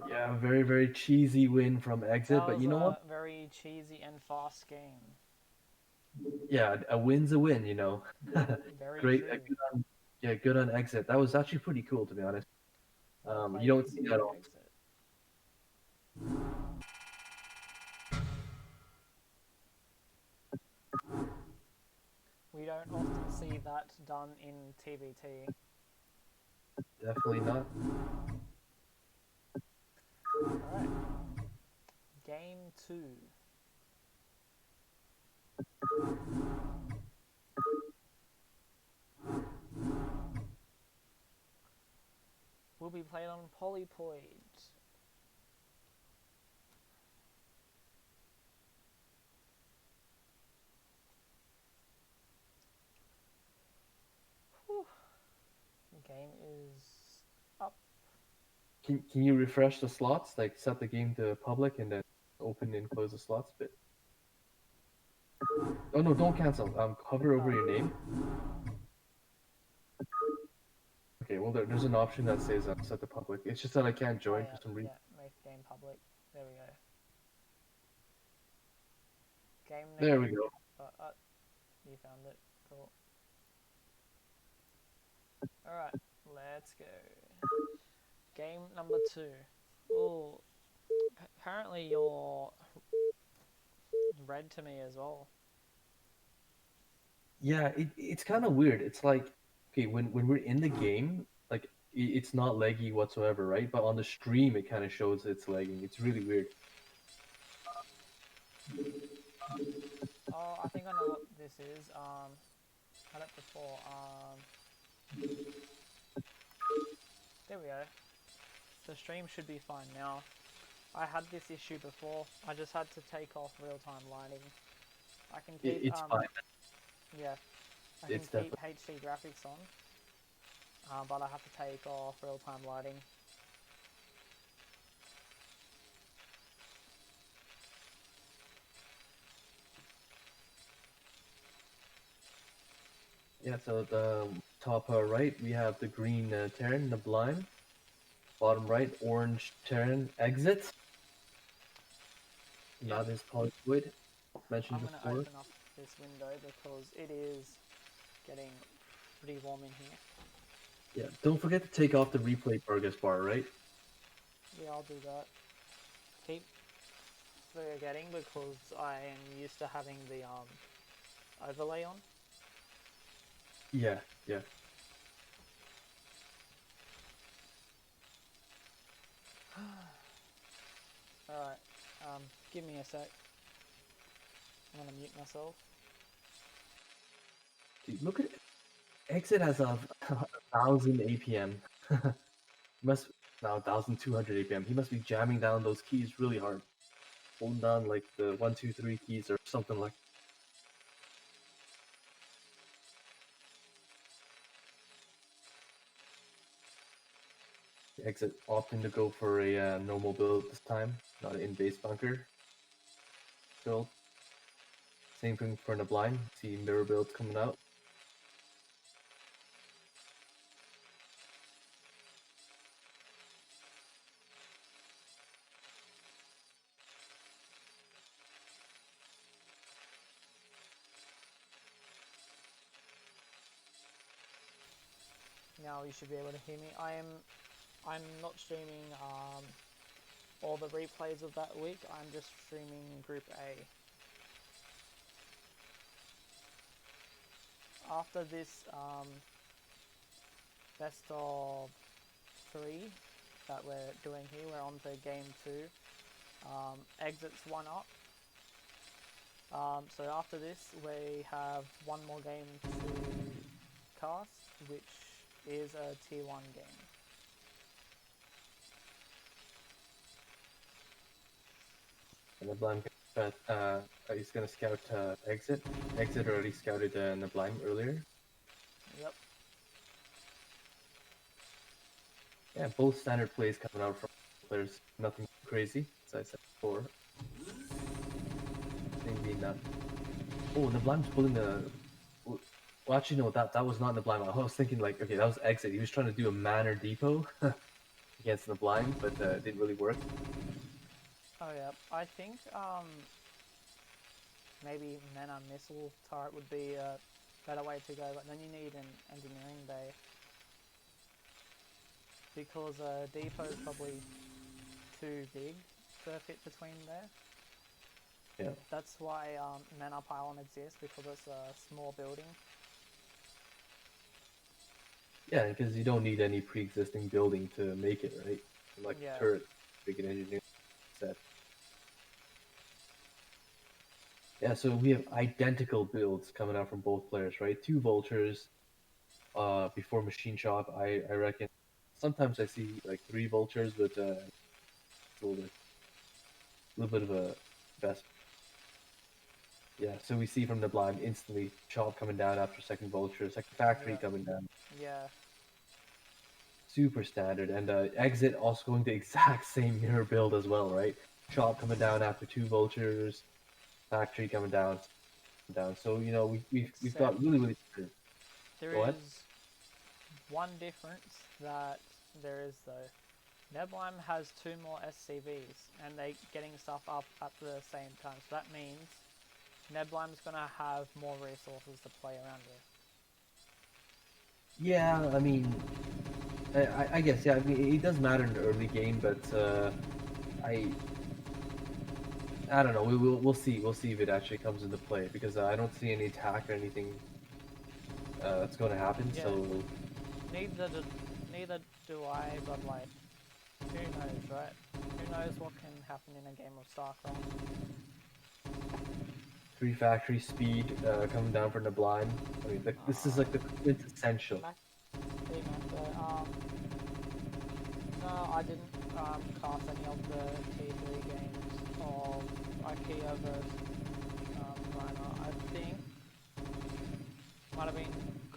Yeah, very cheesy win from exit, That but was you know what? a very cheesy and fast game. Yeah, a win's a win. You know. Very Great. true. Good on, yeah, good on exit. That was actually pretty cool to be honest. Well You played, don't see that often. Exit. We don't often see that done in TBT. Definitely not. Alright. Game 2. Will be played on Polypoid. Whew. Game is up. Can you refresh the slots? Like set the game to public and then open and close the slots a bit. Oh no, don't cancel. Hover over your name. Okay, well there's an option that says set to public. It's just that I can't Oh join for yeah, some reason. yeah. Make game public. There we go. Game There name. we go. You found it. Cool. Alright, let's go. Game number 2. Oh, apparently you're red to me as well. Yeah, it's kind of weird. It's like okay, when we're in the game, like it's not laggy whatsoever, right? But on the stream, it kind of shows it's lagging. It's really weird. Oh, I think I know what this is. Had it before. There we go. The stream should be fine now. I had this issue before. I just had to take off real-time lighting. I can keep It's fine. yeah, I can It's keep definitely HD graphics on, but I have to take off real-time lighting. yeah. So the top right, we have the green Terran, the blind. Bottom right, orange Terran exit. Yep. Not his polyploid mentioned I'm gonna before. open up this window because it is getting pretty warm in here. Yeah, don't forget to take off the replay progress bar, right? Yeah, I'll do that. Keep forgetting because I am used to having the overlay on. Yeah, yeah. Alright, give me a sec. I'm gonna mute myself. Dude, look at it. Exit has a 1,000 APM. must now 1,200 APM. He must be jamming down those keys really hard, holding down like the 1, 2, 3 keys or something like. Exit opting to go for a normal build this time, not an in-base bunker build. Same thing for the blind. See mirror builds coming out. Now you should be able to hear me. I'm not streaming all the replays of that week. I'm just streaming Group A. After this best of 3 that we're doing here, we're on to game 2. Exits 1 up. So after this, we have one more game to cast, which is a tier 1 game. And the blind he's gonna scout exit. Exit already scouted the blind earlier. Yep. Yeah, both standard plays coming out from players. Nothing crazy, as I said before. Thing being that. Oh, Nablam's pulling the. Well, actually, no, that was not Nablime. I was thinking like, okay, that was exit. He was trying to do a Manor Depot against Nablime, but it didn't really work. Oh yeah, I think maybe Mana Missile Turret would be a better way to go, but then you need an engineering bay. Because depot is probably too big to fit between there. Yeah. That's why Mana Pylon exists, because it's a small building. Yeah, because you don't need any pre-existing building to make it, right? Like Yeah. turret, big an engineering set. Yeah, so we have identical builds coming out from both players, right? 2 vultures, before machine shop. I reckon sometimes I see like 3 vultures, but it's a little bit of a best. Yeah, so we see from the blind instantly chop coming down after second vulture, second factory Yeah. coming down. Yeah. Super standard, and exit also going the exact same mirror build as well, right? Chop coming down after 2 vultures, factory coming down, down. So you know we've got really good. There Go ahead. is one difference that there is though. Neblime has 2 more SCVs, and they're getting stuff up at the same time. So that means Neblime's gonna have more resources to play around with. Yeah, I mean, I guess yeah. I mean, it does matter in the early game, but I I don't know. We'll see. We'll see if it actually comes into play because I don't see any attack or anything that's going to happen. Yeah. So Neither do I, but like, who knows, right? Who knows what can happen in a game of StarCraft? 3 factory speed coming down from the blind. I mean, this is like the quintessential. Big Mac, no, I didn't cast any of the T3 games of Ikea versus Rhino. I think might have been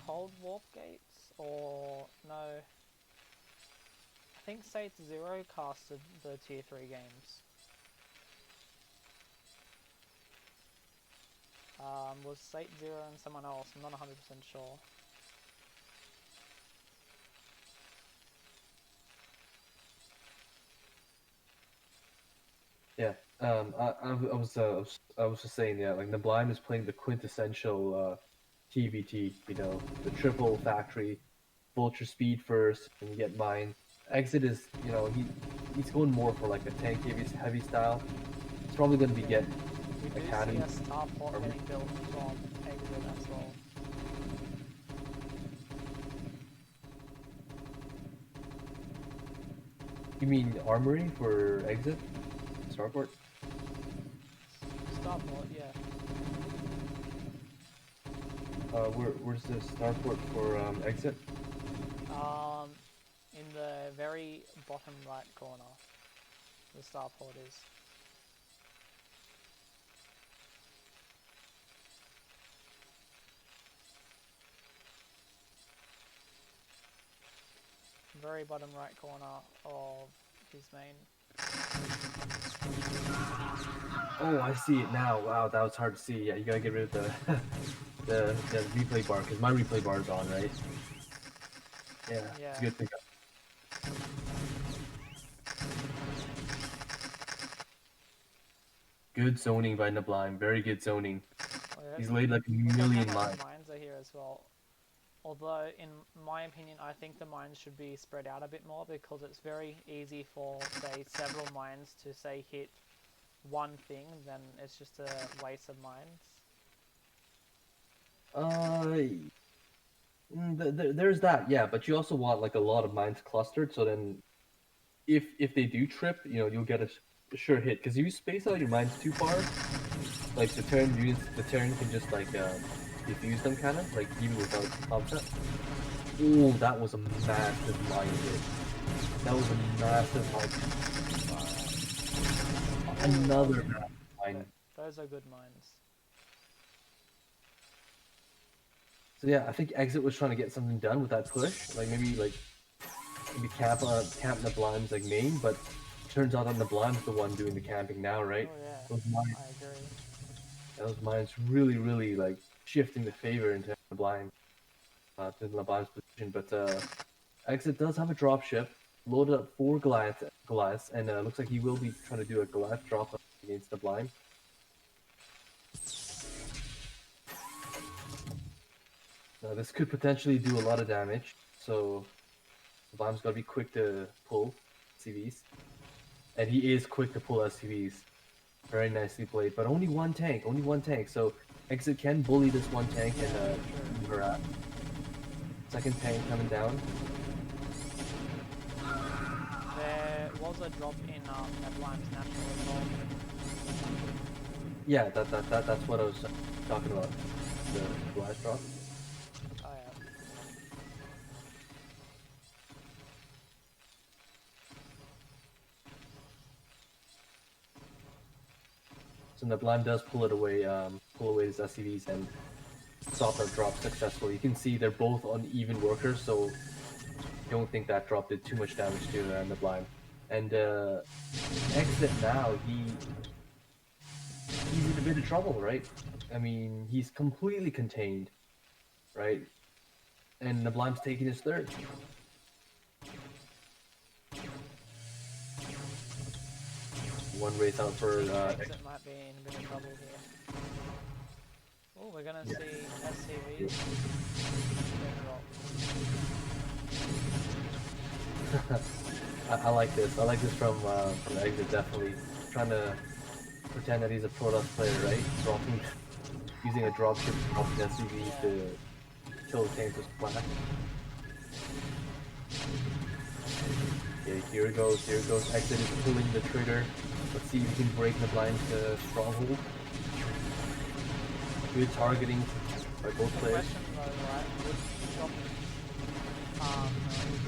Cold Warp Gates, or no. I think State Zero casted the Tier 3 games. Was State Zero and someone else, I'm not 100% sure. Yeah. I was just saying, yeah, like Nablime is playing the quintessential TVT, you know, the triple factory, vulture speed first, and you get mine. Exit is, he's going more for like a tank heavy style. It's probably going to be get We do Academy. see a starport getting built from Exit as well. You mean armory for Exit? Starport? Starport, yeah. Where's the starport for Exit? In the very bottom right corner, the starport is. Very bottom right corner of his main. Oh, I see it now. Wow, that was hard to see. Yeah, you gotta get rid of the the replay bar, because my replay bar is on, right? Yeah, Yeah. it's a good thing. Good zoning by Nabline. Very good zoning. He's laid like a million mines. Mines are here as well. Although, in my opinion, I think the mines should be spread out a bit more, because it's very easy for, say, several mines to, say, hit one thing, then it's just a waste of mines. There's that, yeah, but you also want like a lot of mines clustered, so then if they do trip, you'll get a sure hit. Because if you space out your mines too far, like the turn can just like defuse them, kind of like even without offset. Oh, that was a massive mine hit. That was a massive mine. Another massive mine. Those are good mines. So yeah, I think Exit was trying to get something done with that push, like maybe camp Nablaim's like main, but turns out that Nablaim's the one doing the camping now, right? Oh yeah, Those mines, I agree. those mines really like shifting the favor into Nablaim, to Nablaim's position. But Exit does have a dropship, loaded up 4 Goliaths, and looks like he will be trying to do a Goliath drop against Nablaim. Now this could potentially do a lot of damage, so Nablaim's got to be quick to pull CVs. And he is quick to pull SCVs. Very nicely played, but only one tank, so Exit can bully this one tank and harass. Second tank coming down. There was a drop in Nablaim's national as well. Yeah, that's what I was talking about. The last drop. Oh yeah. So Nablaim does pull away his SCVs and stop that drop successfully. You can see they're both uneven workers, so I don't think that drop did too much damage to Nablaim. And Exit now, he's in a bit of trouble, right? I mean, he's completely contained, right? And Nablaim's taking his third. One race out for Exit might be in a bit of trouble here. Oh, we're gonna see SCVs. I like this. I like this from Exit, definitely. Trying to pretend that he's a Protoss player, right? Dropping, using a dropship, dropping SCVs to kill the tanks with splash. Okay, here it goes. Exit is pulling the trigger. Let's see if we can break Nablaim's stronghold. Good targeting by both players. Question though, right? Would drop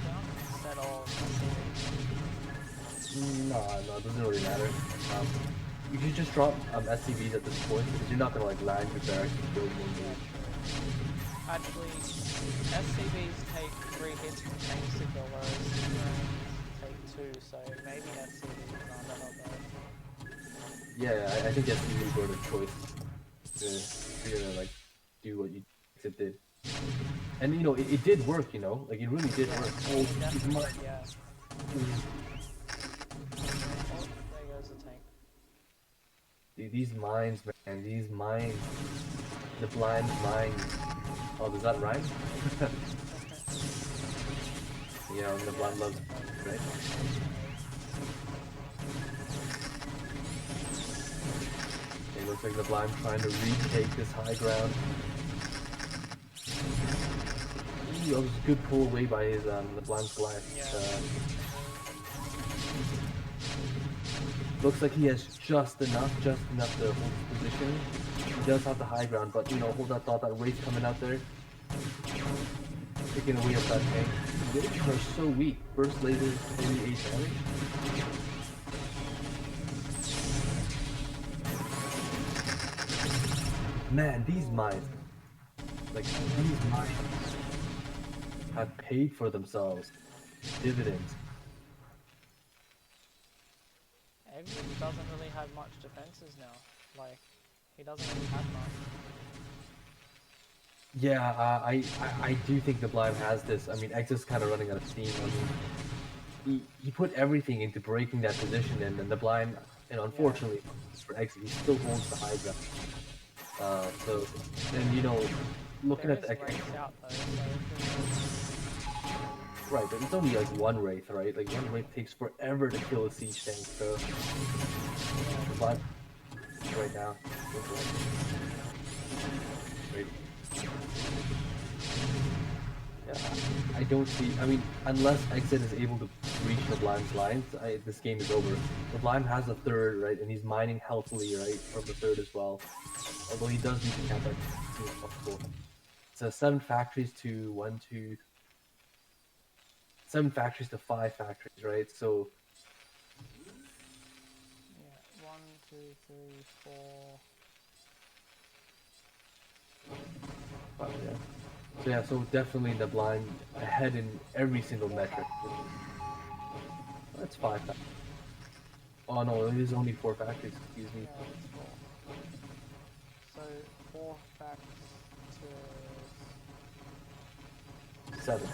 down instead of SCVs? No, it doesn't really matter. You should just drop SCVs at this point, because you're not gonna like land your barracks and build one game. Actually, SCVs take 3 hits from tanks to kill, whereas drones take 2, so maybe SCVs aren't that bad. Yeah, I think SCVs were the choice to like do what you did. And it did work, like it really did work. Oh, yeah. Oh, there goes the tank. These mines, man, these mines. The blind mines. Oh, does that rhyme? You know, and the Blime loves, right? It looks like the Blime trying to retake this high ground. Ooh, that was a good pull away by his the Blime's Goliath. Looks like he has just enough to hold his position. He does have the high ground, but you know, hold that thought, that Wraith coming out there, taking away up that tank. The Wraiths are so weak. Burst lasers, only 8 damage. Man, these mines, have paid for themselves. Dividends. Exit doesn't really have much defenses now. Like, he doesn't really have much. Yeah, I do think the Blime has this. I mean, Exit's kind of running out of steam. I mean, he put everything into breaking that position, and then the Blime, and unfortunately for Exit, he still holds the high ground. So, and you know, looking There at is the Wraiths out though, so right, but it's only like one Wraith, right? Like one Wraith takes forever to kill a siege tank, so the Blime right now. Right. Yeah, I don't see. I mean, unless Exit is able to reach the Blime's lines, this game is over. The Blime has a third, right, and he's mining healthily, right, from the third as well. Although he does need to cap that as soon as possible. It's 7 factories to 1, 2, 7 factories to 5 factories, right? So yeah, 1, 2, 3, 4. yeah. So yeah, so definitely the Blime ahead in every single metric. That's 5 factories. Oh no, it is only 4 factories, excuse me. Yeah, it's 4. So 4 facts to 7.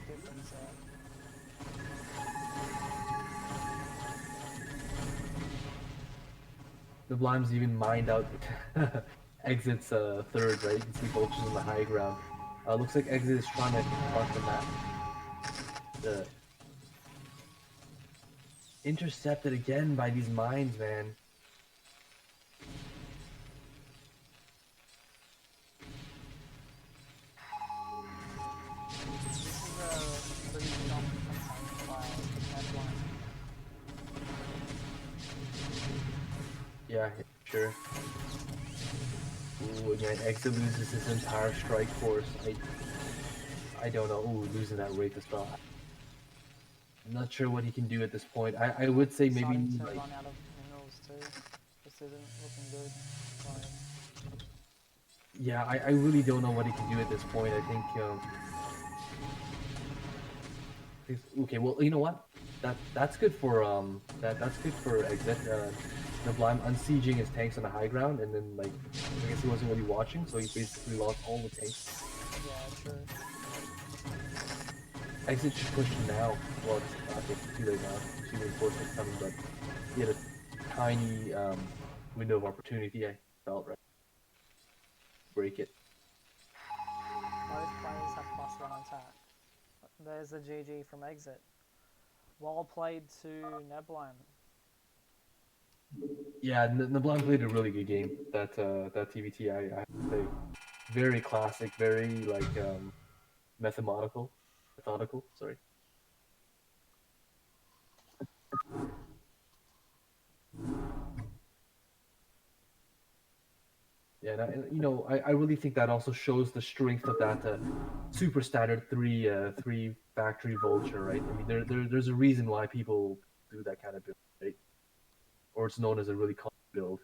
big difference there. The Blime's even mined out Exit's third, right? You can see Vultures on the high ground. Looks like Exit is trying to cross the map. Intercepted again by these mines, man. This is a pretty strong campaign by F1. Yeah, sure. Ooh, again, Exit loses his entire strike force. I don't know. Ooh, losing that Wraith as well. I'm not sure what he can do at this point. I would say maybe Starting to like, run out of minerals too. This isn't looking good. Like, yeah, I really don't know what he can do at this point. I think okay, well, you know what? That's good for that's good for Exit. The Blime unsieging his tanks on the high ground, and then like I guess he wasn't really watching, so he basically lost all the tanks. yeah, true. Exit should push now. Well, it's I think too late now. Two reinforcements coming, but he had a tiny window of opportunity. I felt right. Break it. Both players have +1 attack. There's a GG from Exit. Well played to Neblime. Yeah, Nablan played a really good game. That TBT, I have to say, very classic, very like methodical. Sorry. Yeah, and, you know, I really think that also shows the strength of that super standard three factory vulture, right? I mean, there's a reason why people do that kind of build, right? Or it's known as a really common build.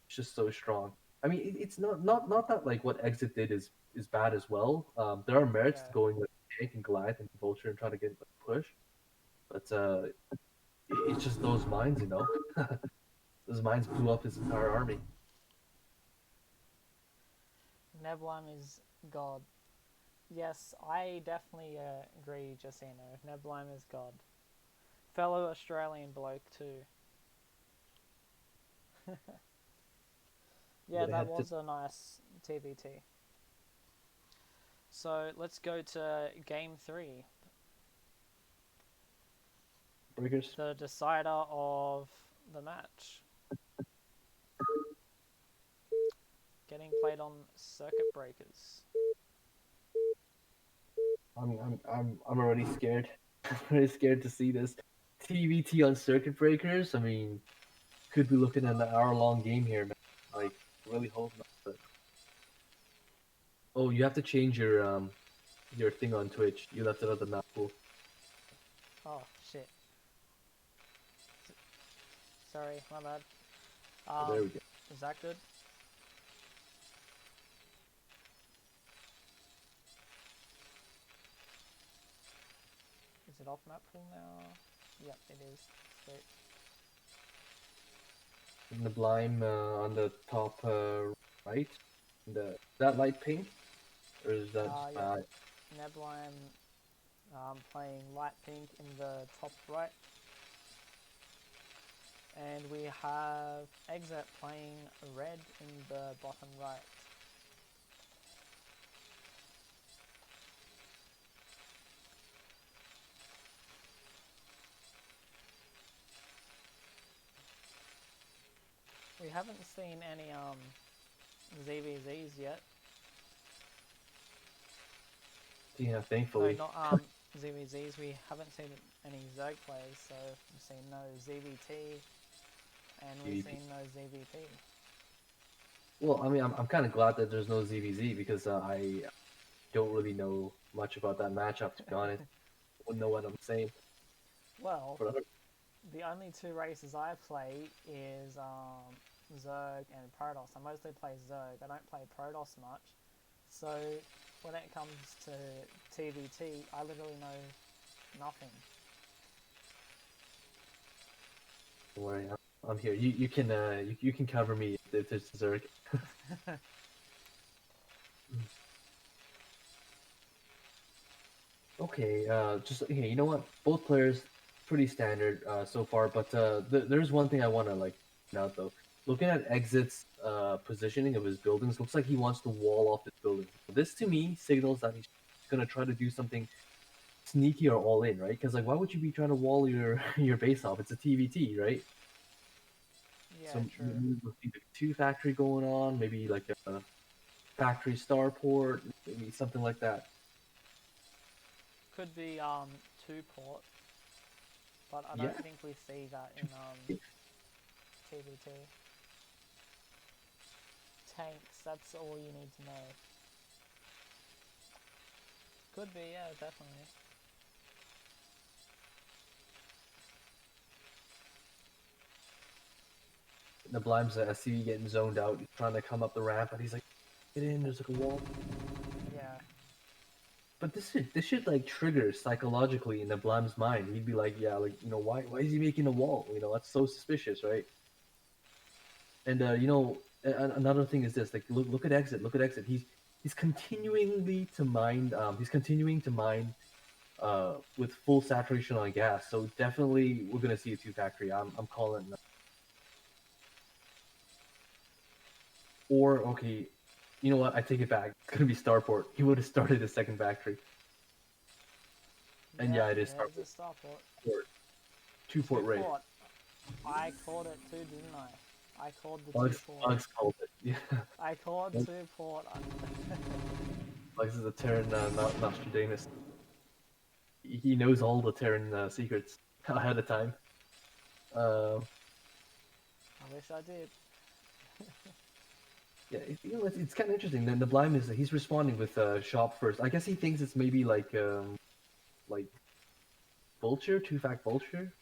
It's just so strong. I mean, it's not that like what Exit did is bad as well. There are merits to Yeah. going with Tank and Goliath and Vulture and trying to get like, push, but it's just those mines, you know. Those mines blew up his entire army. Neblime is God. Yes, I definitely agree, Jacino. Neblime is God. Fellow Australian bloke too. Yeah, But I that had to. was a nice TVT. So let's go to game 3, Breakers. the decider of the match. Getting played on circuit breakers. I'm already scared. I'm already scared to see this. TVT on circuit breakers. I mean, could be looking at an hour-long game here, man. Like, really hope not. But... Oh, you have to change your thing on Twitch. You left it at the map pool. Oh shit. Sorry, my bad. There we go. Is that good? Is it off map pool now? Yep, it is. Sweet. In the Blime on the top right. That light pink, or is that Yep. Nebline playing light pink in the top right. And we have Exit playing red in the bottom right. We haven't seen any ZVZs yet. Yeah, thankfully. No, not ZVZs. We haven't seen any Zerg players, so we've seen no ZVT, and we've seen no ZVP. Well, I mean, I'm kind of glad that there's no ZVZ because I don't really know much about that matchup, to be honest. I wouldn't know what I'm saying. Well, the only two races I play is Zerg and Protoss. I mostly play Zerg. I don't play Protoss much. So when it comes to TVT, I literally know nothing. Don't worry, I'm here. You can cover me if there's Zerg. Okay, just okay. You know what? Both players pretty standard so far, but there's one thing I want to like point out though. Looking at Exit's positioning of his buildings, looks like he wants to wall off his buildings. This to me signals that he's gonna try to do something sneaky or all in, right? Because like, why would you be trying to wall your your base off? It's a TVT, right? Yeah, So true. maybe we'll see the 2 factory going on, maybe like a factory starport, maybe something like that. Could be 2 port, but I Yeah. don't think we see that in TVT. Tanks, that's all you need to know. Could be, yeah, definitely. The Blime's I see getting zoned out, he's trying to come up the ramp, and he's like, get in, there's like a wall. Yeah. But this should like trigger psychologically in the Blime's mind. He'd be like, yeah, like, you know, why is he making a wall? You know, that's so suspicious, right? And you know, another thing is this, like, look at Exit, look at Exit. He's continuing to mine with full saturation on gas. So definitely we're gonna see a 2 factory. I'm calling that. Or okay, you know what? I take it back. It's gonna be Starport. He would have started a second factory. And yeah, it is It's a starport. 2 port raid. I called it too, didn't I? I called the Bugs 2 port. Bugs called it. Yeah. I called 2 port. Bugs is a Terran Nostradamus. He knows all the Terran secrets ahead of time. I wish I did. Yeah, you know, it's kind of interesting. Then the Blime is he's responding with shop first. I guess he thinks it's maybe like Vulture, 2 fact Vulture,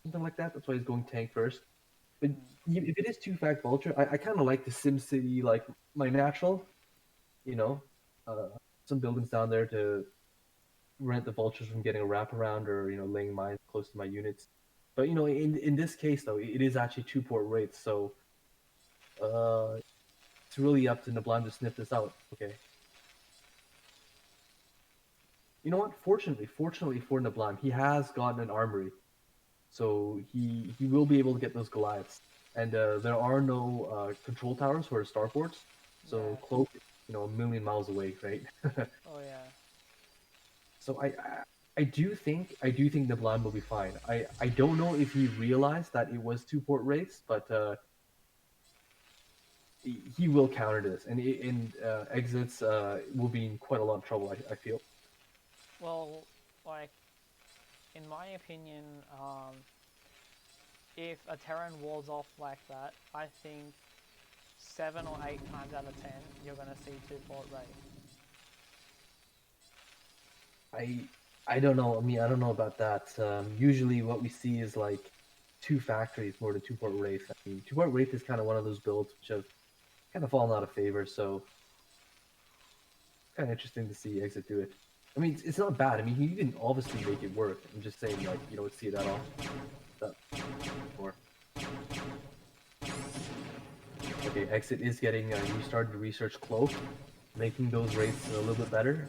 something like that. That's why he's going tank first. But if it is 2 fact Vulture, I kind of like the SimCity, like my natural, you know, uh, some buildings down there to prevent the vultures from getting a wraparound or you know laying mines close to my units. But you know, in this case though, it is actually 2 port raids, so it's really up to Nablan to sniff this out. Okay. You know what? Fortunately for Nablan, he has gotten an armory, so he will be able to get those Goliaths. And there are no control towers for starports, so Yeah. cloak a million miles away, right? Oh yeah. So I do think the blind will be fine. I don't know if he realized that it was two port race, but he will counter this, and exits will be in quite a lot of trouble. I feel. Well, like in my opinion, if a Terran walls off like that, I think 7 or 8 times out of 10 you're gonna see two port raid. I I don't know. I mean, I don't know about that. Usually, what we see is like two factories more than two port wraith. I mean, two port wraith is kind of one of those builds which have kind of fallen out of favor. So kind of interesting to see Exit do it. I mean, it's not bad. I mean, he can obviously make it work. I'm just saying, like, you don't see that often. That before. Okay, Exit is getting restarted to research Cloak, making those rates a little bit better.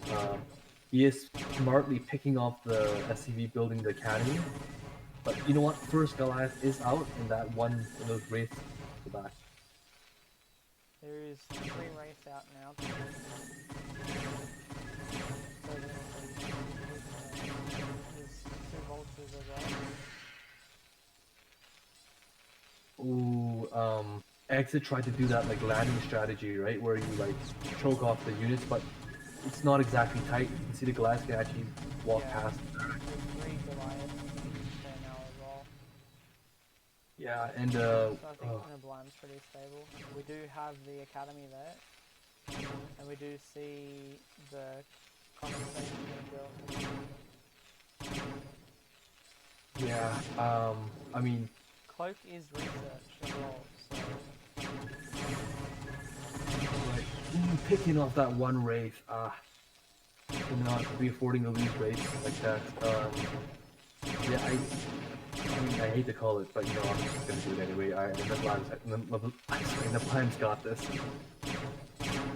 He is smartly picking off the SCV building the academy. But you know what? First Goliath is out, and that one in those wraiths go back. There is 3 wraiths out now. So there's 2 vultures as well. Ooh, Exit tried to do that like landing strategy, right? Where you like choke off the units, but it's not exactly tight. You can see the Goliath can actually walk past. There's 3 Goliaths there now as well. Yeah, and So I think Niblaim's pretty stable. We do have the academy there, and we do see the condensation being built. yeah, I mean, Cloak is research as well, so like picking off that one wraith, cannot be affording to lose wraiths like that. Yeah, I mean, I hate to call it, but I'm just gonna do it anyway. The Lime's got this.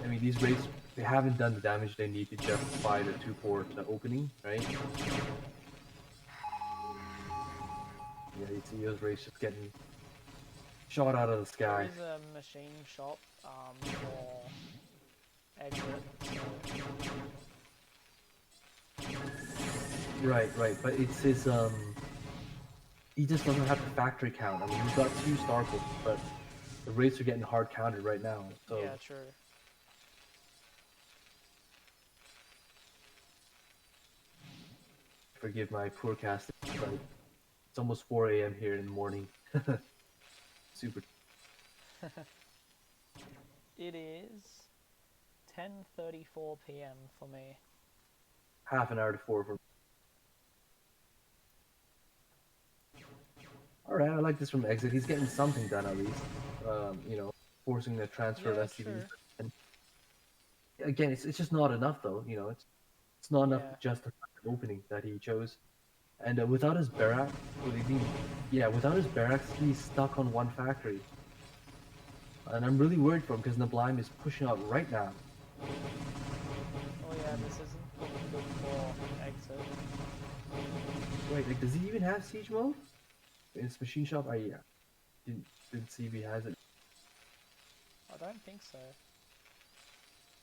I mean, these raids, they haven't done the damage they need to justify the 2-port opening, right? Yeah, you see those raids just getting shot out of the sky. there is a machine shop for exit. Right, but it's his he just doesn't have the factory count. I mean, he's got 2 Starkles, but the raids are getting hard counted right now. So Yeah, true. forgive my poor casting. Like, it's almost 4 a.m. here in the morning. Super. It is 10:34 p.m. for me. Half an hour to 4 for. All right, I like this from Exit. He's getting something done at least. Forcing the transfer of SCVs. And again, it's just not enough though. It's not enough to justify the opening that he chose. And without his barracks, without his barracks, he's stuck on one factory. And I'm really worried for him because Niblaim is pushing out right now. Oh yeah, this isn't looking good for exit. Wait, like, does he even have siege mode? In his machine shop? Didn't see if he has it. I don't think so.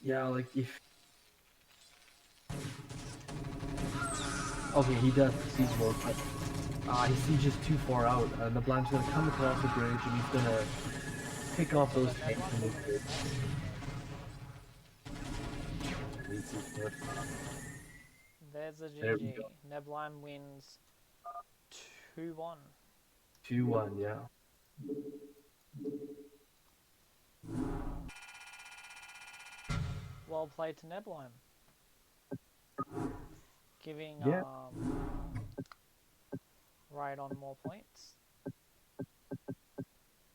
Yeah, like if. Okay, he does siege mode, but his siege is too far out. Niblaim's gonna come across the bridge and he's gonna pick off those tanks in this bridge. There's a GG. Niblaim wins 2-1. 2-1, yeah. Well played to Niblaim. Giving Rhyadon more points.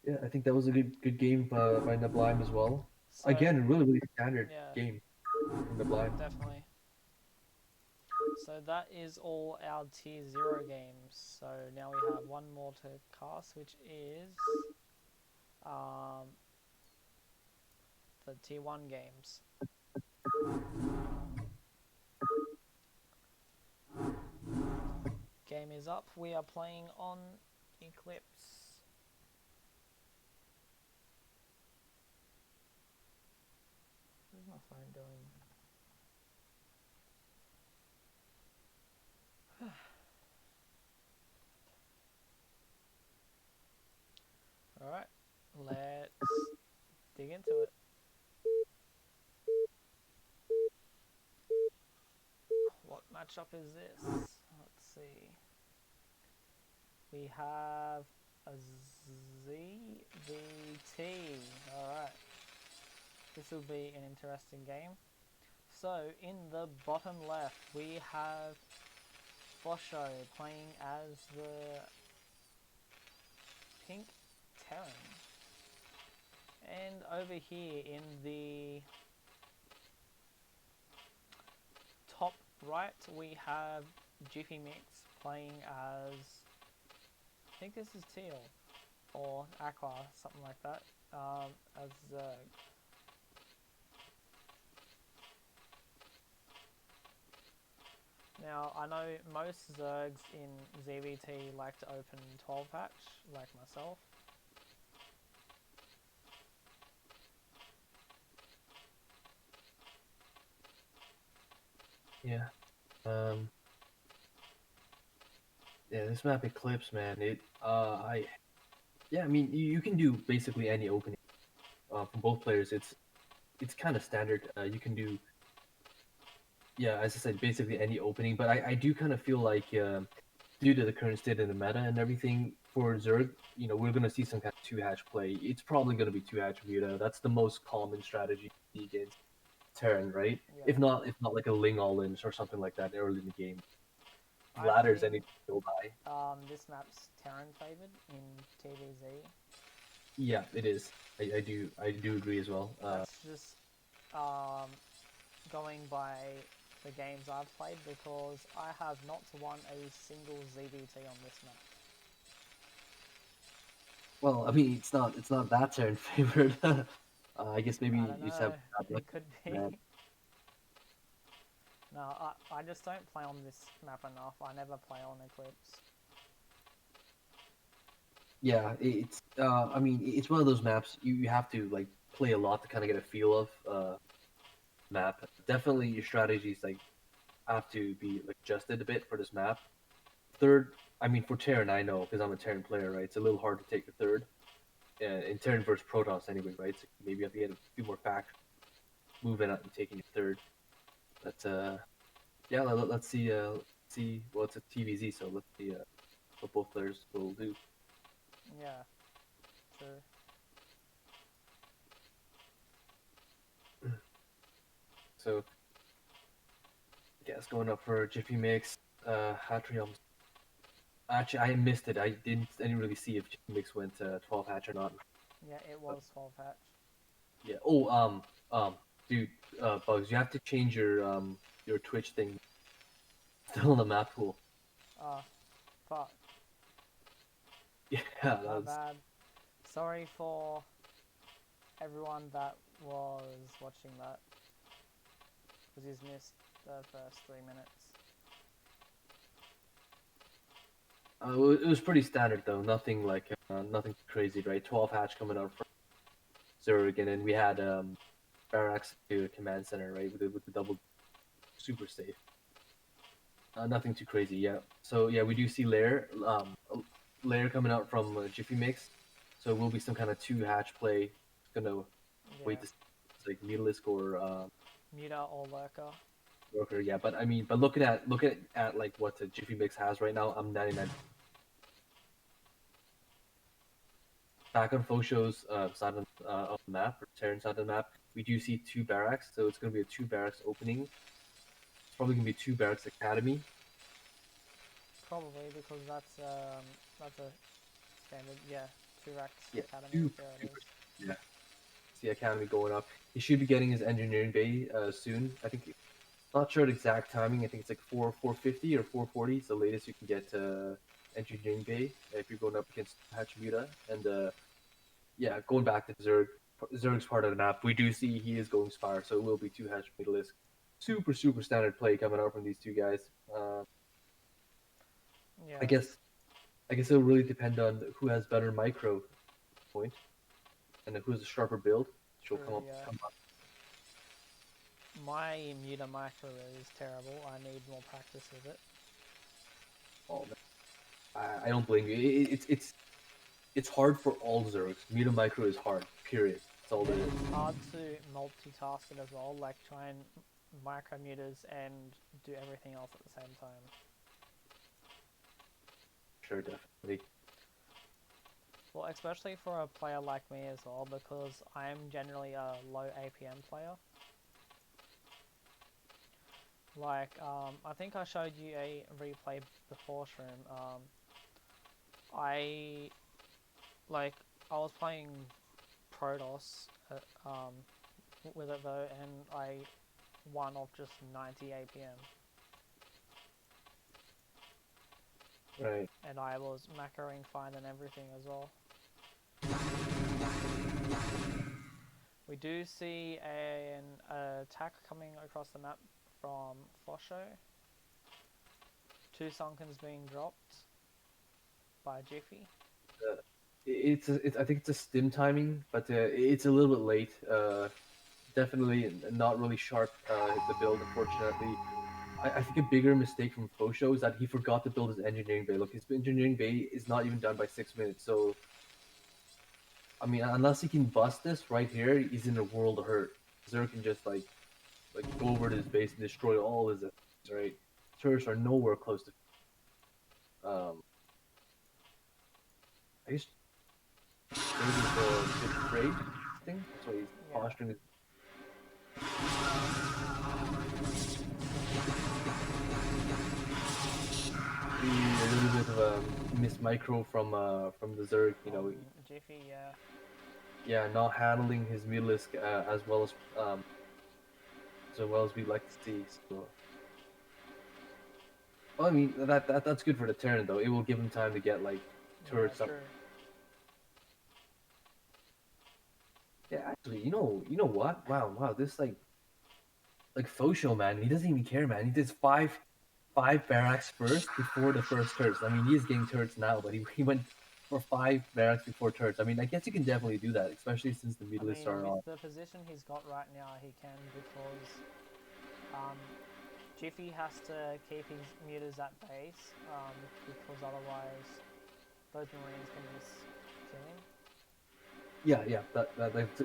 Yeah, I think that was a good game by Niblaim as well. So, Again, a really standard game from Niblaim. Definitely. So that is all our tier 0 games. So now we have one more to cast, which is the tier 1 games. Game is up. We are playing on Eclipse. Where's my phone doing? Alright, let's dig into it. What matchup is this? Let's see. We have a ZVT. Alright, this will be an interesting game. So, in the bottom left, we have Bosho playing as the Pink Terran. And over here in the top right, we have Jiffy Mix playing as, I think this is Teal or Aqua, something like that, as Zerg. Now, I know most Zergs in ZVT like to open 12 hatch, like myself. Yeah. Yeah, this map Eclipse, man. I mean, you can do basically any opening from both players. It's kind of standard. You can do, yeah, as I said, basically any opening. But I do kind of feel like due to the current state of the meta and everything for Zerg, we're gonna see some kind of two hatch play. It's probably gonna be two hatch Muta. That's the most common strategy against Terran, right? Yeah. If not like a Ling all in or something like that early in the game. I Ladders think anything to go by. this map's Terran favored in TVZ. Yeah, it is. I do agree as well. That's just going by the games I've played, because I have not won a single ZVT on this map. Well, I mean, it's not that turn favored. I guess maybe I don't you just have know, bad luck, it could be. man. No, I just don't play on this map enough. I never play on Eclipse. Yeah, I mean, it's one of those maps you have to like play a lot to kind of get a feel of map. Definitely your strategies like have to be like adjusted a bit for this map. Third, I mean, for Terran, I know because I'm a Terran player, right? It's a little hard to take the third. In Terran versus Protoss anyway, right? So maybe you have to get a few more factors moving out and taking your third. But yeah, let's see. Well, it's a TVZ, so let's see what both players will do. Yeah, true. So, I guess going up for Jiffy Mix, Rhyadon'S. Actually, I missed it. I didn't really see if Jiffy Mix went 12 hatch or not. Yeah, it was 12 hatch. Yeah. Oh, dude, Bugs, you have to change your Twitch thing. Still in the map pool. Oh, fuck. Yeah, My that's bad. Sorry for everyone that was watching that, because he's missed the first 3 minutes. it was pretty standard though. Nothing crazy, right? 12 hatch coming out from Zurich, and then we had barracks to command center, right? With the double, super safe. Nothing too crazy, yeah. So yeah, we do see layer coming out from Jiffy Mix. So it will be some kind of two hatch play. Gonna Yeah. wait to see if it's like Mutalisk or Muta or Lurker. Worker, yeah. But looking at like what the Jiffy Mix has right now, I'm 99. Back on Fosho's side of the map, or Terran side of the map, we do see two barracks. So it's gonna be a two barracks opening. It's probably gonna be two barracks academy. Probably, because that's a standard, yeah, 2 racks Yeah, academy, super, there it super. is. Yeah, see academy going up. He should be getting his engineering bay soon. I think, not sure the exact timing. I think it's like 450 or 440. It's the latest you can get engineering bay if you're going up against Hachimuta. And yeah, going back to Zerg's part of the map, we do see he is going Spire, so it will be two Hachimuta. Super, super standard play coming out from these two guys. Yeah. I guess it'll really depend on who has better micro point and who has a sharper build. She'll True, come up. yeah. Come up. My muta micro is terrible. I need more practice with it. Oh man, I don't blame you. It's hard for all Zergs. Muta Micro is hard. Period. That's all it is. It's hard to multitask it as well, like try and micro mutas and do everything else at the same time. Sure, definitely. Well, especially for a player like me as well, because I'm generally a low APM player. Like, I think I showed you a replay before, Shroom. I I was playing Protoss with it though, and I won off just 90 APM. Right. And I was macroing fine and everything as well. We do see an attack coming across the map from Fosho. 2 Sunkens being dropped by Jiffy. I think it's a stim timing, but it's a little bit late. Definitely not really sharp. The build, unfortunately. I think a bigger mistake from Fosho is that he forgot to build his engineering bay. Look, his engineering bay is not even done by 6 minutes. So, I mean, unless he can bust this right here, he's in a world of hurt. Zerg can just like go over to his base and destroy all his effects, right? Turrets are nowhere close to. I guess maybe it's a bit afraid thing. That's why he's posturing his. A little bit of a miss micro from the Zerg, you know. Jiffy, Yeah, not handling his Mutalisk as well as we'd like to see. So, well, I mean that's good for the Terran though. It will give him time to get like turrets up. Yeah, actually, you know what? Wow, this like Fosho, man, he doesn't even care, man. He does five barracks first before the first turrets. I mean, he is getting turrets now, but he went for 5 barracks before turrets. I mean, I guess you can definitely do that, especially since the Mutalisks are on. With the position he's got right now, he can, because Jiffy has to keep his mutas at base, because otherwise those Marines can just kill him. Yeah,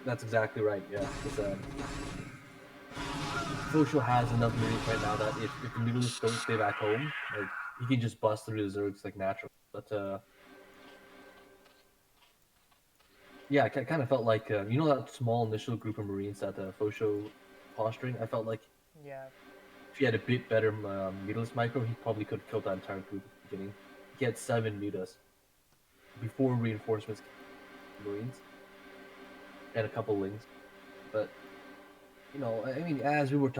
that's exactly right. Yeah, because Fosho has enough Marines right now that if the Mutalisks don't stay back home, like he can just bust through the Zergs like naturally. But yeah, I kind of felt like you know that small initial group of Marines that Fosho posturing. I felt like if he had a bit better Mutalisk micro, he probably could have killed that entire group at the beginning. He had 7 Mutas before reinforcements came, Marines and a couple Lings. But you know, I mean, as we were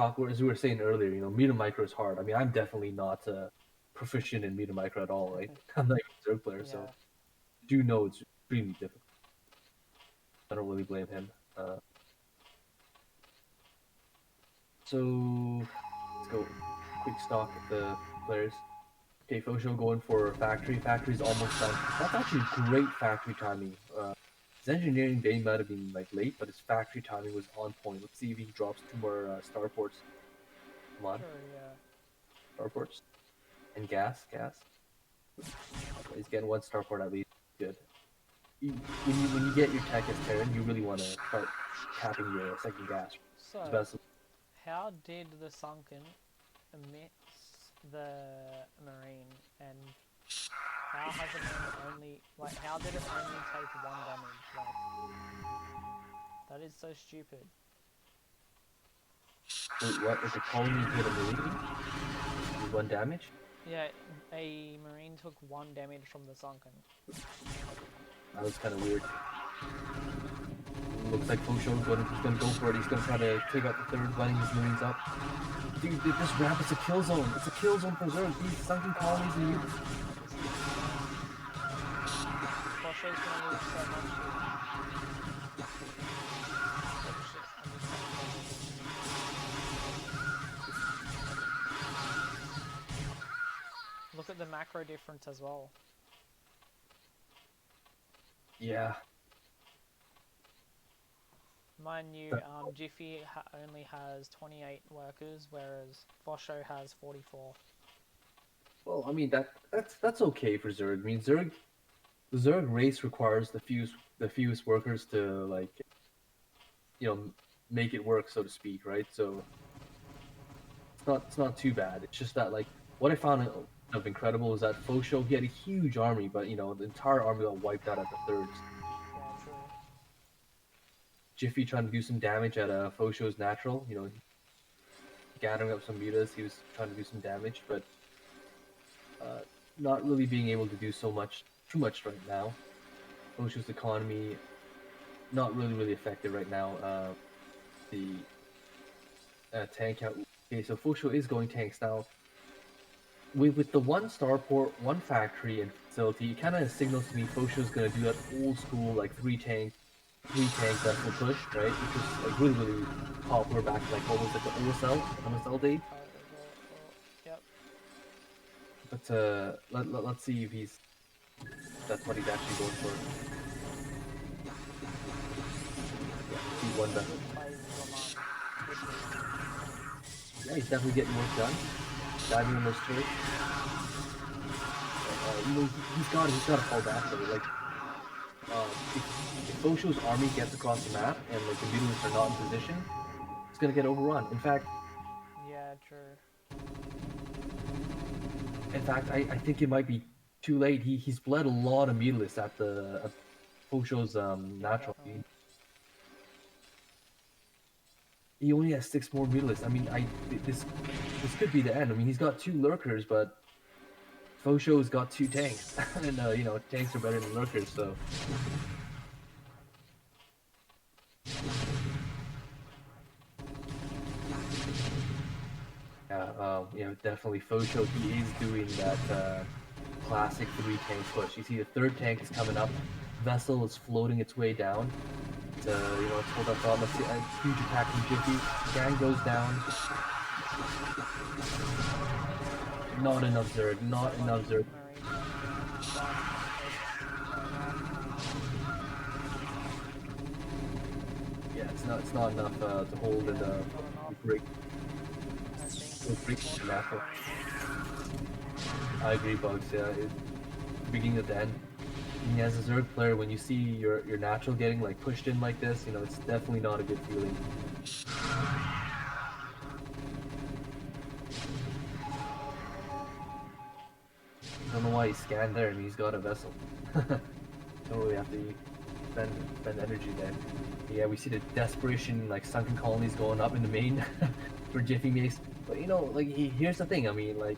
saying earlier, you know, Muta micro is hard. I mean, I'm definitely not proficient in Muta micro at all, right? I'm not even a Zerg player, so I do know it's extremely difficult. I don't really blame him. So let's go quick stock at the players. Okay, Fosho going for factory. Factory's almost done. That's actually great factory timing. His engineering bay might have been like late, but his factory timing was on point. Let's see if he drops 2 more starports. Come on. Sure, Starports. And gas. He's getting 1 starport at least. Good. When you get your tech as Terran, you really want to start tapping your second gas. So, how did the Sunken miss the Marine, and how has it only, like, how did it only take 1 damage? Like, that is so stupid. Wait, what? Like a colony hit a Marine? 1 damage? Yeah, a Marine took 1 damage from the Sunken. That was kind of weird. Looks like Fosho's gonna go for it. He's gonna try to take out the 3rd, lining his Marines up. Dude, this ramp is a kill zone. It's a kill zone for Zerg. These sunken colonies and you. Fosho's gonna lose so much. Look at the macro difference as well. Yeah. Mind you, Jiffy only has 28 workers, whereas Fosho has 44. Well, I mean that's okay for Zerg. I mean the Zerg race requires the fewest workers to like make it work, so to speak, right? So it's not too bad. It's just that like what I found of incredible is that Fosho he had a huge army, but the entire army got wiped out at the thirds. Yeah, true. Jiffy trying to do some damage at Fosho's natural, gathering up some mutas. He was trying to do some damage, but uh, not really being able to do too much right now. Fosho's economy not really effective right now. The tank out. Okay, so Fosho is going tanks now. With the one starport, one factory and facility, it kind of signals to me Fosho's gonna do that old school like three tank vessel push, right? Which was like really popular back like what was it, the OSL days. Yep. But let's see if that's what he's actually going for. Yeah, he won that. Yeah, he's definitely getting work done. Diving on those turrets. He's got to fall back though. Like, if Fosho's army gets across the map and like the mutants are not in position, it's gonna get overrun. In fact, yeah, true. I think it might be too late. He's bled a lot of mutalists at Fosho's natural. He only has 6 more mutalists. I mean, this could be the end. I mean, he's got 2 lurkers, but Fosho's got 2 tanks, and tanks are better than lurkers. So yeah, definitely Fosho. He is doing that classic 3 tank push. You see, the 3rd tank is coming up. Vessel is floating its way down. Let's hold that thought. Let's see a huge attack from Jiffy. Gang goes down. Not enough Zerg. Not enough Zerg. Yeah, it's not enough to hold and break. I agree, Bugs. Yeah, beginning of the end. As a Zerg player, when you see your natural getting like pushed in like this, it's definitely not a good feeling. I don't know why he scanned there. I mean, he's got a vessel. Don't really have to spend energy there. Yeah, we see the desperation, like sunken colonies going up in the main for Jiffy Mace. But like here's the thing. I mean, like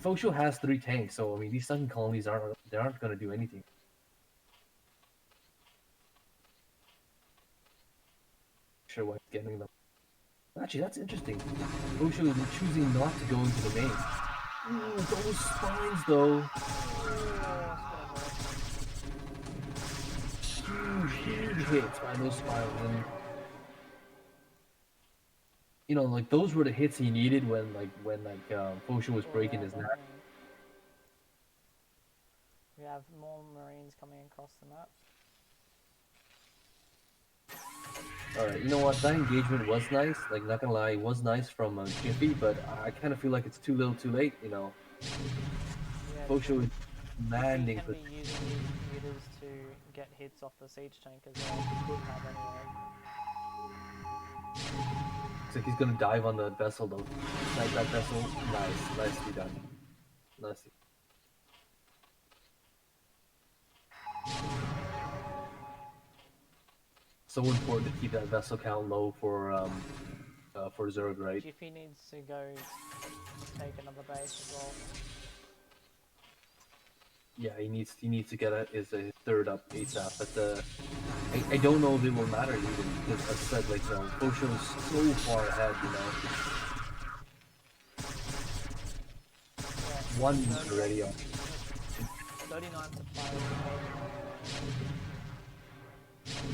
Fosho has 3 tanks, so I mean these sunken colonies aren't gonna do anything. Sure, why he's getting them. Actually, that's interesting. Fosho is choosing not to go into the main. Ooh, those spines though. Huge hits by those spines, and like those were the hits he needed when Fosho was breaking his neck. We have more Marines coming across the map. Alright, you know what? That engagement was nice. Like, not gonna lie, it was nice from Jiffy, but I kind of feel like it's too little too late, Yeah, Fosho is demanding. He can be using these meters to get hits off the siege tank as well. He could have anyway. Looks like he's gonna dive on the vessel though. Snipe that vessel. Nice. Nicely done. Nicely. So important to keep that vessel count low for Zerg, right? Jiffy needs to go take another base as well. Yeah, he needs to get his 3rd up ASAP, but I don't know if it will matter even because as I said, like Fosho's so far ahead, Yeah, 1 minute already on. 39 supply.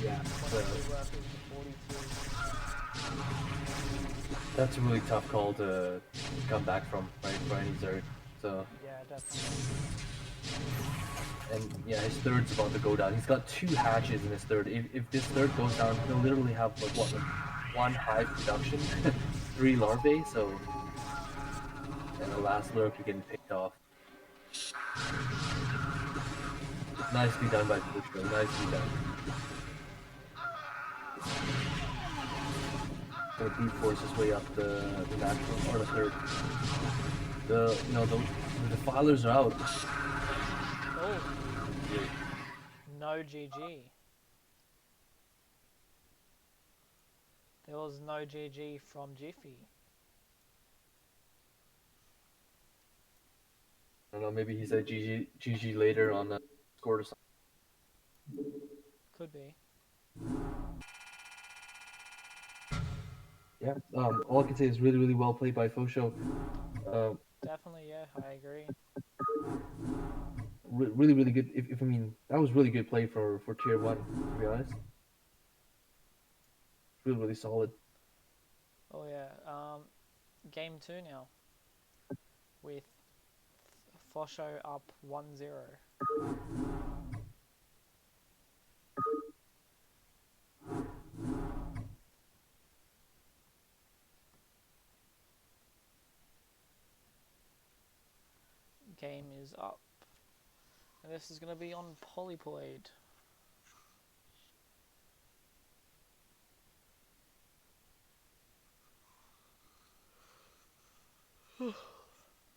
Yeah, that's a really tough call to come back from, right, for any Zerg. So yeah, definitely. And yeah, his third's about to go down. He's got 2 hatches in his third. If this third goes down, he'll literally have like one hive production, 3 larvae. So, and the last lurker getting picked off. Nicely done by Pusho. Nicely done. Gonna brute force his way up the natural or the third. The defilers are out. Oh, no GG. There was no GG from Jiffy. I don't know. Maybe he said GG later on the score or something. Could be. Yeah. All I can say is really well played by Fosho. Definitely, yeah, I agree. Really good. If I mean that was really good play for tier 1. To be honest, really solid. Oh yeah. Game 2 now. With Fosho up 1-0. Game is up. And this is going to be on Polyploid.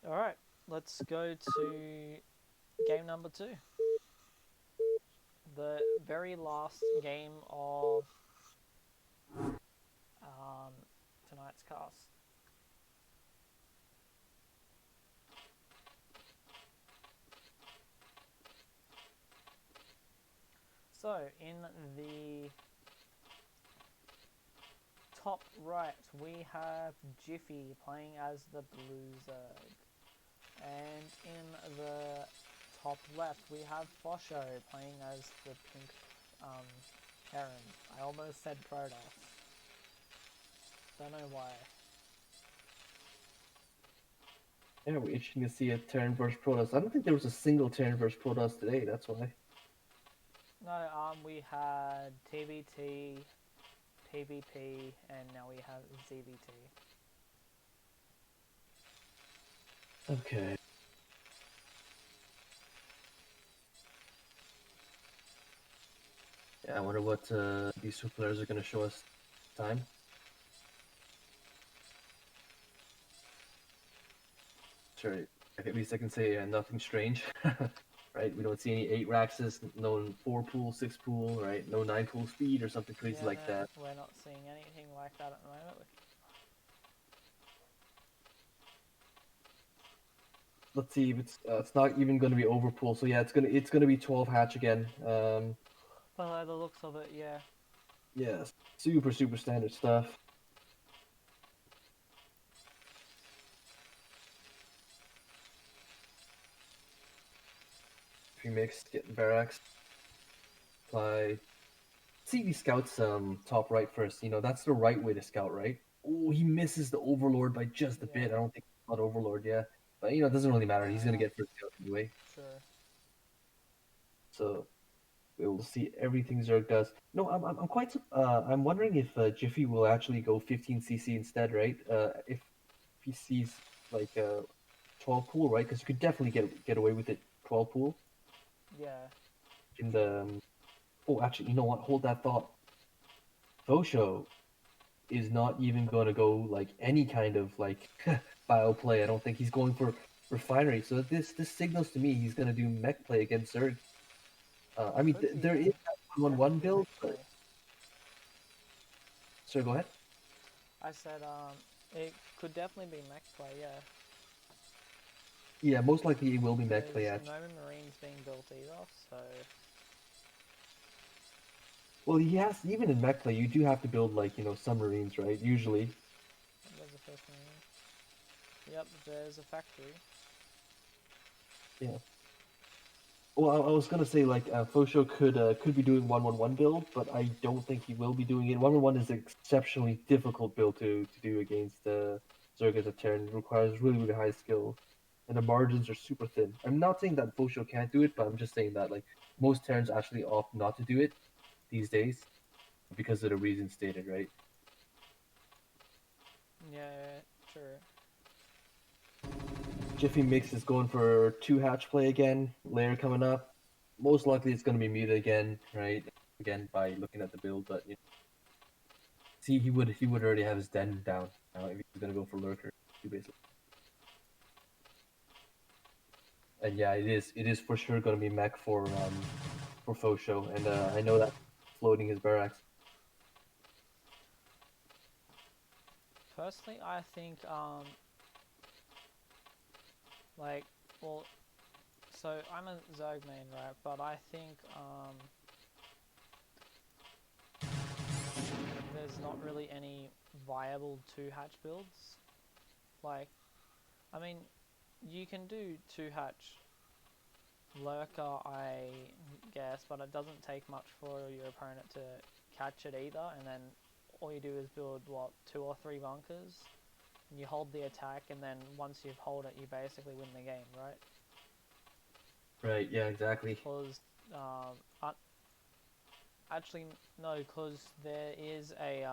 Alright, let's go to game number 2. The very last game of tonight's cast. So, in the top right, we have Jiffy playing as the Blue Zerg. And in the top left, we have Fosho playing as the Pink Heron. I almost said Protoss. Don't know why. Yeah, we're itching to see a Terran versus Protoss. I don't think there was a single Terran versus Protoss today. That's why. No, we had TBT, PvP, and now we have ZVT. Okay. Yeah, I wonder what these two players are going to show us this time. Sure, at least I can say nothing strange, right? We don't see any 8 Raxes, no 4 pool, 6 pool, right? No 9 pool speed or something crazy like no, that. we're not seeing anything like that at the moment. Let's see if it's not even going to be overpool. So yeah, it's gonna be 12 hatch again. By the looks of it, yeah. Yeah, super standard stuff. Premix, getting barracks. Apply. See these scouts top right first. You know that's the right way to scout, right? Oh, he misses the overlord by just a Yeah. bit. I don't think it's not overlord, yeah. But you know, it doesn't really matter. He's gonna get first scout anyway. Sure. So we'll see everything Zerg does. No, I'm quite I'm wondering if Jiffy will actually go 15cc instead, right? If he sees like 12 pool, right? Because you could definitely get away with it 12 pool Yeah. in the. Oh, actually, you know what? Hold that thought. Fosho is not even going to go like any kind of like bio play. I don't think he's going for refinery. So this signals to me he's going to do mech play against Zerg. I mean, Could be, there yeah. is that 1-1 Definitely build, mech but play. sorry, go ahead. I said, it could definitely be mech play, yeah. Yeah, most likely it will be mech play. There's Actually, no Marines being built either, so well, he has even in mech play you do have to build like submarines, right? Usually. there's a first Marine. Yep, there's a factory. Yeah. Well, I was gonna say like Fosho could be doing 1-1-1 build, but I don't think he will be doing it. 1-1-1 is an exceptionally difficult build to do against Zerg as a Terran. It requires really high skill. and the margins are super thin. I'm not saying that Fosho can't do it, but I'm just saying that like most Terrans actually opt not to do it these days because of the reasons stated, right? Yeah, true. Jiffy Mix is going for 2 hatch play again. Lair coming up. Most likely it's going to be muted again, right? Again by looking at the build, but you know, see he would already have his den down now if he's going to go for lurker, basically. And yeah, it is for sure going to be mech for Fosho, and I know that floating his barracks. Personally, I think like, well, so I'm a Zerg main, right? But I think there's not really any viable 2 hatch builds. Like, I mean, you can do 2 hatch lurker, I guess, but it doesn't take much for your opponent to catch it either. And then all you do is build what, 2 or 3 bunkers, and you hold the attack, and then once you've hold it, you basically win the game, right? Right. Yeah. Exactly. Because actually no, because there is a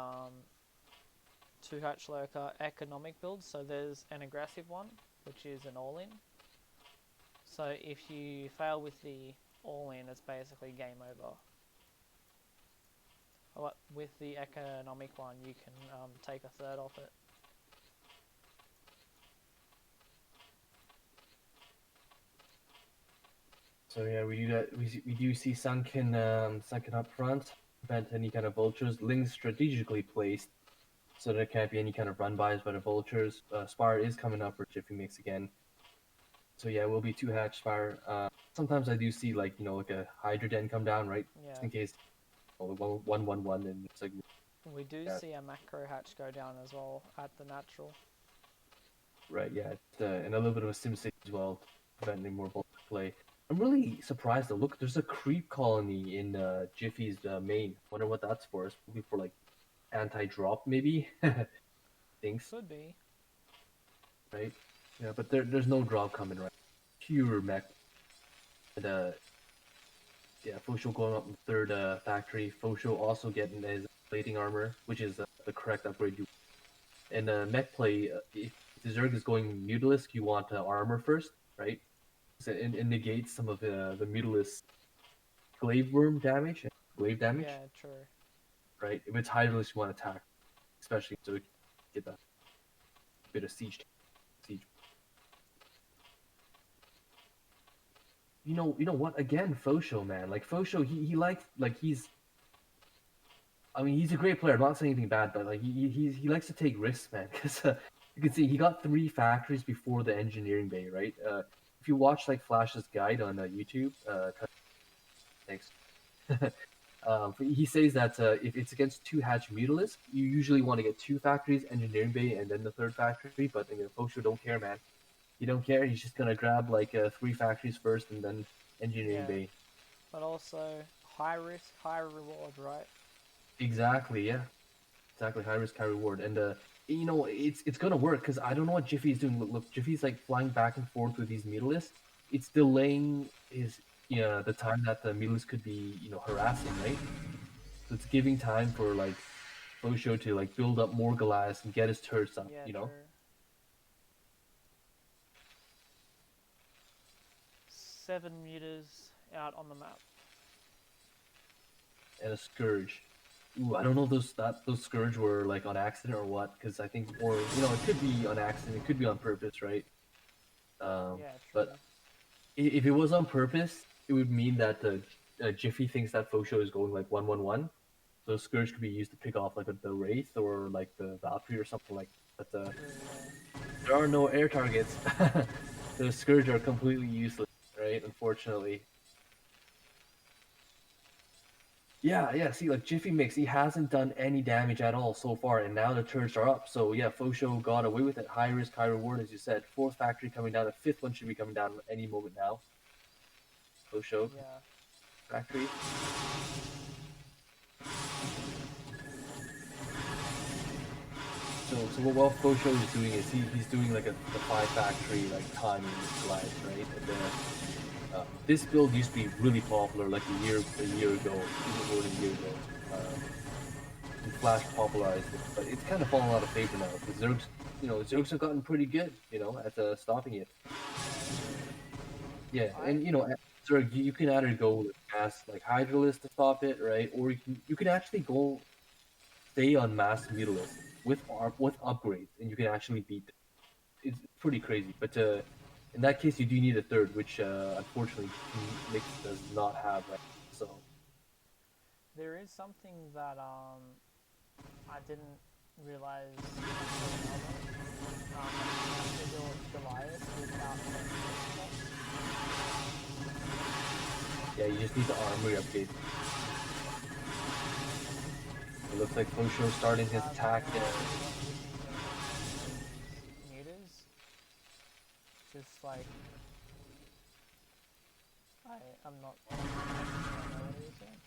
2 hatch lurker economic build. So there's an aggressive one, which is an all-in. So if you fail with the all-in, it's basically game over. But with the economic one, you can take a third off it. So yeah, we do that. We do see sunken up front, prevent any kind of vultures. Ling's strategically placed, so there can't be any kind of run bys by the vultures. Spire is coming up for Jiffy Mix again. So yeah, it will be 2 hatch Spire. Sometimes I do see like like a Hydra Den come down, right? Yeah. Just in case, 1-1-1, and it's like. We do see a macro hatch go down as well at the natural. Right. Yeah, and a little bit of a sim state as well to prevent any more vulture play. I'm really surprised though. Look, there's a creep colony in Jiffy's main. Wonder what that's for. It's probably for like anti-drop, maybe. Thinks. Could be. Right. Yeah, but there's no drop coming, right? Pure mech. And yeah, Fosho going up in the third factory. Fosho also getting his plating armor, which is the correct upgrade. And mech play, if the Zerg is going Mutalisk, you want armor first, right? So it negates some of the Mutalisk glaive worm damage and glaive damage. Yeah, true. Right? If it's Hydralisk, you want attack, especially so you get that bit of siege. You know what? Again, Fosho, man. Like Fosho, he likes he's. I mean, he's a great player. I'm not saying anything bad, but like he likes to take risks, man. Because you can see he got 3 factories before the engineering bay, right? If you watch like Flash's guide on YouTube, thanks. He says that if it's against 2 hatch Mutalisk, you usually want to get 2 factories, engineering bay, and then the 3rd factory. But Fosho don't care, man. He don't care. He's just gonna grab like 3 factories first, and then engineering bay. But also high risk, high reward, right? Exactly. Yeah. Exactly. High risk, high reward, and it's gonna work because I don't know what Jiffy's doing. Look, Jiffy's like flying back and forth with these Mutalisks. It's delaying the time that the Mutalisks could be harassing, right? So it's giving time for like Fosho to like build up more Goliaths and get his turrets up, Yeah, true. 7 meters out on the map. And a Scourge. Ooh, I don't know if those Scourge were like on accident or what, because I think, or it could be on accident, it could be on purpose, right? Yeah, true. But if it was on purpose, it would mean that Jiffy thinks that Fosho is going like 1-1-1. So Scourge could be used to pick off like the Wraith or like the Valkyrie or something like that. But there are no air targets. The Scourge are completely useless, right? Unfortunately. Yeah. See, like Jiffy Mix, he hasn't done any damage at all so far, and now the turrets are up. So yeah, Fosho got away with it. High risk, high reward, as you said. 4th factory coming down. The 5th one should be coming down any moment now. Fosho. Yeah. Factory. So what Fosho is doing is he's doing like the five factory like timing glide, right? And this build used to be really popular like a year ago, even more than a year ago. And Flash popularized it, but it's kind of fallen out of favor now because Zergs have gotten pretty good, at stopping it. Yeah, I and Zerg, you can either go with mass like Hydralisk to stop it, right? Or you can actually go stay on mass Mutalisk with upgrades, and you can actually beat them. It's pretty crazy. But in that case, you do need a third, which unfortunately Mix does not have right now. So there is something that I didn't realize until now though. That you can actually build Goliath without any. yeah, you just need the armory upgrade. It looks like Fosho starting I his have attack. no idea what this is doing with these meters. Just like I'm not. I don't know what he was doing.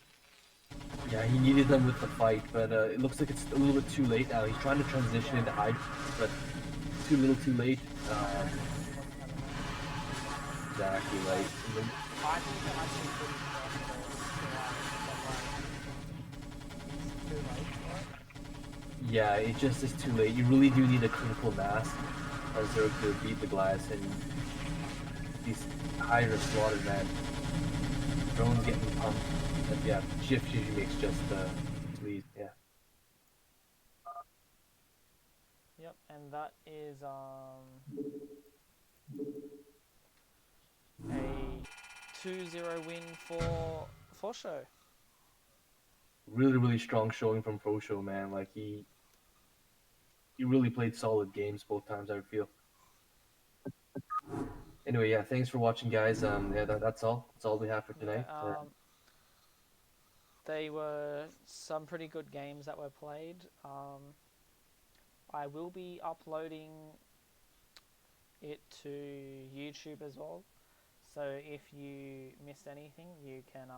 Yeah, he needed them with the fight, but it looks like it's a little bit too late now. He's trying to transition Yeah, into Hydra, but too little, too late. he doesn't have enough. Exactly right. Like And then, fighters are actually pretty strong against Goliath, but like it's too late for it. yeah, it just is too late. You really do need a critical mass as Zerg to beat the Goliath, and these Hydra slaughtered, man. Drones getting pumped. But yeah, Shift usually makes just please, yeah. Yep, and that is a 2-0 win for show. Really, really strong showing from Fosho, man. Like he really played solid games both times, I feel. Anyway, yeah, thanks for watching, guys. Yeah, that's all. That's all we have for Yeah, tonight. they were some pretty good games that were played. I will be uploading it to YouTube as well. So if you missed anything, you can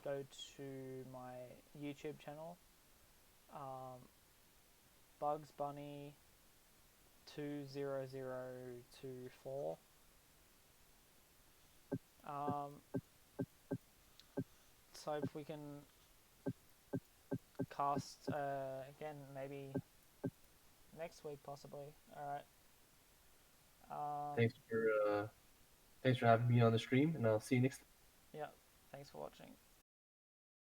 go to my YouTube channel, um, Bugs Bunny 20024. Um, so if we can cast again, maybe next week possibly. All right. Thanks for uh, thanks for having me on the stream, and I'll see you next. Yeah. Thanks for watching.